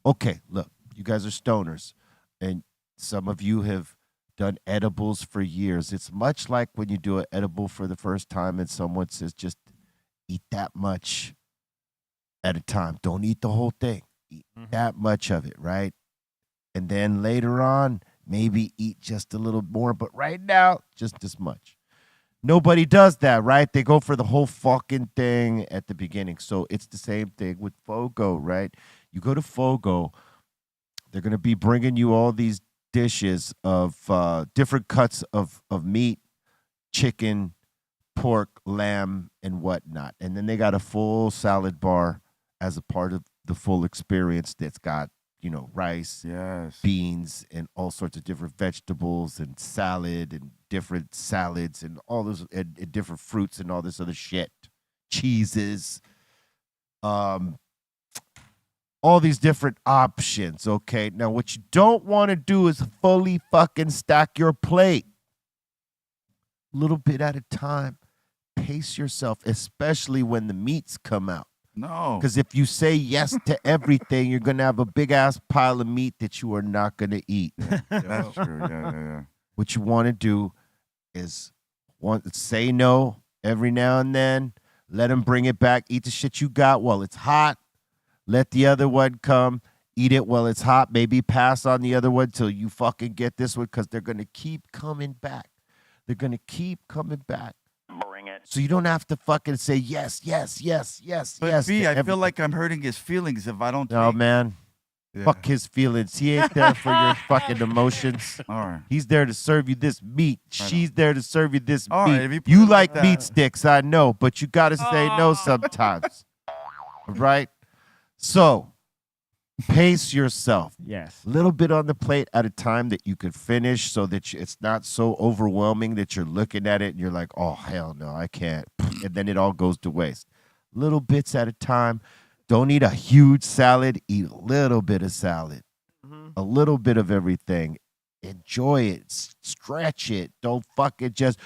Okay, look, you guys are stoners, and some of you have done edibles for years. It's much like when you do an edible for the first time and someone says, just eat that much at a time. Don't eat the whole thing. Eat that much of it, right? And then later on, maybe eat just a little more, but right now, just as much. Nobody does that, right? They go for the whole fucking thing at the beginning. So it's the same thing with Fogo, right? You go to Fogo, they're going to be bringing you all these dishes of different cuts of meat, chicken, pork, lamb, and whatnot. And then they got a full salad bar as a part of the full experience that's got, you know, rice, beans, and all sorts of different vegetables and salad and different salads and all those and different fruits and all this other shit, cheeses, all these different options. Okay, now what you don't want to do is fully fucking stack your plate. A little bit at a time. Pace yourself, especially when the meats come out. No. Because if you say yes to everything, you're going to have a big ass pile of meat that you are not going to eat. That's true. Yeah. What you want to do is say no every now and then. Let them bring it back. Eat the shit you got while it's hot. Let the other one come. Eat it while it's hot. Maybe pass on the other one till you fucking get this one because they're going to keep coming back. They're going to keep coming back. Bring it. So you don't have to fucking say yes. But B, to I feel like I'm hurting his feelings if I don't. No, take- man. Yeah. Fuck his feelings. He ain't there for your fucking emotions. All right. He's there to serve you this meat. She's there to serve you this All meat. right, if you put You it like like meat that. sticks, I know, but you got to say no sometimes. Right? So, pace yourself. Yes. A little bit on the plate at a time that you could finish so that it's not so overwhelming that you're looking at it and you're like, oh, hell no, I can't. And then it all goes to waste. Little bits at a time. Don't eat a huge salad. Eat a little bit of salad. A little bit of everything. Enjoy it. Stretch it. Don't fucking just,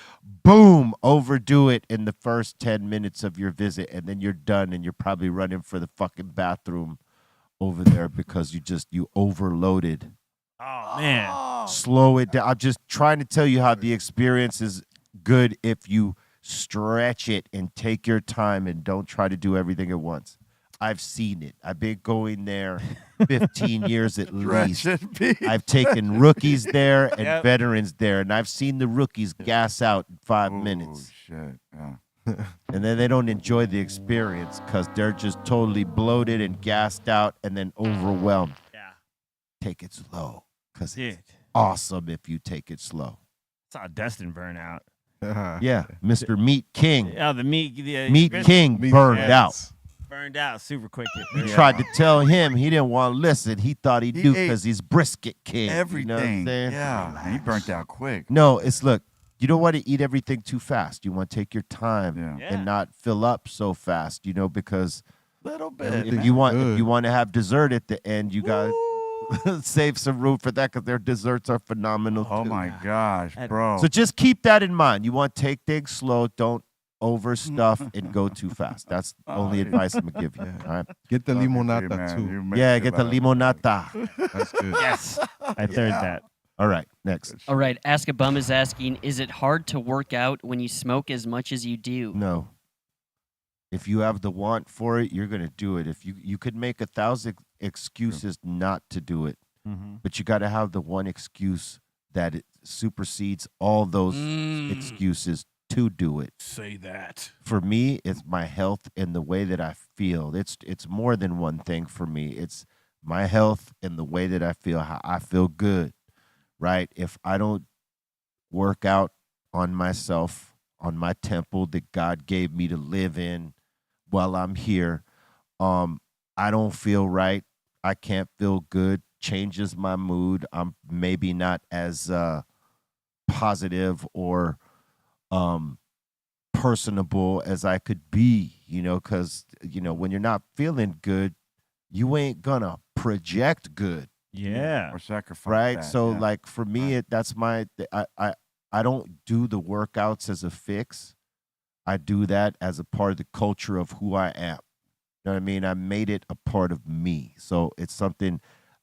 boom, overdo it in the first 10 minutes of your visit. And then you're done and you're probably running for the fucking bathroom over there because you overloaded. Oh, man. Slow it down. I'm just trying to tell you how the experience is good if you stretch it and take your time and don't try to do everything at once. I've seen it. I've been going there 15 years at least. I've taken rookies there and veterans there, and I've seen the rookies gas out in 5 minutes. Shit. Yeah. And then they don't enjoy the experience because they're just totally bloated and gassed out and then overwhelmed. Yeah. Take it slow because Dude. it's awesome if you take it slow. Saw Dustin burn out. Yeah, Mr. Meat King. Oh, the meat. Meat King burned out. Burned out super quick. We tried to tell him. He didn't want to listen. He thought he'd do because he's brisket king. Everything. You know what I'm saying? Yeah. And he burnt out quick. No, it's look. You don't want to eat everything too fast. You want to take your time Yeah. and not fill up so fast. You know, because Little bit. if you want to have dessert at the end, you got to save some room for that because their desserts are phenomenal. Oh too. my gosh, bro. So just keep that in mind. You want to take things slow. Don't overstuff and go too fast. That's the only advice I'm gonna give you. All right. Get the limonata too. Yeah, get the limonata. That's good. Yes, I third that. All right, next. All right, Ask a Bum is asking, is it hard to work out when you smoke as much as you do? No. If you have the want for it, you're gonna do it. If you could make 1,000 excuses not to do it, but you got to have the one excuse that it supersedes all those excuses to do it. Say that. For me, it's my health and the way that I feel. It's more than one thing for me. It's my health and the way that I feel, how I feel good, right? If I don't work out on myself, on my temple that God gave me to live in while I'm here, I don't feel right. I can't feel good. Changes my mood. I'm maybe not as positive or personable as I could be, you know, because, you know, when you're not feeling good, you ain't gonna project good. Yeah. Or sacrifice. Right. that, So yeah. like for me, that's my, I don't do the workouts as a fix. I do that as a part of the culture of who I am. You know what I mean? I made it a part of me. So it's something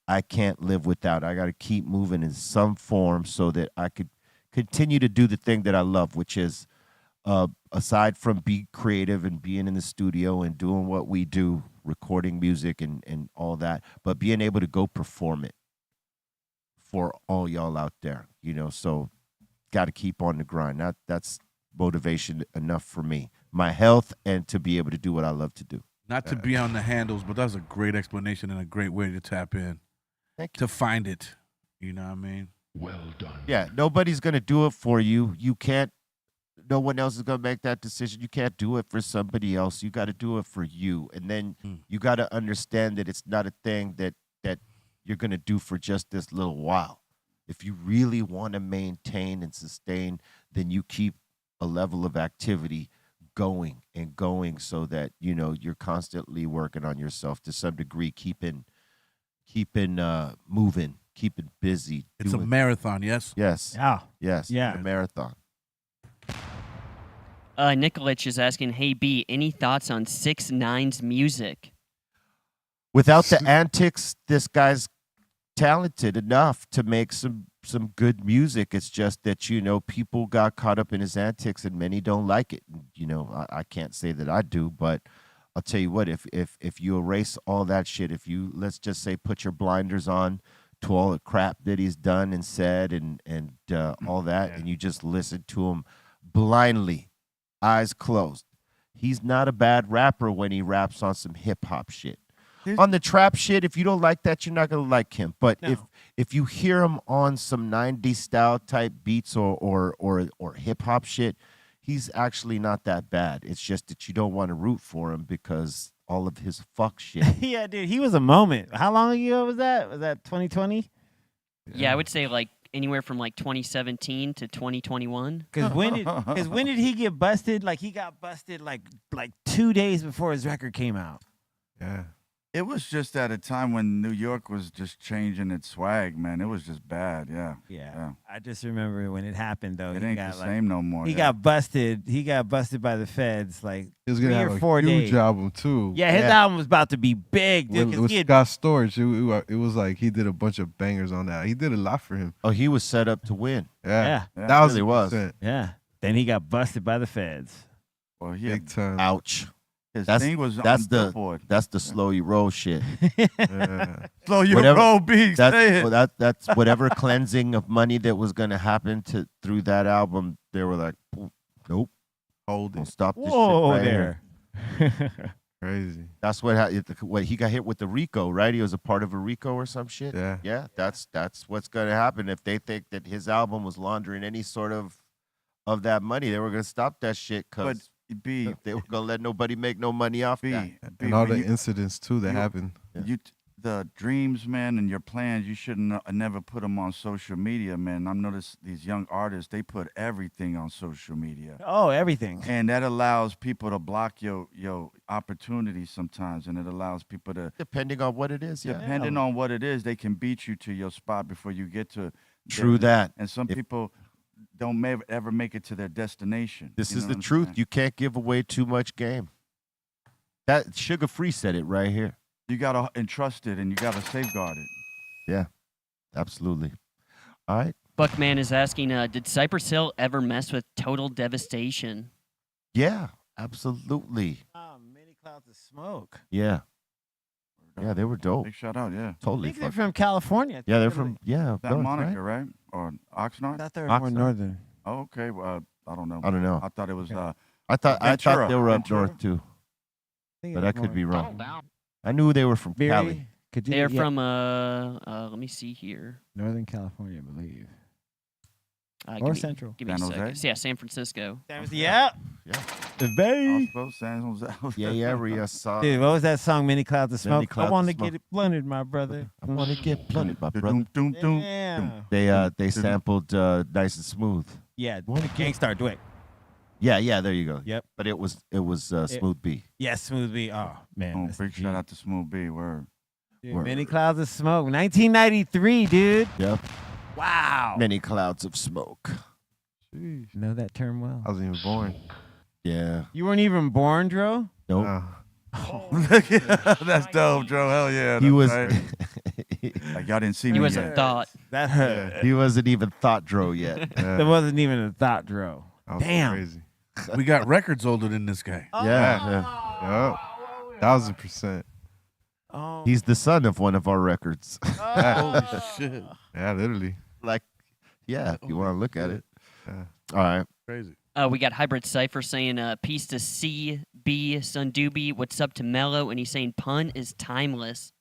I can't live without. I got to keep moving in some form so that I could continue to do the thing that I love, which is aside from be creative and being in the studio and doing what we do, recording music and all that, but being able to go perform it for all y'all out there, you know, so got to keep on the grind. That's motivation enough for me, my health, and to be able to do what I love to do. Not to be on the handles, but that's a great explanation and a great way to tap in. To find it. You know what I mean? Well done. Yeah, nobody's going to do it for you. You can't, no one else is going to make that decision. You can't do it for somebody else. You got to do it for you. And then you got to understand that it's not a thing that you're going to do for just this little while. If you really want to maintain and sustain, then you keep a level of activity going and going so that, you know, you're constantly working on yourself to some degree, keeping moving, keeping busy. It's a marathon, yes? Yes. Yeah. Yes. Yeah. A marathon. Nicolich is asking, hey B, any thoughts on 6ix9ine's music? Without the antics, this guy's talented enough to make some good music. It's just that, you know, people got caught up in his antics and many don't like it. You know, I can't say that I do, but I'll tell you what, if you erase all that shit, if you, let's just say, put your blinders on to all the crap that he's done and said and all that, and you just listen to him blindly, eyes closed, he's not a bad rapper when he raps on some hip-hop shit. On the trap shit, if you don't like that, you're not gonna like him. But if you hear him on some 90s style type beats or hip hop shit, he's actually not that bad. It's just that you don't want to root for him because all of his fuck shit. Yeah, dude, he was a moment. How long ago was that? Was that 2020? Yeah, I would say like anywhere from like 2017 to 2021. Because when did he get busted? Like he got busted like 2 days before his record came out. Yeah. It was just at a time when New York was just changing its swag, man. It was just bad, yeah. Yeah. I just remember when it happened, though. It he ain't got, the same no more. He got busted. He got busted by the feds like He was gonna 3 have or a 4 huge days. album too. Yeah, his album was about to be big, dude. 'Cause With he had- Scott Storch, it was like he did a bunch of bangers on that. He did a lot for him. Oh, he was set up to win. Yeah. That was Really was. Yeah. Then he got busted by the feds. Well, Big time. Ouch. His That's thing was that's on the Billboard. that's the slow you roll shit. Slow your roll, B. That's, Say it. well, that's whatever cleansing of money that was going to happen through that album. They were like, nope, Hold Don't it. stop this Whoa shit right here. there. Crazy. That's what he got hit with the RICO, right? He was a part of a RICO or some shit. Yeah. Yeah, that's what's gonna happen if they think that his album was laundering any sort of that money. They were gonna stop that shit because B, they were gonna let nobody make no money off that. And all the incidents too that happened. The dreams, man, and your plans, you shouldn't never put them on social media, man. I've noticed these young artists, they put everything on social media. Oh, everything. And that allows people to block your opportunities sometimes, and it allows people to... Depending on what it is, yeah. Depending on what it is, they can beat you to your spot before you get to... True that. And some people don't ever make it to their destination. This You is know the what I'm truth. saying? You can't give away too much game. That Sugar Free said it right here. You got to entrust it, and you got to safeguard it. Yeah, absolutely. All right. Buckman is asking, did Cypress Hill ever mess with Total Devastation? Yeah, absolutely. Many clouds of smoke. Yeah. Yeah, they were dope. Big shout out, yeah. I Totally. think they're from California. Yeah, they're from That north, moniker, right? right? Or Oxnard? I thought they were more Oxnard. northern. Oh, okay. Well, I don't know. I don't know. I thought it was. I thought Ventura. they were up Ventura? north too, think but it I was could be more- wrong. I knew they were from Cali. They're from, let me see here. Northern California, I believe. Give Or me- Central. Give me a San second. Jose? Yeah, San Francisco. Yeah. Yeah. The Bay. Oslo, San Jose. Yeah, Ria saw. Dude, what was that song? Many clouds of Many smoke. Clouds I of want to Smoke. get it blunted, my brother. I want to get blunted, my brother. Yeah. They sampled Nice and Smooth. Yeah. Gangstar Dwick. Yeah, there you go. Yep. But it was Smooth B. Yeah, Smooth B. Oh, man. Oh, that's big G. shout out to Smooth B. Word. Dude, Word. Many clouds of smoke. 1993, dude. Yep. Wow. Many clouds of smoke. Know that term well. I wasn't even born. Yeah. You weren't even born, Dro? Nope. That's dope, Joe. Hell yeah. He that's was. right. Like y'all didn't see He me wasn't yet. thought. That hurt. He wasn't even thought Dro yet. That wasn't even a thought, Dro. Damn. Crazy. We got records older than this guy. Yeah. Yup. 1000%. Oh. He's the son of one of our records. Holy shit. Yeah, literally. Like, yeah, if you want to look at it. Yeah. All right. Crazy. We got Hybrid Cypher saying, peace to CB, Sundubi, what's up to Mellow? And he's saying, pun is timeless.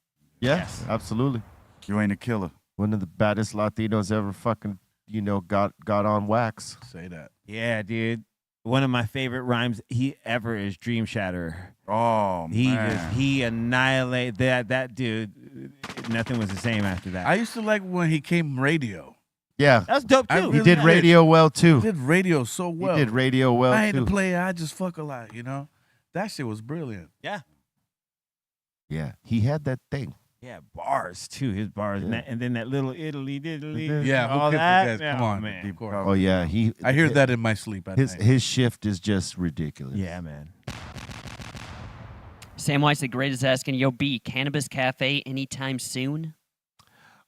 Yes, absolutely. You ain't a killer. One of the baddest Latinos ever fucking, got on wax. Say that. Yeah, dude. One of my favorite rhymes he ever is Dream Shatterer. Oh, man. He annihilated that dude. Nothing was the same after that. I used to like when he came radio. Yeah. That's dope I too. He really did radio well, too. He did radio so well. He did radio well, I ain't too. a player. I just fuck a lot, That shit was brilliant. Yeah. Yeah. He had that thing. Yeah, bars too. His bars, Yeah. and then that little Italy diddly. Yeah, who all gives a that. gas? Come Oh, on. man. Deep Oh, yeah. I hear that in my sleep at night. His shift is just ridiculous. Yeah, man. Sam Weiss the Great is asking, yo, B, Cannabis Cafe anytime soon?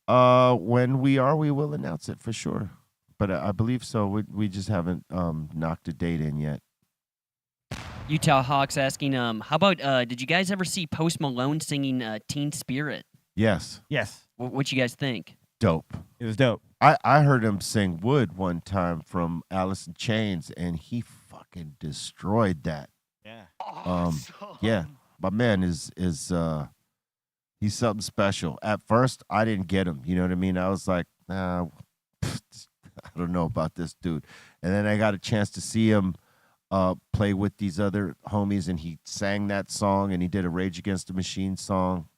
When we will announce it for sure. But I believe so. We just haven't knocked a date in yet. Utah Hawks asking, how about, did you guys ever see Post Malone singing Teen Spirit? Yes. Yes. What you guys think? Dope. It was dope. I heard him sing Wood one time from Alice in Chains, and he fucking destroyed that. Yeah. Yeah. My man is he's something special. At first, I didn't get him. You know what I mean? I was like, nah, I don't know about this dude. And then I got a chance to see him play with these other homies, and he sang that song, and he did a Rage Against the Machine song,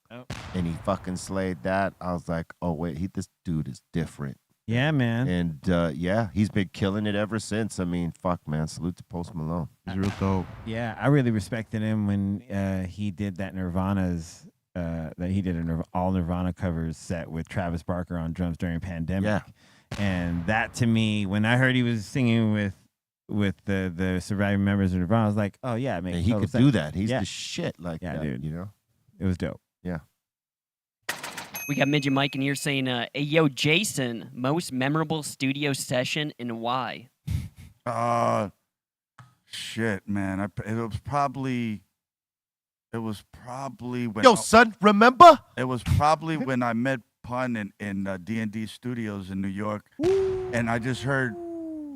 and he fucking slayed that. I was like, oh wait, this dude is different. Yeah, man. And yeah, he's been killing it ever since. I mean, fuck, man, salute to Post Malone. He's real dope. Yeah, I really respected him when he did that Nirvana's that he did an all Nirvana covers set with Travis Barker on drums during pandemic. Yeah. And that to me, when I heard he was singing with the surviving members of Nirvana, I was like, oh yeah, it makes And he total could sense. do that. He's yeah. the shit like Yeah, that, dude. you know? It was dope. Yeah. We got Midget Mike in here saying, hey, yo, Jason, most memorable studio session and why? Shit, man. It was probably when Yo, son, remember? It was probably when I met Pun in D&D Studios in New York, and I just heard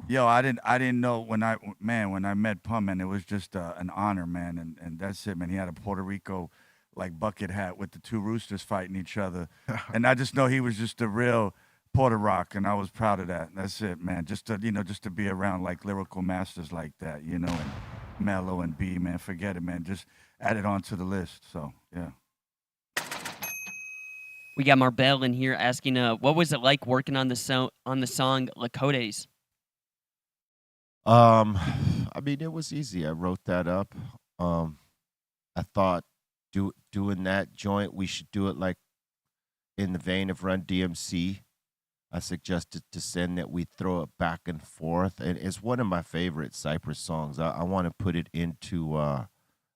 Yo, I didn't know when I met Pum, man, it was just an honor, man, and that's it, man. He had a Puerto Rico like bucket hat with the two roosters fighting each other, and I just know he was just a real Puerto Rock, and I was proud of that. That's it, man. Just to just to be around like lyrical masters like that, and Mellow and B, man. Forget it, man. Just add it onto the list. So yeah. We got Marbell in here asking, what was it like working on the song Lakotes? I mean, it was easy. I wrote that up. I thought doing that joint, we should do it like in the vein of Run DMC. I suggested to Sin that we throw it back and forth, and it's one of my favorite Cypress songs. I want to put it into, I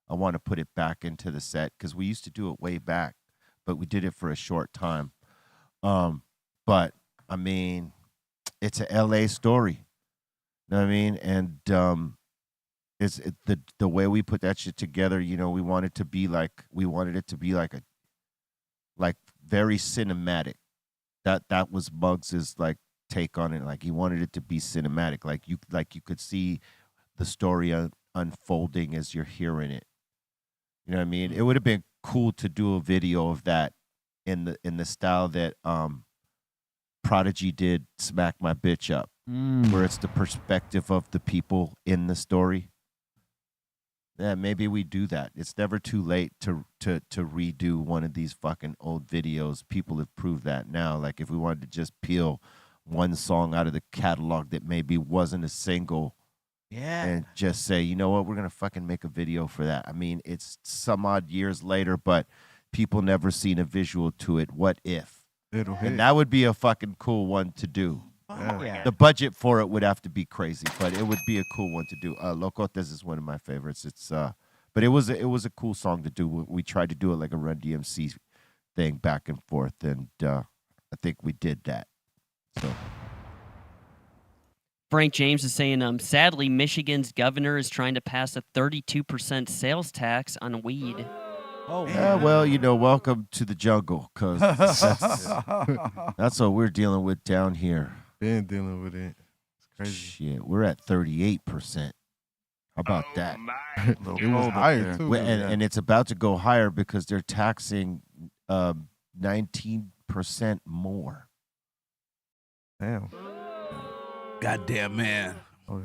want to put it back into the set because we used to do it way back, but we did it for a short time. But I mean, it's a LA story. You know what I mean? And the way we put that shit together, we wanted it to be like very cinematic. That was Muggs's like take on it. Like he wanted it to be cinematic. Like you could see the story unfolding as you're hearing it. You know what I mean? It would have been cool to do a video of that in the style that Prodigy did Smack My Bitch Up, where it's the perspective of the people in the story. Yeah, maybe we do that. It's never too late to redo one of these fucking old videos. People have proved that now. Like if we wanted to just peel one song out of the catalog that maybe wasn't a single, and just say, you know what, we're gonna fucking make a video for that. I mean, it's some odd years later, but people never seen a visual to it. What if? It'll hit. And that would be a fucking cool one to do. Yeah. The budget for it would have to be crazy, but it would be a cool one to do. Locotes is one of my favorites. It's but it was a cool song to do. We tried to do it like a Run DMC thing, back and forth, and I think we did that. So Frank James is saying, sadly, Michigan's governor is trying to pass a 32% sales tax on weed. Oh, yeah, well, welcome to the jungle, because that's what we're dealing with down here. Been dealing with it. It's crazy. Shit, we're at 38%. How about that? It was higher too. And it's about to go higher because they're taxing 19% more. Damn. Goddamn, man. Oh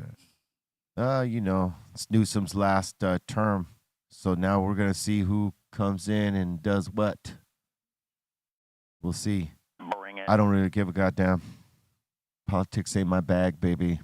yeah. It's Newsom's last term, so now we're gonna see who comes in and does what. We'll see. Bring it. I don't really give a goddamn. Politics ain't my bag, baby.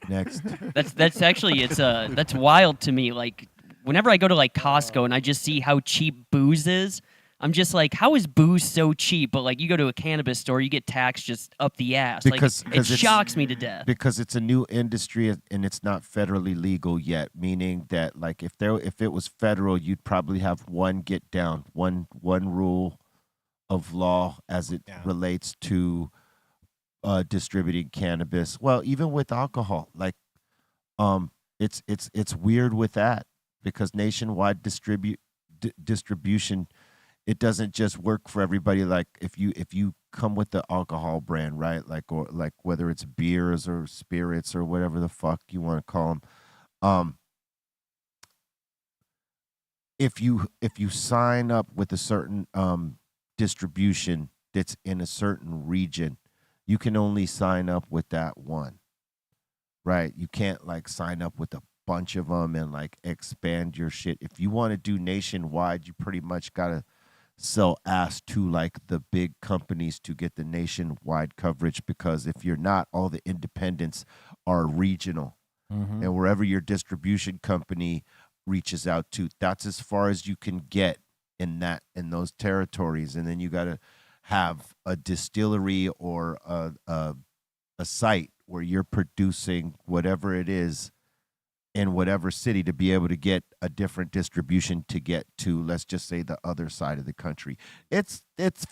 Next. That's actually that's wild to me. Like whenever I go to like Costco and I just see how cheap booze is, I'm just like, how is booze so cheap? But like you go to a cannabis store, you get taxed just up the ass. Because it shocks me to death. Because it's a new industry and it's not federally legal yet. Meaning that like if it was federal, you'd probably have one get down, one rule of law as it relates to distributing cannabis. Well, even with alcohol, like it's weird with that because nationwide distribution, it doesn't just work for everybody. Like if you come with the alcohol brand, right? Or whether it's beers or spirits or whatever the fuck you want to call them. If you sign up with a certain distribution that's in a certain region, you can only sign up with that one, right? You can't like sign up with a bunch of them and like expand your shit. If you want to do nationwide, you pretty much gotta sell ass to like the big companies to get the nationwide coverage, because if you're not, all the independents are regional. And wherever your distribution company reaches out to, that's as far as you can get in those territories. And then you got to have a distillery or a site where you're producing whatever it is in whatever city to be able to get a different distribution to get to, let's just say, the other side of the country. It's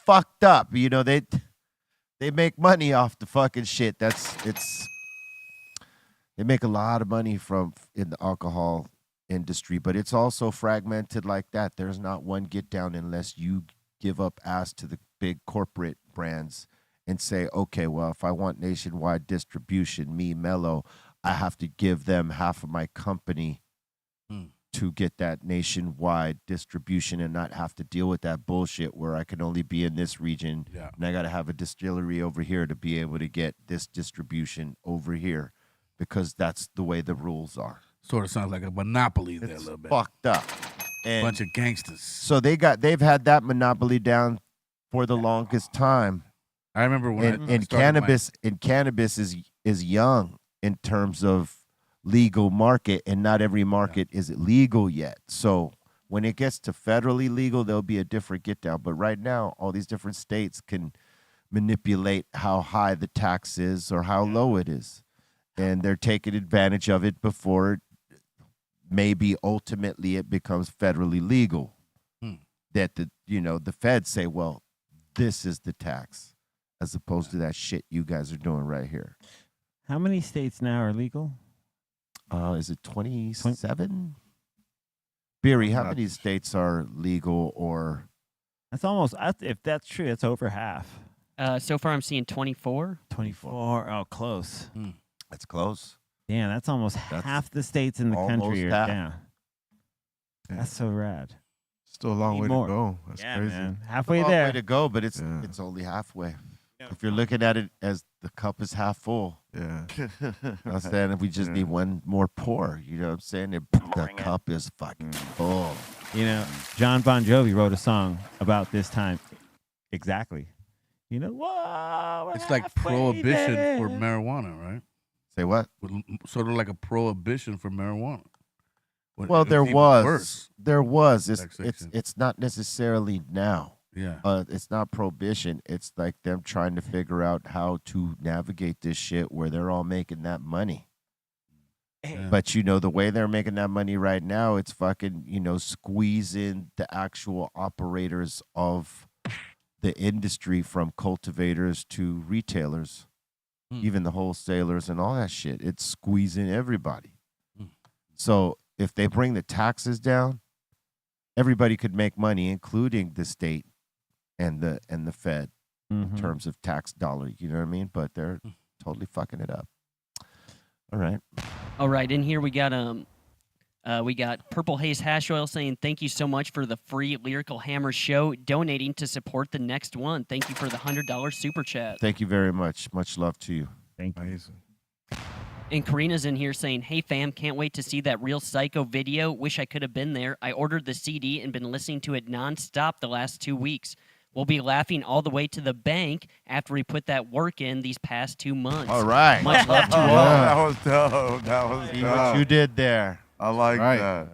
fucked up. They make money off the fucking shit. They make a lot of money in the alcohol industry, but it's also fragmented like that. There's not one get down unless you give up ass to the big corporate brands and say, okay, well, if I want nationwide distribution, me, Mellow, I have to give them half of my company to get that nationwide distribution and not have to deal with that bullshit where I can only be in this region and I got to have a distillery over here to be able to get this distribution over here because that's the way the rules are. Sort of sounds like a monopoly there a little bit. Fucked up. And bunch of gangsters. So they've had that monopoly down for the longest time. I remember when and cannabis is young in terms of legal market, and not every market is legal yet. So when it gets to federally legal, there'll be a different get down. But right now, all these different states can manipulate how high the tax is or how low it is, and they're taking advantage of it before maybe ultimately it becomes federally legal. That the feds say, well, this is the tax, as opposed to that shit you guys are doing right here. How many states now are legal? Is it 27? Beery, how many states are legal or? That's almost, if that's true, it's over half. So far I'm seeing 24. 24. Oh, close. That's close. Damn, that's almost half the states in the country are half. down. That's so rad. Still a long Need way more. to go. That's crazy. Man. Halfway It's a long there. way to go, but it's only halfway. If you're looking at it as the cup is half full, I'm saying if we just need one more pour, you know what I'm saying? The cup is fucking full. You know, John Bon Jovi wrote a song about this time. Exactly. You know, whoa, It's like prohibition for marijuana, right? Say what? Sort of like a prohibition for marijuana. Well, It's there even was. worse. There was. Taxation. It's not necessarily now. Yeah. It's not prohibition. It's like them trying to figure out how to navigate this shit where they're all making that money. But the way they're making that money right now, it's fucking, squeezing the actual operators of the industry from cultivators to retailers, even the wholesalers and all that shit. It's squeezing everybody. So if they bring the taxes down, everybody could make money, including the state and the Fed in terms of tax dollar. You know what I mean? But they're totally fucking it up. All right. All right, in here we got Purple Haze Hash Oil saying thank you so much for the free Lyrical Hammer show, donating to support the next one. Thank you for the $100 super chat. Thank you very much. Much love to you. Thank you. Amazing. And Karina's in here saying, hey fam, can't wait to see that Real Psycho video. Wish I could have been there. I ordered the CD and been listening to it nonstop the last 2 weeks. We'll be laughing all the way to the bank after we put that work in these past 2 months. All right. Much love to all. That was dope. That was See dope. what you did there. I like Right. that.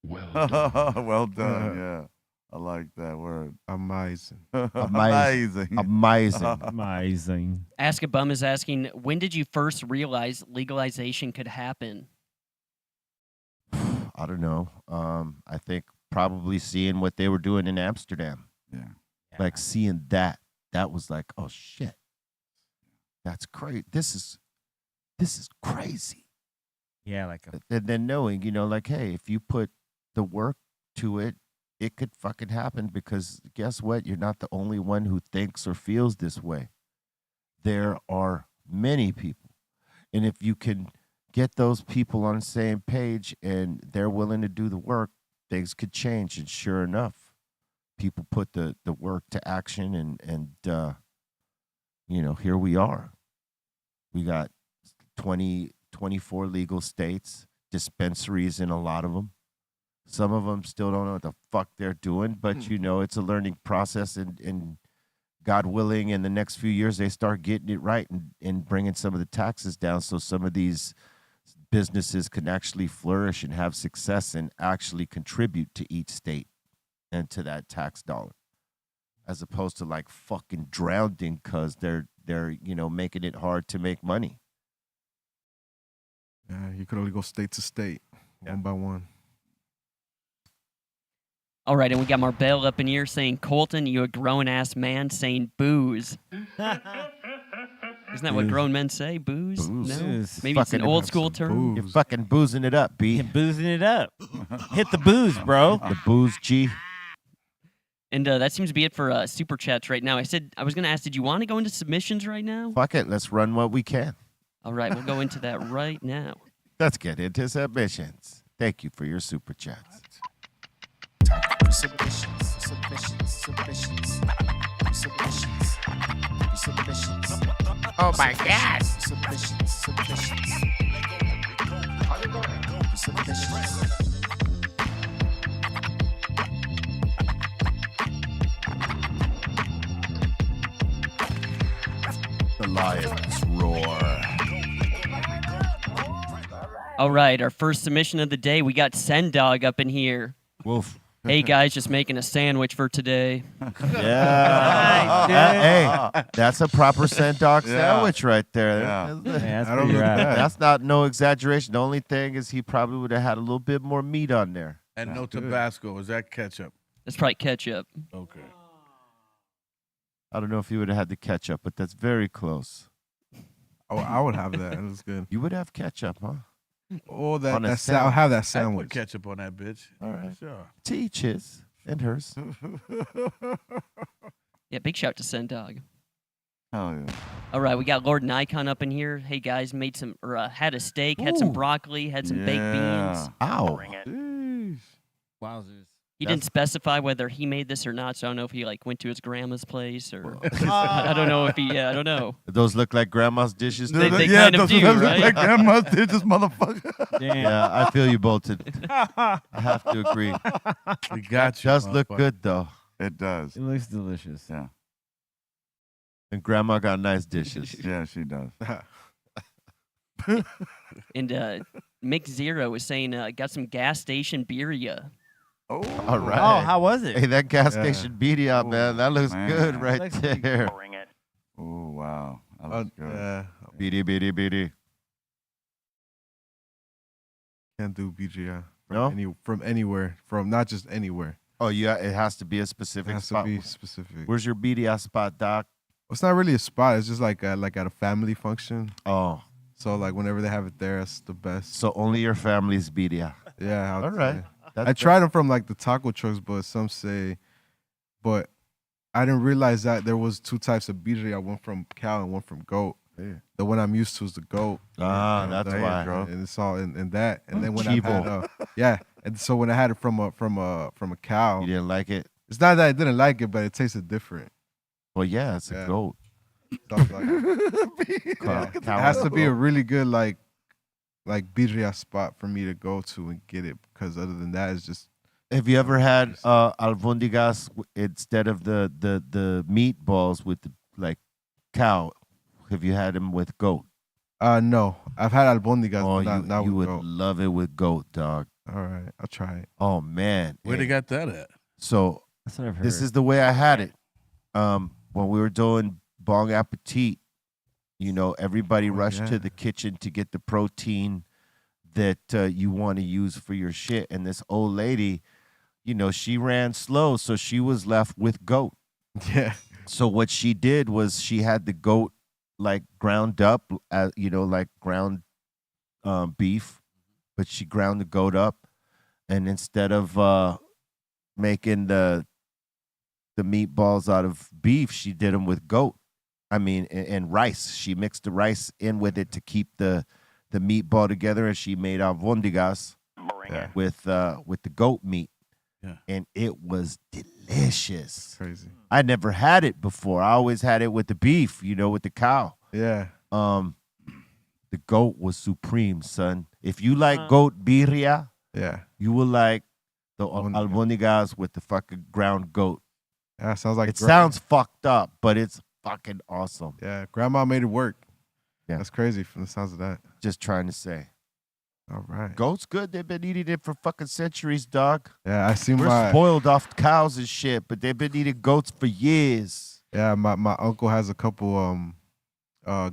Well done. Yeah. I like that word. Amazing. Amazing. Amazing. Amazing. Ask a Bum is asking, when did you first realize legalization could happen? I don't know. I think probably seeing what they were doing in Amsterdam. Yeah. Like seeing that was like, oh shit. That's crazy. This is crazy. Yeah, like And then knowing, like, hey, if you put the work to it, it could fucking happen, because guess what? You're not the only one who thinks or feels this way. There are many people. And if you can get those people on the same page and they're willing to do the work, things could change. And sure enough, people put the work to action, and here we are. We got 24 legal states, dispensaries in a lot of them. Some of them still don't know what the fuck they're doing, but it's a learning process, and God willing, in the next few years, they start getting it right and bringing some of the taxes down, so some of these businesses can actually flourish and have success and actually contribute to each state and to that tax dollar, as opposed to like fucking drowning because they're making it hard to make money. Yeah, you could only go state to state, one by one. All right, and we got Marbell up in here saying, Colton, you a grown-ass man saying booze. Isn't that what grown men say? Booze? No? Booze. Maybe it's an Fucking old school term. You're fucking boozing it up, B. You're boozing it up. Hit the booze, bro. The booze, G. And that seems to be it for super chats right now. I said I was going to ask, did you want to go into submissions right now? Fuck it. Let's run what we can. All right, we'll go into that right now. Let's get into submissions. Thank you for your super chats. Oh my God. The lions roar. All right, our first submission of the day. We got Dogg up in here. Wolf. Hey guys, just making a sandwich for today. Yeah. Hey, that's a proper Dogg Yeah. sandwich right there. Yeah. that's I don't pretty look rad. bad. That's not no exaggeration. The only thing is he probably would have had a little bit more meat on there. And no Tabasco. Is that ketchup? That's probably ketchup. Okay. I don't know if he would have had the ketchup, but that's very close. Oh, I would have that. It was good. You would have ketchup, huh? Oh, On that, a I'll have that I put sandwich. ketchup on that bitch. All right. Sure. To each his and hers. Yeah, big shout to Dogg. Hell yeah. All right, we got Lord Nikon up in here. Hey guys, made some or had a steak, had some Ooh. broccoli, had some baked beans. Ow. Wowzers. He didn't specify whether he made this or not, so I don't know if he like went to his grandma's place or I don't know if he. I don't know. Those look like grandma's dishes. They yeah, kind of those do, look right? like grandma's dishes, motherfucker. Damn. Yeah, I feel you, Bolton. I have to agree. We got you. Does look motherfucker. good though. It does. It looks delicious. Yeah. And grandma got nice dishes. Yeah, she does. And Mick Zero is saying got some gas station birria. Oh, All right. Oh, how was Hey, it? that gas Yeah. station beat up, man. That looks man. good right Looks pretty there. Oh, wow. That looks good. Yeah, Beady, beady, beady. can't do BGI from, No? from anywhere. From not just anywhere. Oh, yeah. It has to be a It specific has to spot. be specific. Where's your BDI spot, Doc? It's not really a spot. It's just like at a family function. Oh, So like whenever they have it there, it's the best. so only your family's BDI. Yeah. All right. I tried them from like the taco trucks, but some say, but I didn't realize that there was two types of birria, one from cow and one from goat. Yeah. The one I'm used to is the goat. Ah, that's There you why. go. And it's all in that. And then when I Chivo. had, yeah, and so when I had it from a cow, You didn't like it? it's not that I didn't like it, but it tasted different. Well, yeah, it's a Yeah. goat. Stuff like Cow- it cow has and to be a goat. really good like birria spot for me to go to and get it, because other than that, it's just Have you ever had albondigas instead of the meatballs with the like cow? Have you had them with goat? no. I've had albondigas, Oh, but not you with would goat. love it with goat, dog. All right, I'll try it. Oh man, Where they Hey, got that at? so That's what I've heard. this is the way I had it. When we were doing Bon Appetit, you know, everybody rushed yeah. to the kitchen to get the protein that you want to use for your shit. And this old lady, you know, she ran slow, so she was left with goat. Yeah. So what she did was she had the goat like ground up, you know, like ground beef, but she ground the goat up, and instead of making the meatballs out of beef, she did them with goat. I mean, and rice. She mixed the rice in with it to keep the meatball together, and she made albondigas with the goat meat. Yeah. And it was delicious. Crazy. I never had it before. I always had it with the beef, you know, with the cow. Yeah. The goat was supreme, son. If you like goat birria, Yeah. you will like the Albondigas. albondigas with the fucking ground goat. Yeah. Sounds like It sounds fucked up, but it's fucking awesome. Yeah. Grandma made it work. Yeah. That's crazy from the sounds of that. Just trying to say. All right. Goat's good. They've been eating it for fucking centuries, dog. Yeah. I see We're my spoiled off cows and shit, but they've been eating goats for years. Yeah, my uncle has a couple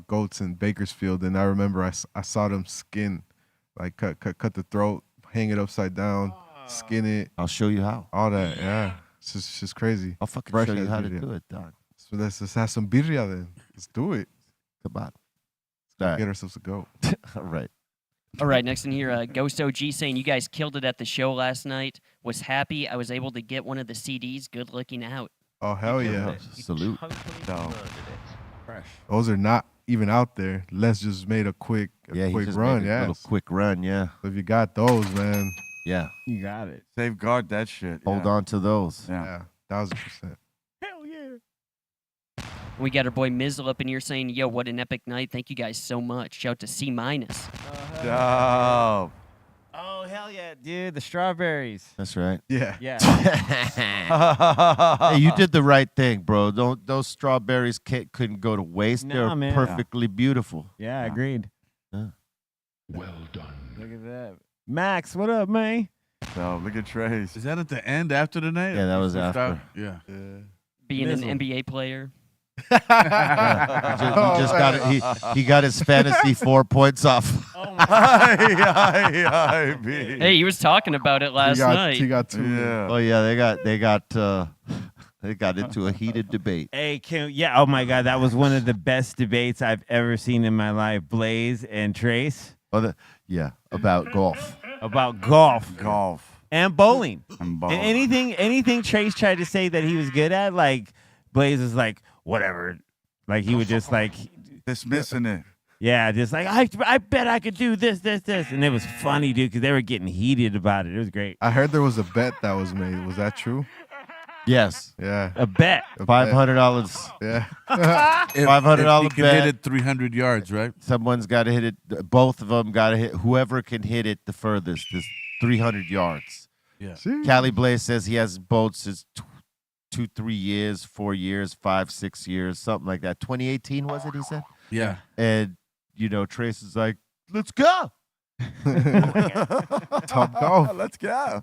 goats in Bakersfield, and I remember I saw them skin, like cut the throat, hang it upside down, skin it, I'll show you how. all that. Yeah, it's just crazy. I'll fucking Fresh show you as how to birria. do it, dog. So let's just have some birria then. Let's do it. Come on. Let's All get right. ourselves a goat. All right. All right, next in here, Ghost OG saying you guys killed it at the show last night. Was happy I was able to get one of the CDs. Good looking out. Oh hell yeah! Salute. Fresh. Those are not even out there. Les just made a quick He quick just run. made a Yeah, little quick run. Yeah, so if you got those, man, yeah. You got it. Safeguard that shit. Hold yeah. on to those. Yeah. 1000%. Hell yeah. We got our boy Mizzle up in here saying, yo, what an epic night. Thank you guys so much. Shout to C-. Dope. Oh hell yeah, dude! The strawberries. That's right. Yeah. Yeah. Hey, you did the right thing, bro. Those strawberries couldn't go to waste. Nah, They're man. perfectly beautiful. Yeah, agreed. Well done. Look at that. Max, what up, man? So look at Trace. Is that at the end after the night? Yeah, that was First after. out? Yeah. Being Mizzle. an NBA player. He just got it. He got his fantasy 4 points off. Hey, he was talking about it last night. He got 2. Yeah. Oh yeah, they got into a heated debate. Hey, oh my God, that was one of the best debates I've ever seen in my life. Blaze and Trace Yeah, about golf. about golf Golf. and bowling. And And anything Trace tried to say that he was good at, like Blaze was like, whatever. Like he would just like, Dismissing it. yeah, just like I bet I could do this, and it was funny, dude, because they were getting heated about it. It was great. I heard there was a bet that was made. Was that true? Yes, Yeah. A bet. $500. Yeah. $500 If he can bet. hit it 300 yards, right? Someone's got to hit it. Both of them got to hit. Whoever can hit it the furthest is 300 yards. Yeah. Cali Blaze says he hasn't bowled since 2-3 years, 4 years, 5-6 years, something like that. 2018 was it? He said. Yeah. And Trace is like, "Let's go." Top golf. Let's go.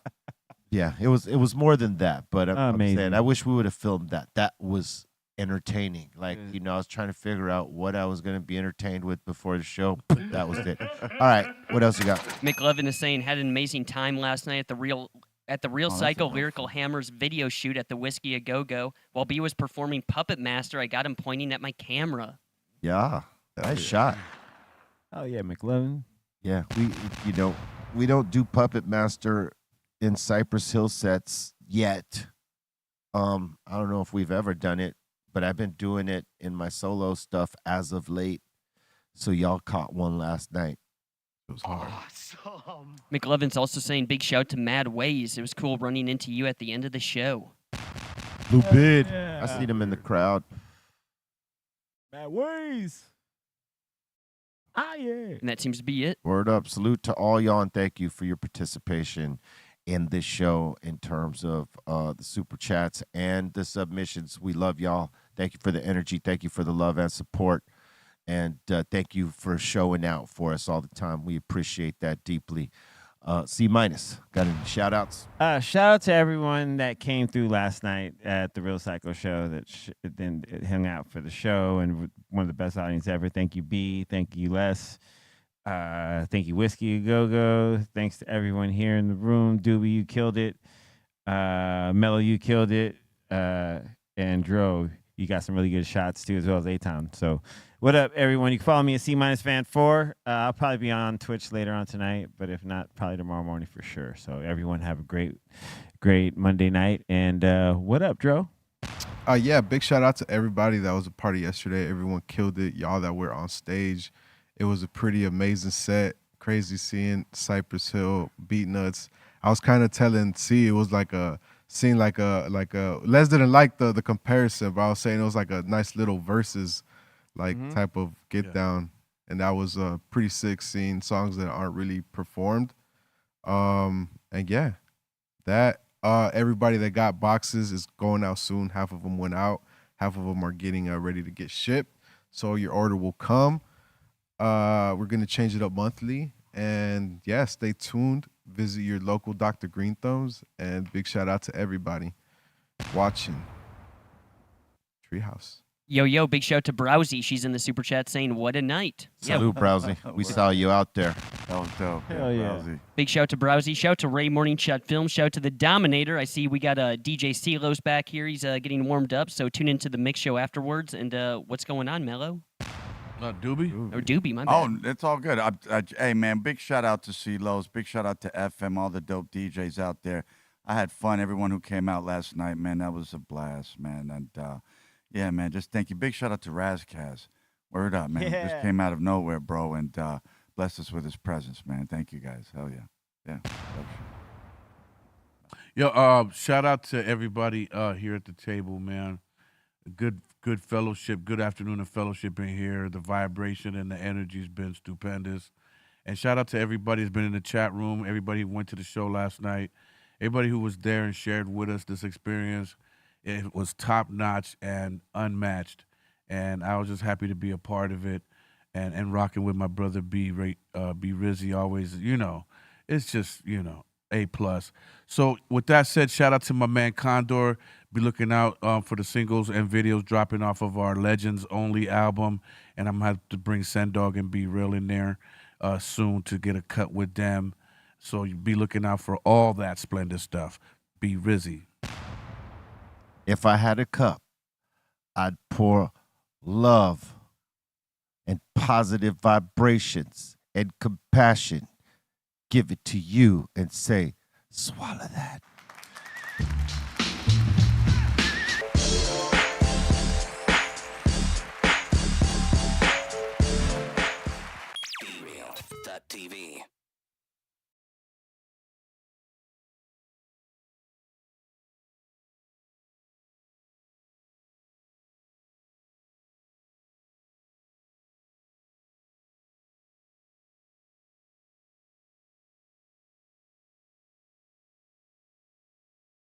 Yeah, it was more than that, but I'm Amazing. saying I wish we would have filmed that. That was entertaining. Like, I was trying to figure out what I was going to be entertained with before the show. That was it. All right, what else you got? McLevin is saying had an amazing time last night at the Real that's Psycho a rough Lyrical Hammers video shoot at the Whiskey A Go Go. While B was performing Puppet Master, I got him pointing at my camera. Yeah, nice shot. Oh yeah, McLovin. Yeah, we don't do Puppet Master in Cypress Hill sets yet. I don't know if we've ever done it, but I've been doing it in my solo stuff as of late. So y'all caught one last night. It was hard. McLevin's also saying big shout to Mad Ways. It was cool running into you at the end of the show. Blue Bid. I seen him in the crowd. Bad ways. Ah yeah. And that seems to be it. Word up. Salute to all y'all and thank you for your participation in this show in terms of the super chats and the submissions. We love y'all. Thank you for the energy. Thank you for the love and support. And thank you for showing out for us all the time. We appreciate that deeply. C-, got any shout outs? Shout out to everyone that came through last night at the Real Psycho show that then hung out for the show, and one of the best audience ever. Thank you, B. Thank you, Les. Thank you, Whiskey A Go Go. Thanks to everyone here in the room. Doobie, you killed it. Mellow, you killed it. And Dro, you got some really good shots too, as well as A-Town. So, what up, everyone? You can follow me at C-Fan4. I'll probably be on Twitch later on tonight, but if not, probably tomorrow morning for sure. So, everyone have a great Monday night. And what up, Dro? Yeah, big shout out to everybody that was a party yesterday. Everyone killed it. Y'all that were on stage. It was a pretty amazing set. Crazy seeing Cypress Hill, Beat Nuts. I was kind of telling C, it was like a scene like a Les didn't like the comparison, but I was saying it was like a nice little verses type of get down. And that was a pretty sick scene, songs that aren't really performed. And yeah, that everybody that got boxes is going out soon. Half of them went out. Half of them are getting ready to get shipped. So your order will come. We're going to change it up monthly. And yeah, stay tuned. Visit your local Dr. Greenthumbs. And big shout out to everybody watching Treehouse. Yo, big shout to Browsy. She's in the super chat saying, what a night. Salute, Browsy. We saw you out there. That was dope. Hell yeah. Rousey. Big shout to Browsy. Shout to Ray Morning Shot Film. Shout to the Dominator. I see we got DJ Silos back here. He's getting warmed up, so tune into the mix show afterwards. And what's going on, Mellow? Doobie? Or Doobie, my bad. Oh, it's all good. Hey, man, big shout out to CeeLo's. Big shout out to FM, all the dope DJs out there. I had fun. Everyone who came out last night, man, that was a blast, man. And yeah, man, just thank you. Big shout out to Razkaz. Word up, man. Yeah. Just came out of nowhere, bro, and blessed us with his presence, man. Thank you, guys. Hell yeah. Yeah. Yo, shout out to everybody here at the table, man. Good fellowship, good afternoon of fellowship in here. The vibration and the energy's been stupendous. And shout out to everybody who's been in the chat room, everybody who went to the show last night, everybody who was there and shared with us this experience. It was top notch and unmatched. And I was just happy to be a part of it and rocking with my brother B Rizzy always, you know. It's just, you know, A+. So with that said, shout out to my man Condor. Be looking out for the singles and videos dropping off of our Legends Only album. And I'm going to have to bring Sendog and Be Real in there soon to get a cut with them. So you be looking out for all that splendid stuff. Be Rizzy. If I had a cup, I'd pour love and positive vibrations and compassion. Give it to you and say, swallow that.